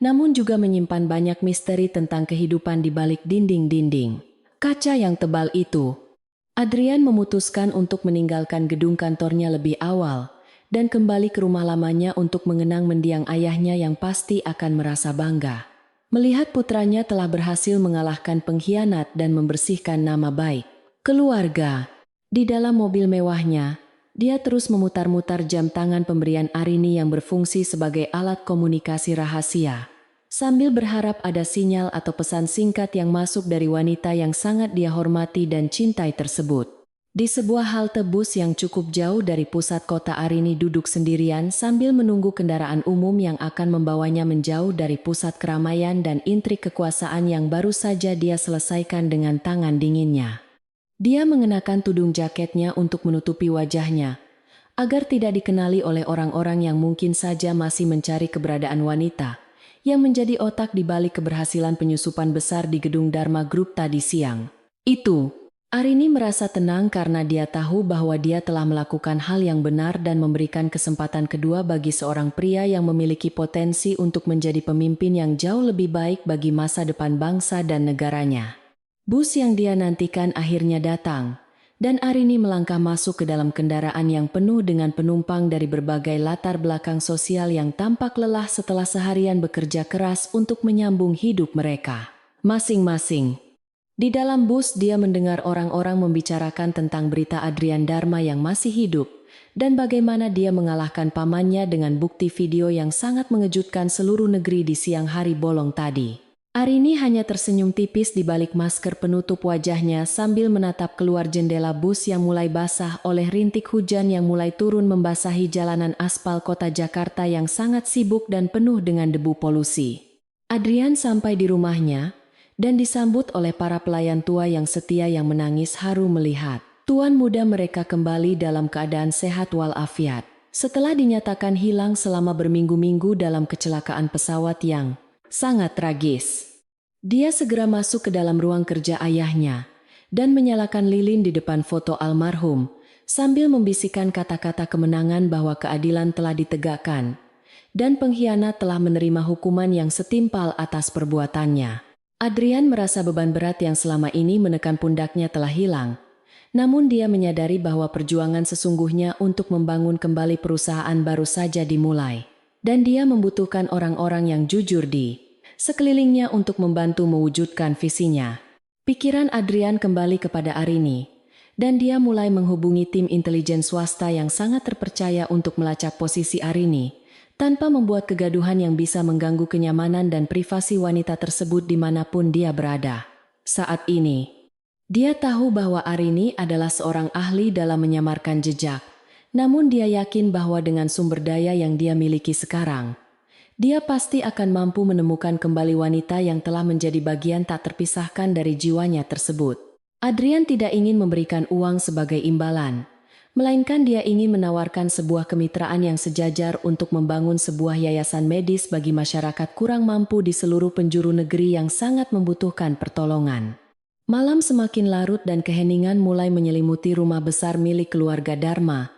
[SPEAKER 1] namun juga menyimpan banyak misteri tentang kehidupan di balik dinding-dinding kaca yang tebal itu. Adrian memutuskan untuk meninggalkan gedung kantornya lebih awal dan kembali ke rumah lamanya untuk mengenang mendiang ayahnya yang pasti akan merasa bangga melihat putranya telah berhasil mengalahkan pengkhianat dan membersihkan nama baik keluarga. Di dalam mobil mewahnya, dia terus memutar-mutar jam tangan pemberian Arini yang berfungsi sebagai alat komunikasi rahasia, sambil berharap ada sinyal atau pesan singkat yang masuk dari wanita yang sangat dia hormati dan cintai tersebut. Di sebuah halte bus yang cukup jauh dari pusat kota, Arini duduk sendirian sambil menunggu kendaraan umum yang akan membawanya menjauh dari pusat keramaian dan intrik kekuasaan yang baru saja dia selesaikan dengan tangan dinginnya. Dia mengenakan tudung jaketnya untuk menutupi wajahnya, agar tidak dikenali oleh orang-orang yang mungkin saja masih mencari keberadaan wanita yang menjadi otak di balik keberhasilan penyusupan besar di gedung Dharma Group tadi siang. Arini merasa tenang karena dia tahu bahwa dia telah melakukan hal yang benar dan memberikan kesempatan kedua bagi seorang pria yang memiliki potensi untuk menjadi pemimpin yang jauh lebih baik bagi masa depan bangsa dan negaranya. Bus yang dia nantikan akhirnya datang, dan Arini melangkah masuk ke dalam kendaraan yang penuh dengan penumpang dari berbagai latar belakang sosial yang tampak lelah setelah seharian bekerja keras untuk menyambung hidup mereka masing-masing. Di dalam bus dia mendengar orang-orang membicarakan tentang berita Adrian Dharma yang masih hidup dan bagaimana dia mengalahkan pamannya dengan bukti video yang sangat mengejutkan seluruh negeri di siang hari bolong tadi. Arini hanya tersenyum tipis di balik masker penutup wajahnya sambil menatap keluar jendela bus yang mulai basah oleh rintik hujan yang mulai turun membasahi jalanan aspal kota Jakarta yang sangat sibuk dan penuh dengan debu polusi. Adrian sampai di rumahnya dan disambut oleh para pelayan tua yang setia yang menangis haru melihat tuan muda mereka kembali dalam keadaan sehat walafiat setelah dinyatakan hilang selama berminggu-minggu dalam kecelakaan pesawat yang sangat tragis. Dia segera masuk ke dalam ruang kerja ayahnya dan menyalakan lilin di depan foto almarhum sambil membisikkan kata-kata kemenangan bahwa keadilan telah ditegakkan dan pengkhianat telah menerima hukuman yang setimpal atas perbuatannya. Adrian merasa beban berat yang selama ini menekan pundaknya telah hilang, namun dia menyadari bahwa perjuangan sesungguhnya untuk membangun kembali perusahaan baru saja dimulai. dan dia membutuhkan orang-orang yang jujur di sekelilingnya untuk membantu mewujudkan visinya. Pikiran Adrian kembali kepada Arini, dan dia mulai menghubungi tim intelijen swasta yang sangat terpercaya untuk melacak posisi Arini, tanpa membuat kegaduhan yang bisa mengganggu kenyamanan dan privasi wanita tersebut dimanapun dia berada. Saat ini, dia tahu bahwa Arini adalah seorang ahli dalam menyamarkan jejak, namun dia yakin bahwa dengan sumber daya yang dia miliki sekarang, dia pasti akan mampu menemukan kembali wanita yang telah menjadi bagian tak terpisahkan dari jiwanya tersebut. Adrian tidak ingin memberikan uang sebagai imbalan, melainkan dia ingin menawarkan sebuah kemitraan yang sejajar untuk membangun sebuah yayasan medis bagi masyarakat kurang mampu di seluruh penjuru negeri yang sangat membutuhkan pertolongan. Malam semakin larut dan keheningan mulai menyelimuti rumah besar milik keluarga Dharma.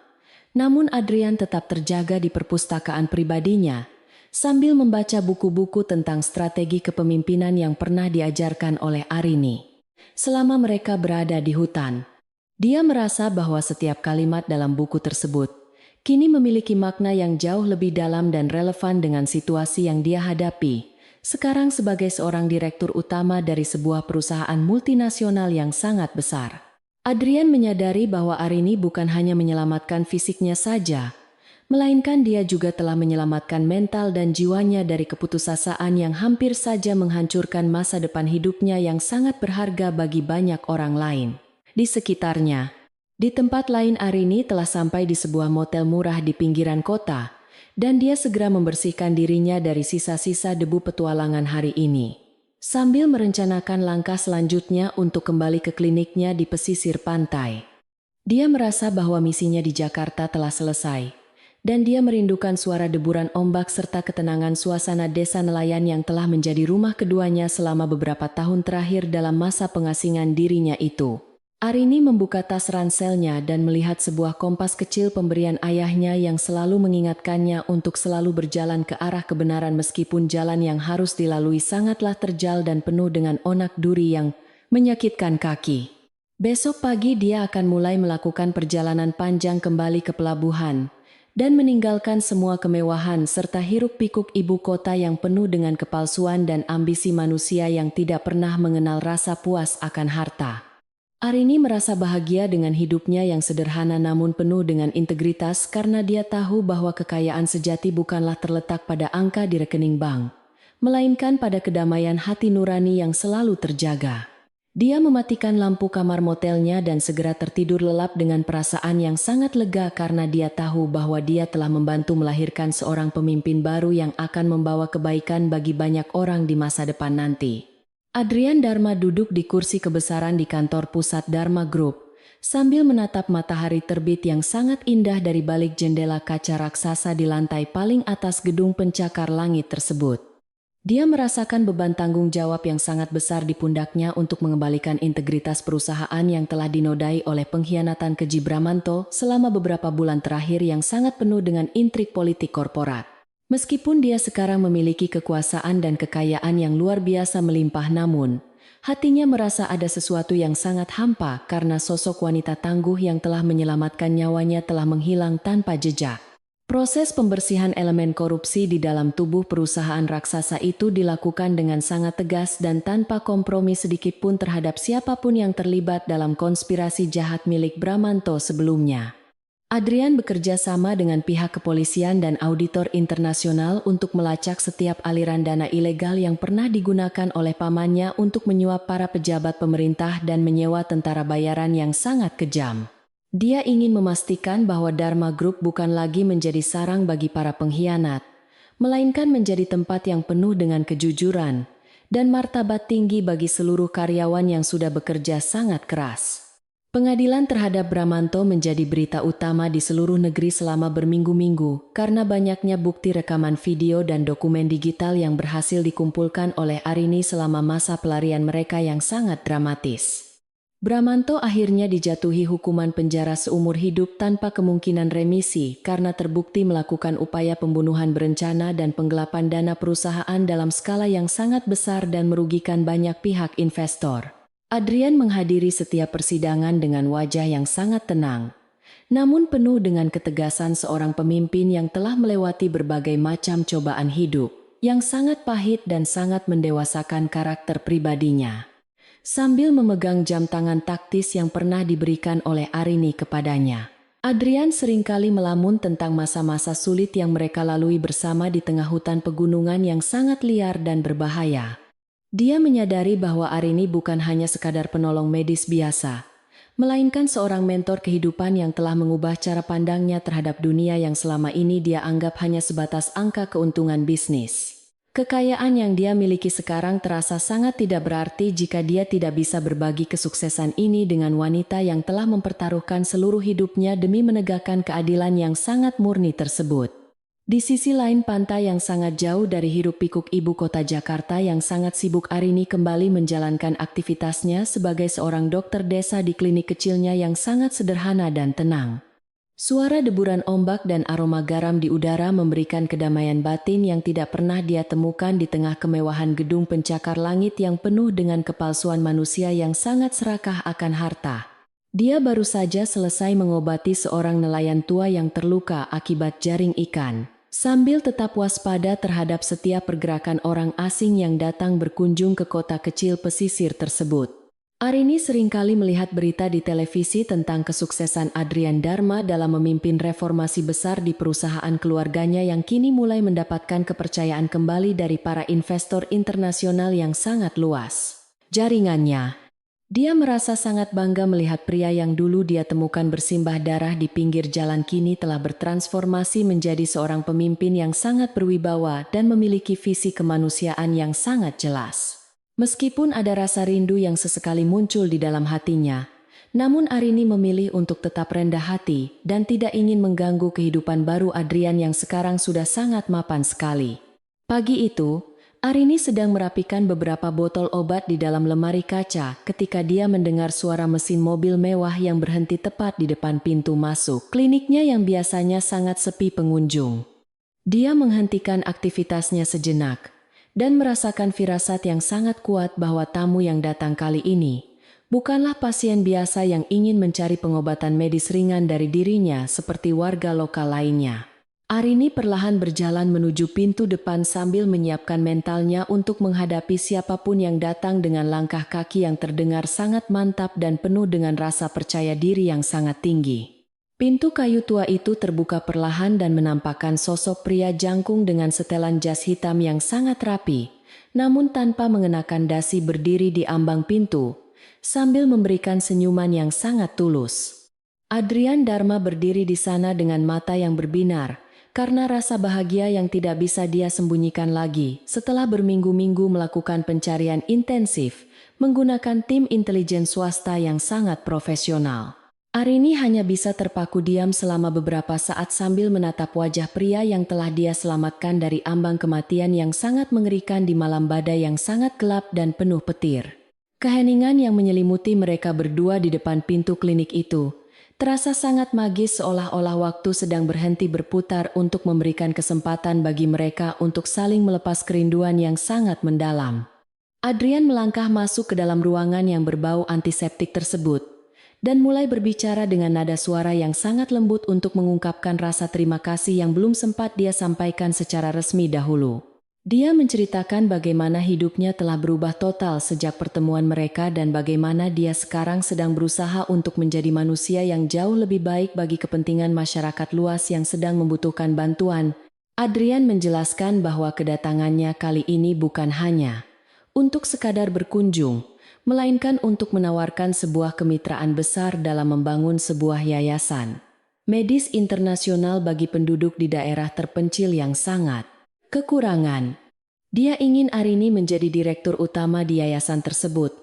[SPEAKER 1] Namun Adrian tetap terjaga di perpustakaan pribadinya, sambil membaca buku-buku tentang strategi kepemimpinan yang pernah diajarkan oleh Arini. Selama mereka berada di hutan, dia merasa bahwa setiap kalimat dalam buku tersebut kini memiliki makna yang jauh lebih dalam dan relevan dengan situasi yang dia hadapi, sekarang sebagai seorang direktur utama dari sebuah perusahaan multinasional yang sangat besar. Adrian menyadari bahwa Arini bukan hanya menyelamatkan fisiknya saja, melainkan dia juga telah menyelamatkan mental dan jiwanya dari keputusasaan yang hampir saja menghancurkan masa depan hidupnya yang sangat berharga bagi banyak orang lain di sekitarnya. Di tempat lain Arini telah sampai di sebuah motel murah di pinggiran kota, dan dia segera membersihkan dirinya dari sisa-sisa debu petualangan hari ini, sambil merencanakan langkah selanjutnya untuk kembali ke kliniknya di pesisir pantai. Dia merasa bahwa misinya di Jakarta telah selesai, dan dia merindukan suara deburan ombak serta ketenangan suasana desa nelayan yang telah menjadi rumah keduanya selama beberapa tahun terakhir dalam masa pengasingan dirinya itu. Arini membuka tas ranselnya dan melihat sebuah kompas kecil pemberian ayahnya yang selalu mengingatkannya untuk selalu berjalan ke arah kebenaran meskipun jalan yang harus dilalui sangatlah terjal dan penuh dengan onak duri yang menyakitkan kaki. Besok pagi dia akan mulai melakukan perjalanan panjang kembali ke pelabuhan, dan meninggalkan semua kemewahan serta hiruk-pikuk ibu kota yang penuh dengan kepalsuan dan ambisi manusia yang tidak pernah mengenal rasa puas akan harta. Arini merasa bahagia dengan hidupnya yang sederhana namun penuh dengan integritas karena dia tahu bahwa kekayaan sejati bukanlah terletak pada angka di rekening bank, melainkan pada kedamaian hati nurani yang selalu terjaga. Dia mematikan lampu kamar motelnya dan segera tertidur lelap dengan perasaan yang sangat lega karena dia tahu bahwa dia telah membantu melahirkan seorang pemimpin baru yang akan membawa kebaikan bagi banyak orang di masa depan nanti. Adrian Dharma duduk di kursi kebesaran di kantor pusat Dharma Group, sambil menatap matahari terbit yang sangat indah dari balik jendela kaca raksasa di lantai paling atas gedung pencakar langit tersebut. Dia merasakan beban tanggung jawab yang sangat besar di pundaknya untuk mengembalikan integritas perusahaan yang telah dinodai oleh pengkhianatan keji Bramanto selama beberapa bulan terakhir yang sangat penuh dengan intrik politik korporat. Meskipun dia sekarang memiliki kekuasaan dan kekayaan yang luar biasa melimpah namun, hatinya merasa ada sesuatu yang sangat hampa karena sosok wanita tangguh yang telah menyelamatkan nyawanya telah menghilang tanpa jejak. Proses pembersihan elemen korupsi di dalam tubuh perusahaan raksasa itu dilakukan dengan sangat tegas dan tanpa kompromi sedikitpun terhadap siapapun yang terlibat dalam konspirasi jahat milik Bramanto sebelumnya. Adrian bekerja sama dengan pihak kepolisian dan auditor internasional untuk melacak setiap aliran dana ilegal yang pernah digunakan oleh pamannya untuk menyuap para pejabat pemerintah dan menyewa tentara bayaran yang sangat kejam. Dia ingin memastikan bahwa Dharma Group bukan lagi menjadi sarang bagi para pengkhianat, melainkan menjadi tempat yang penuh dengan kejujuran dan martabat tinggi bagi seluruh karyawan yang sudah bekerja sangat keras. Pengadilan terhadap Bramanto menjadi berita utama di seluruh negeri selama berminggu-minggu karena banyaknya bukti rekaman video dan dokumen digital yang berhasil dikumpulkan oleh Arini selama masa pelarian mereka yang sangat dramatis. Bramanto akhirnya dijatuhi hukuman penjara seumur hidup tanpa kemungkinan remisi karena terbukti melakukan upaya pembunuhan berencana dan penggelapan dana perusahaan dalam skala yang sangat besar dan merugikan banyak pihak investor. Adrian menghadiri setiap persidangan dengan wajah yang sangat tenang, namun penuh dengan ketegasan seorang pemimpin yang telah melewati berbagai macam cobaan hidup, yang sangat pahit dan sangat mendewasakan karakter pribadinya. Sambil memegang jam tangan taktis yang pernah diberikan oleh Arini kepadanya, Adrian seringkali melamun tentang masa-masa sulit yang mereka lalui bersama di tengah hutan pegunungan yang sangat liar dan berbahaya. Dia menyadari bahwa Arini bukan hanya sekadar penolong medis biasa, melainkan seorang mentor kehidupan yang telah mengubah cara pandangnya terhadap dunia yang selama ini dia anggap hanya sebatas angka keuntungan bisnis. Kekayaan yang dia miliki sekarang terasa sangat tidak berarti jika dia tidak bisa berbagi kesuksesan ini dengan wanita yang telah mempertaruhkan seluruh hidupnya demi menegakkan keadilan yang sangat murni tersebut. Di sisi lain pantai yang sangat jauh dari hiruk-pikuk ibu kota Jakarta yang sangat sibuk, Arini kembali menjalankan aktivitasnya sebagai seorang dokter desa di klinik kecilnya yang sangat sederhana dan tenang. Suara deburan ombak dan aroma garam di udara memberikan kedamaian batin yang tidak pernah dia temukan di tengah kemewahan gedung pencakar langit yang penuh dengan kepalsuan manusia yang sangat serakah akan harta. Dia baru saja selesai mengobati seorang nelayan tua yang terluka akibat jaring ikan, sambil tetap waspada terhadap setiap pergerakan orang asing yang datang berkunjung ke kota kecil pesisir tersebut. Arini seringkali melihat berita di televisi tentang kesuksesan Adrian Dharma dalam memimpin reformasi besar di perusahaan keluarganya yang kini mulai mendapatkan kepercayaan kembali dari para investor internasional yang sangat luas jaringannya. Dia merasa sangat bangga melihat pria yang dulu dia temukan bersimbah darah di pinggir jalan kini telah bertransformasi menjadi seorang pemimpin yang sangat berwibawa dan memiliki visi kemanusiaan yang sangat jelas. Meskipun ada rasa rindu yang sesekali muncul di dalam hatinya, namun Arini memilih untuk tetap rendah hati dan tidak ingin mengganggu kehidupan baru Adrian yang sekarang sudah sangat mapan sekali. Pagi itu, Arini sedang merapikan beberapa botol obat di dalam lemari kaca ketika dia mendengar suara mesin mobil mewah yang berhenti tepat di depan pintu masuk kliniknya yang biasanya sangat sepi pengunjung. Dia menghentikan aktivitasnya sejenak dan merasakan firasat yang sangat kuat bahwa tamu yang datang kali ini bukanlah pasien biasa yang ingin mencari pengobatan medis ringan dari dirinya seperti warga lokal lainnya. Arini perlahan berjalan menuju pintu depan sambil menyiapkan mentalnya untuk menghadapi siapapun yang datang dengan langkah kaki yang terdengar sangat mantap dan penuh dengan rasa percaya diri yang sangat tinggi. Pintu kayu tua itu terbuka perlahan dan menampakkan sosok pria jangkung dengan setelan jas hitam yang sangat rapi, namun tanpa mengenakan dasi berdiri di ambang pintu, sambil memberikan senyuman yang sangat tulus. Adrian Dharma berdiri di sana dengan mata yang berbinar, karena rasa bahagia yang tidak bisa dia sembunyikan lagi setelah berminggu-minggu melakukan pencarian intensif menggunakan tim intelijen swasta yang sangat profesional. Arini hanya bisa terpaku diam selama beberapa saat sambil menatap wajah pria yang telah dia selamatkan dari ambang kematian yang sangat mengerikan di malam badai yang sangat gelap dan penuh petir. Keheningan yang menyelimuti mereka berdua di depan pintu klinik itu terasa sangat magis, seolah-olah waktu sedang berhenti berputar untuk memberikan kesempatan bagi mereka untuk saling melepas kerinduan yang sangat mendalam. Adrian melangkah masuk ke dalam ruangan yang berbau antiseptik tersebut dan mulai berbicara dengan nada suara yang sangat lembut untuk mengungkapkan rasa terima kasih yang belum sempat dia sampaikan secara resmi dahulu. Dia menceritakan bagaimana hidupnya telah berubah total sejak pertemuan mereka dan bagaimana dia sekarang sedang berusaha untuk menjadi manusia yang jauh lebih baik bagi kepentingan masyarakat luas yang sedang membutuhkan bantuan. Adrian menjelaskan bahwa kedatangannya kali ini bukan hanya untuk sekadar berkunjung, melainkan untuk menawarkan sebuah kemitraan besar dalam membangun sebuah yayasan medis internasional bagi penduduk di daerah terpencil yang sangat kekurangan. Dia ingin Arini menjadi direktur utama di yayasan tersebut,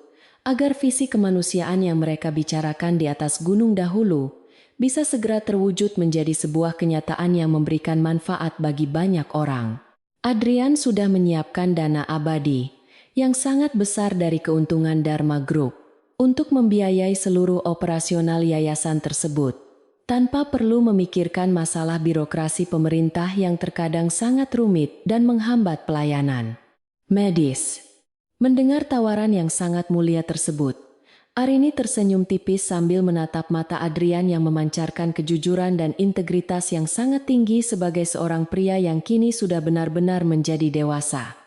[SPEAKER 1] agar visi kemanusiaan yang mereka bicarakan di atas gunung dahulu bisa segera terwujud menjadi sebuah kenyataan yang memberikan manfaat bagi banyak orang. Adrian sudah menyiapkan dana abadi yang sangat besar dari keuntungan Dharma Group untuk membiayai seluruh operasional yayasan tersebut, tanpa perlu memikirkan masalah birokrasi pemerintah yang terkadang sangat rumit dan menghambat pelayanan medis. Mendengar tawaran yang sangat mulia tersebut, Arini tersenyum tipis sambil menatap mata Adrian yang memancarkan kejujuran dan integritas yang sangat tinggi sebagai seorang pria yang kini sudah benar-benar menjadi dewasa.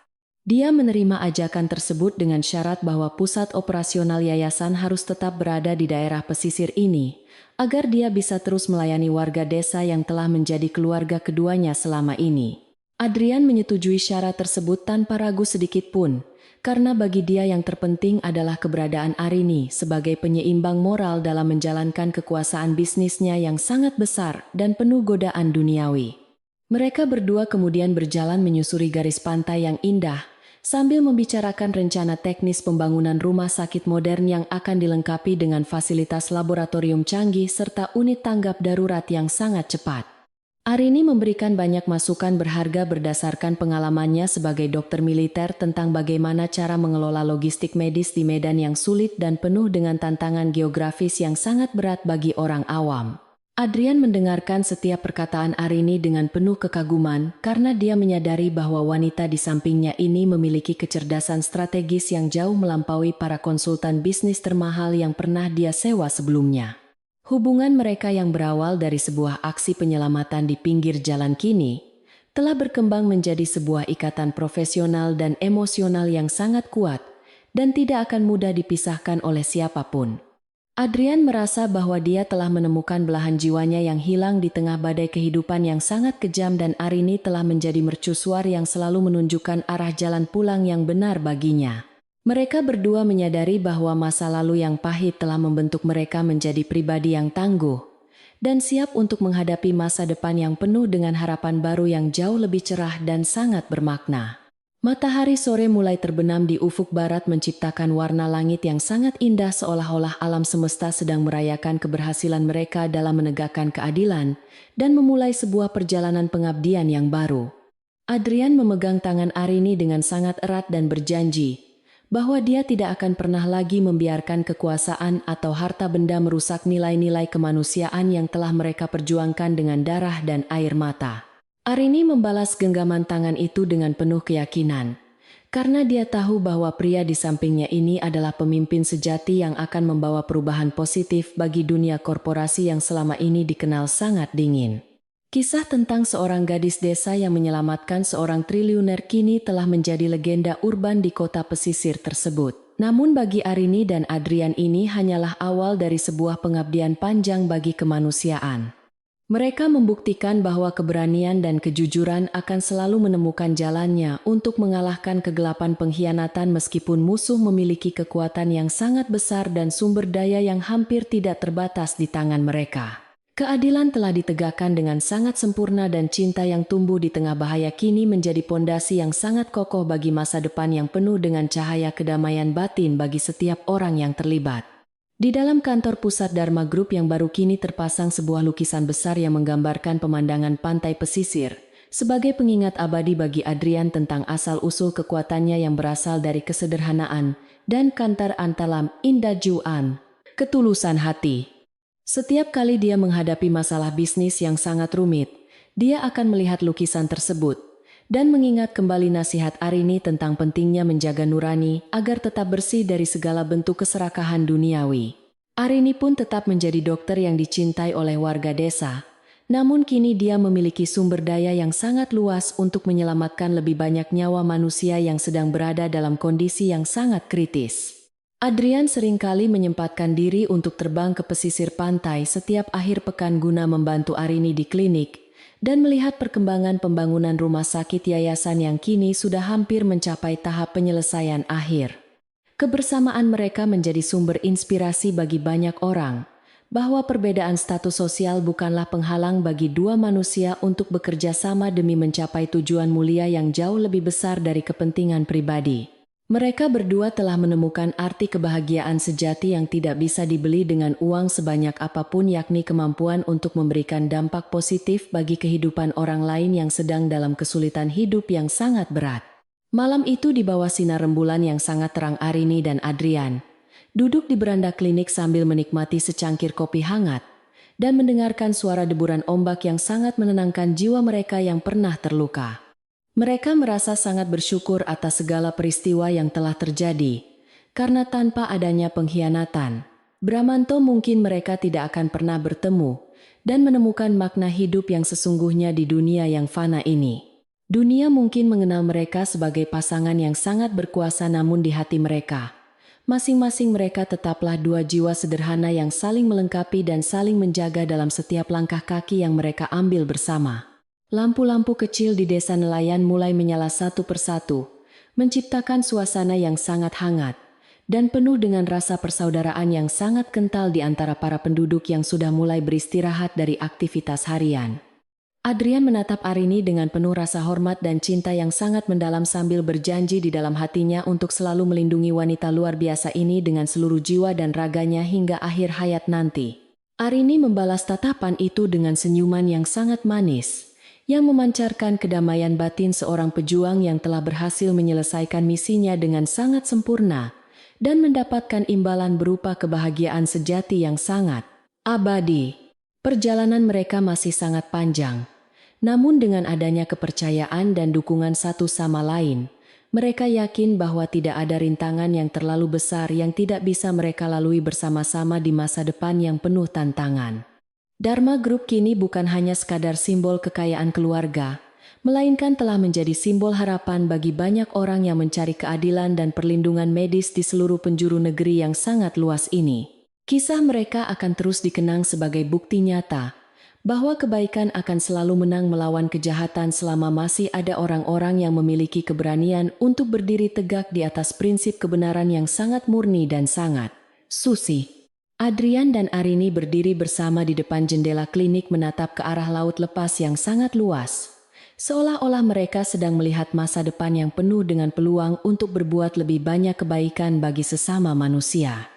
[SPEAKER 1] Dia menerima ajakan tersebut dengan syarat bahwa pusat operasional yayasan harus tetap berada di daerah pesisir ini, agar dia bisa terus melayani warga desa yang telah menjadi keluarga keduanya selama ini. Adrian menyetujui syarat tersebut tanpa ragu sedikit pun, karena bagi dia yang terpenting adalah keberadaan Arini sebagai penyeimbang moral dalam menjalankan kekuasaan bisnisnya yang sangat besar dan penuh godaan duniawi. Mereka berdua kemudian berjalan menyusuri garis pantai yang indah, sambil membicarakan rencana teknis pembangunan rumah sakit modern yang akan dilengkapi dengan fasilitas laboratorium canggih serta unit tanggap darurat yang sangat cepat. Arini memberikan banyak masukan berharga berdasarkan pengalamannya sebagai dokter militer tentang bagaimana cara mengelola logistik medis di medan yang sulit dan penuh dengan tantangan geografis yang sangat berat bagi orang awam. Adrian mendengarkan setiap perkataan Arini dengan penuh kekaguman karena dia menyadari bahwa wanita di sampingnya ini memiliki kecerdasan strategis yang jauh melampaui para konsultan bisnis termahal yang pernah dia sewa sebelumnya. Hubungan mereka yang berawal dari sebuah aksi penyelamatan di pinggir jalan kini telah berkembang menjadi sebuah ikatan profesional dan emosional yang sangat kuat dan tidak akan mudah dipisahkan oleh siapapun. Adrian merasa bahwa dia telah menemukan belahan jiwanya yang hilang di tengah badai kehidupan yang sangat kejam dan Arini telah menjadi mercusuar yang selalu menunjukkan arah jalan pulang yang benar baginya. Mereka berdua menyadari bahwa masa lalu yang pahit telah membentuk mereka menjadi pribadi yang tangguh dan siap untuk menghadapi masa depan yang penuh dengan harapan baru yang jauh lebih cerah dan sangat bermakna. Matahari sore mulai terbenam di ufuk barat menciptakan warna langit yang sangat indah seolah-olah alam semesta sedang merayakan keberhasilan mereka dalam menegakkan keadilan dan memulai sebuah perjalanan pengabdian yang baru. Adrian memegang tangan Arini dengan sangat erat dan berjanji bahwa dia tidak akan pernah lagi membiarkan kekuasaan atau harta benda merusak nilai-nilai kemanusiaan yang telah mereka perjuangkan dengan darah dan air mata. Arini membalas genggaman tangan itu dengan penuh keyakinan, karena dia tahu bahwa pria di sampingnya ini adalah pemimpin sejati yang akan membawa perubahan positif bagi dunia korporasi yang selama ini dikenal sangat dingin. Kisah tentang seorang gadis desa yang menyelamatkan seorang triliuner kini telah menjadi legenda urban di kota pesisir tersebut. Namun bagi Arini dan Adrian ini hanyalah awal dari sebuah pengabdian panjang bagi kemanusiaan. Mereka membuktikan bahwa keberanian dan kejujuran akan selalu menemukan jalannya untuk mengalahkan kegelapan pengkhianatan meskipun musuh memiliki kekuatan yang sangat besar dan sumber daya yang hampir tidak terbatas di tangan mereka. Keadilan telah ditegakkan dengan sangat sempurna dan cinta yang tumbuh di tengah bahaya kini menjadi pondasi yang sangat kokoh bagi masa depan yang penuh dengan cahaya kedamaian batin bagi setiap orang yang terlibat. Di dalam kantor pusat Dharma Group yang baru kini terpasang sebuah lukisan besar yang menggambarkan pemandangan pantai pesisir, sebagai pengingat abadi bagi Adrian tentang asal-usul kekuatannya yang berasal dari kesederhanaan dan kantar antalam indajuan, ketulusan hati. Setiap kali dia menghadapi masalah bisnis yang sangat rumit, dia akan melihat lukisan tersebut dan mengingat kembali nasihat Arini tentang pentingnya menjaga nurani agar tetap bersih dari segala bentuk keserakahan duniawi. Arini pun tetap menjadi dokter yang dicintai oleh warga desa, namun kini dia memiliki sumber daya yang sangat luas untuk menyelamatkan lebih banyak nyawa manusia yang sedang berada dalam kondisi yang sangat kritis. Adrian seringkali menyempatkan diri untuk terbang ke pesisir pantai setiap akhir pekan guna membantu Arini di klinik dan melihat perkembangan pembangunan rumah sakit yayasan yang kini sudah hampir mencapai tahap penyelesaian akhir. Kebersamaan mereka menjadi sumber inspirasi bagi banyak orang, bahwa perbedaan status sosial bukanlah penghalang bagi dua manusia untuk bekerja sama demi mencapai tujuan mulia yang jauh lebih besar dari kepentingan pribadi. Mereka berdua telah menemukan arti kebahagiaan sejati yang tidak bisa dibeli dengan uang sebanyak apapun, yakni kemampuan untuk memberikan dampak positif bagi kehidupan orang lain yang sedang dalam kesulitan hidup yang sangat berat. Malam itu di bawah sinar rembulan yang sangat terang, Arini dan Adrian duduk di beranda klinik sambil menikmati secangkir kopi hangat dan mendengarkan suara deburan ombak yang sangat menenangkan jiwa mereka yang pernah terluka. Mereka merasa sangat bersyukur atas segala peristiwa yang telah terjadi, Karena tanpa adanya pengkhianatan, Bramanto mungkin mereka tidak akan pernah bertemu dan menemukan makna hidup yang sesungguhnya di dunia yang fana ini. Dunia mungkin mengenal mereka sebagai pasangan yang sangat berkuasa, namun di hati mereka, masing-masing mereka tetaplah dua jiwa sederhana yang saling melengkapi dan saling menjaga dalam setiap langkah kaki yang mereka ambil bersama. Lampu-lampu kecil di desa nelayan mulai menyala satu persatu, menciptakan suasana yang sangat hangat dan penuh dengan rasa persaudaraan yang sangat kental di antara para penduduk yang sudah mulai beristirahat dari aktivitas harian. Adrian menatap Arini dengan penuh rasa hormat dan cinta yang sangat mendalam sambil berjanji di dalam hatinya untuk selalu melindungi wanita luar biasa ini dengan seluruh jiwa dan raganya hingga akhir hayat nanti. Arini membalas tatapan itu dengan senyuman yang sangat manis, yang memancarkan kedamaian batin seorang pejuang yang telah berhasil menyelesaikan misinya dengan sangat sempurna dan mendapatkan imbalan berupa kebahagiaan sejati yang sangat abadi. Perjalanan mereka masih sangat panjang, namun dengan adanya kepercayaan dan dukungan satu sama lain, mereka yakin bahwa tidak ada rintangan yang terlalu besar yang tidak bisa mereka lalui bersama-sama di masa depan yang penuh tantangan. Dharma Group kini bukan hanya sekadar simbol kekayaan keluarga, melainkan telah menjadi simbol harapan bagi banyak orang yang mencari keadilan dan perlindungan medis di seluruh penjuru negeri yang sangat luas ini. Kisah mereka akan terus dikenang sebagai bukti nyata bahwa kebaikan akan selalu menang melawan kejahatan selama masih ada orang-orang yang memiliki keberanian untuk berdiri tegak di atas prinsip kebenaran yang sangat murni dan sangat suci. Adrian dan Arini berdiri bersama di depan jendela klinik menatap ke arah laut lepas yang sangat luas, seolah-olah mereka sedang melihat masa depan yang penuh dengan peluang untuk berbuat lebih banyak kebaikan bagi sesama manusia.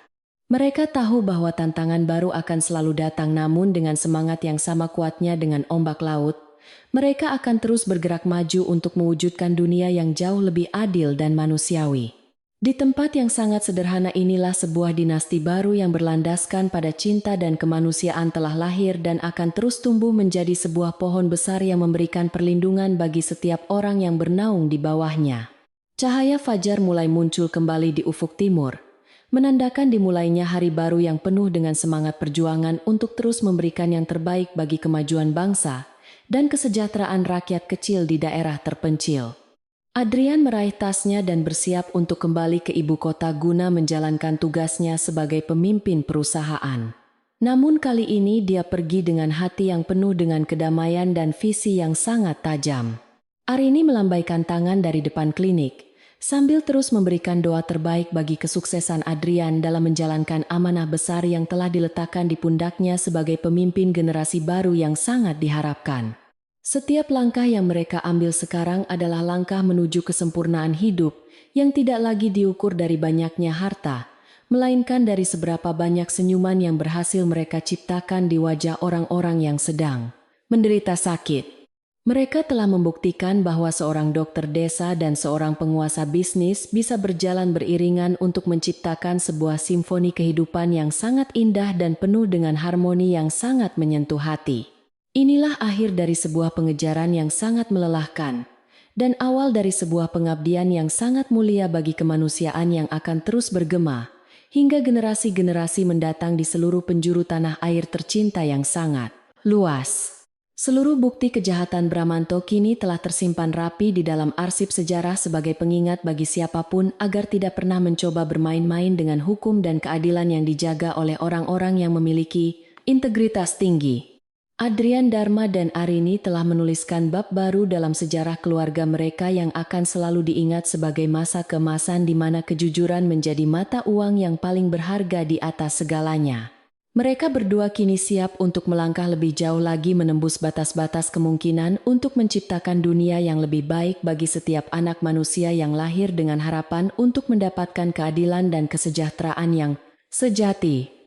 [SPEAKER 1] Mereka tahu bahwa tantangan baru akan selalu datang, namun dengan semangat yang sama kuatnya dengan ombak laut, mereka akan terus bergerak maju untuk mewujudkan dunia yang jauh lebih adil dan manusiawi. Di tempat yang sangat sederhana inilah sebuah dinasti baru yang berlandaskan pada cinta dan kemanusiaan telah lahir dan akan terus tumbuh menjadi sebuah pohon besar yang memberikan perlindungan bagi setiap orang yang bernaung di bawahnya. Cahaya fajar mulai muncul kembali di ufuk timur, menandakan dimulainya hari baru yang penuh dengan semangat perjuangan untuk terus memberikan yang terbaik bagi kemajuan bangsa dan kesejahteraan rakyat kecil di daerah terpencil. Adrian meraih tasnya dan bersiap untuk kembali ke ibu kota guna menjalankan tugasnya sebagai pemimpin perusahaan. Namun kali ini dia pergi dengan hati yang penuh dengan kedamaian dan visi yang sangat tajam. Arini melambaikan tangan dari depan klinik, sambil terus memberikan doa terbaik bagi kesuksesan Adrian dalam menjalankan amanah besar yang telah diletakkan di pundaknya sebagai pemimpin generasi baru yang sangat diharapkan. Setiap langkah yang mereka ambil sekarang adalah langkah menuju kesempurnaan hidup yang tidak lagi diukur dari banyaknya harta, melainkan dari seberapa banyak senyuman yang berhasil mereka ciptakan di wajah orang-orang yang sedang menderita sakit. Mereka telah membuktikan bahwa seorang dokter desa dan seorang penguasa bisnis bisa berjalan beriringan untuk menciptakan sebuah simfoni kehidupan yang sangat indah dan penuh dengan harmoni yang sangat menyentuh hati. Inilah akhir dari sebuah pengejaran yang sangat melelahkan, dan awal dari sebuah pengabdian yang sangat mulia bagi kemanusiaan yang akan terus bergema, hingga generasi-generasi mendatang di seluruh penjuru tanah air tercinta yang sangat luas. Seluruh bukti kejahatan Bramanto kini telah tersimpan rapi di dalam arsip sejarah sebagai pengingat bagi siapapun agar tidak pernah mencoba bermain-main dengan hukum dan keadilan yang dijaga oleh orang-orang yang memiliki integritas tinggi. Adrian, Dharma, dan Arini telah menuliskan bab baru dalam sejarah keluarga mereka yang akan selalu diingat sebagai masa keemasan di mana kejujuran menjadi mata uang yang paling berharga di atas segalanya. Mereka berdua kini siap untuk melangkah lebih jauh lagi menembus batas-batas kemungkinan untuk menciptakan dunia yang lebih baik bagi setiap anak manusia yang lahir dengan harapan untuk mendapatkan keadilan dan kesejahteraan yang sejati.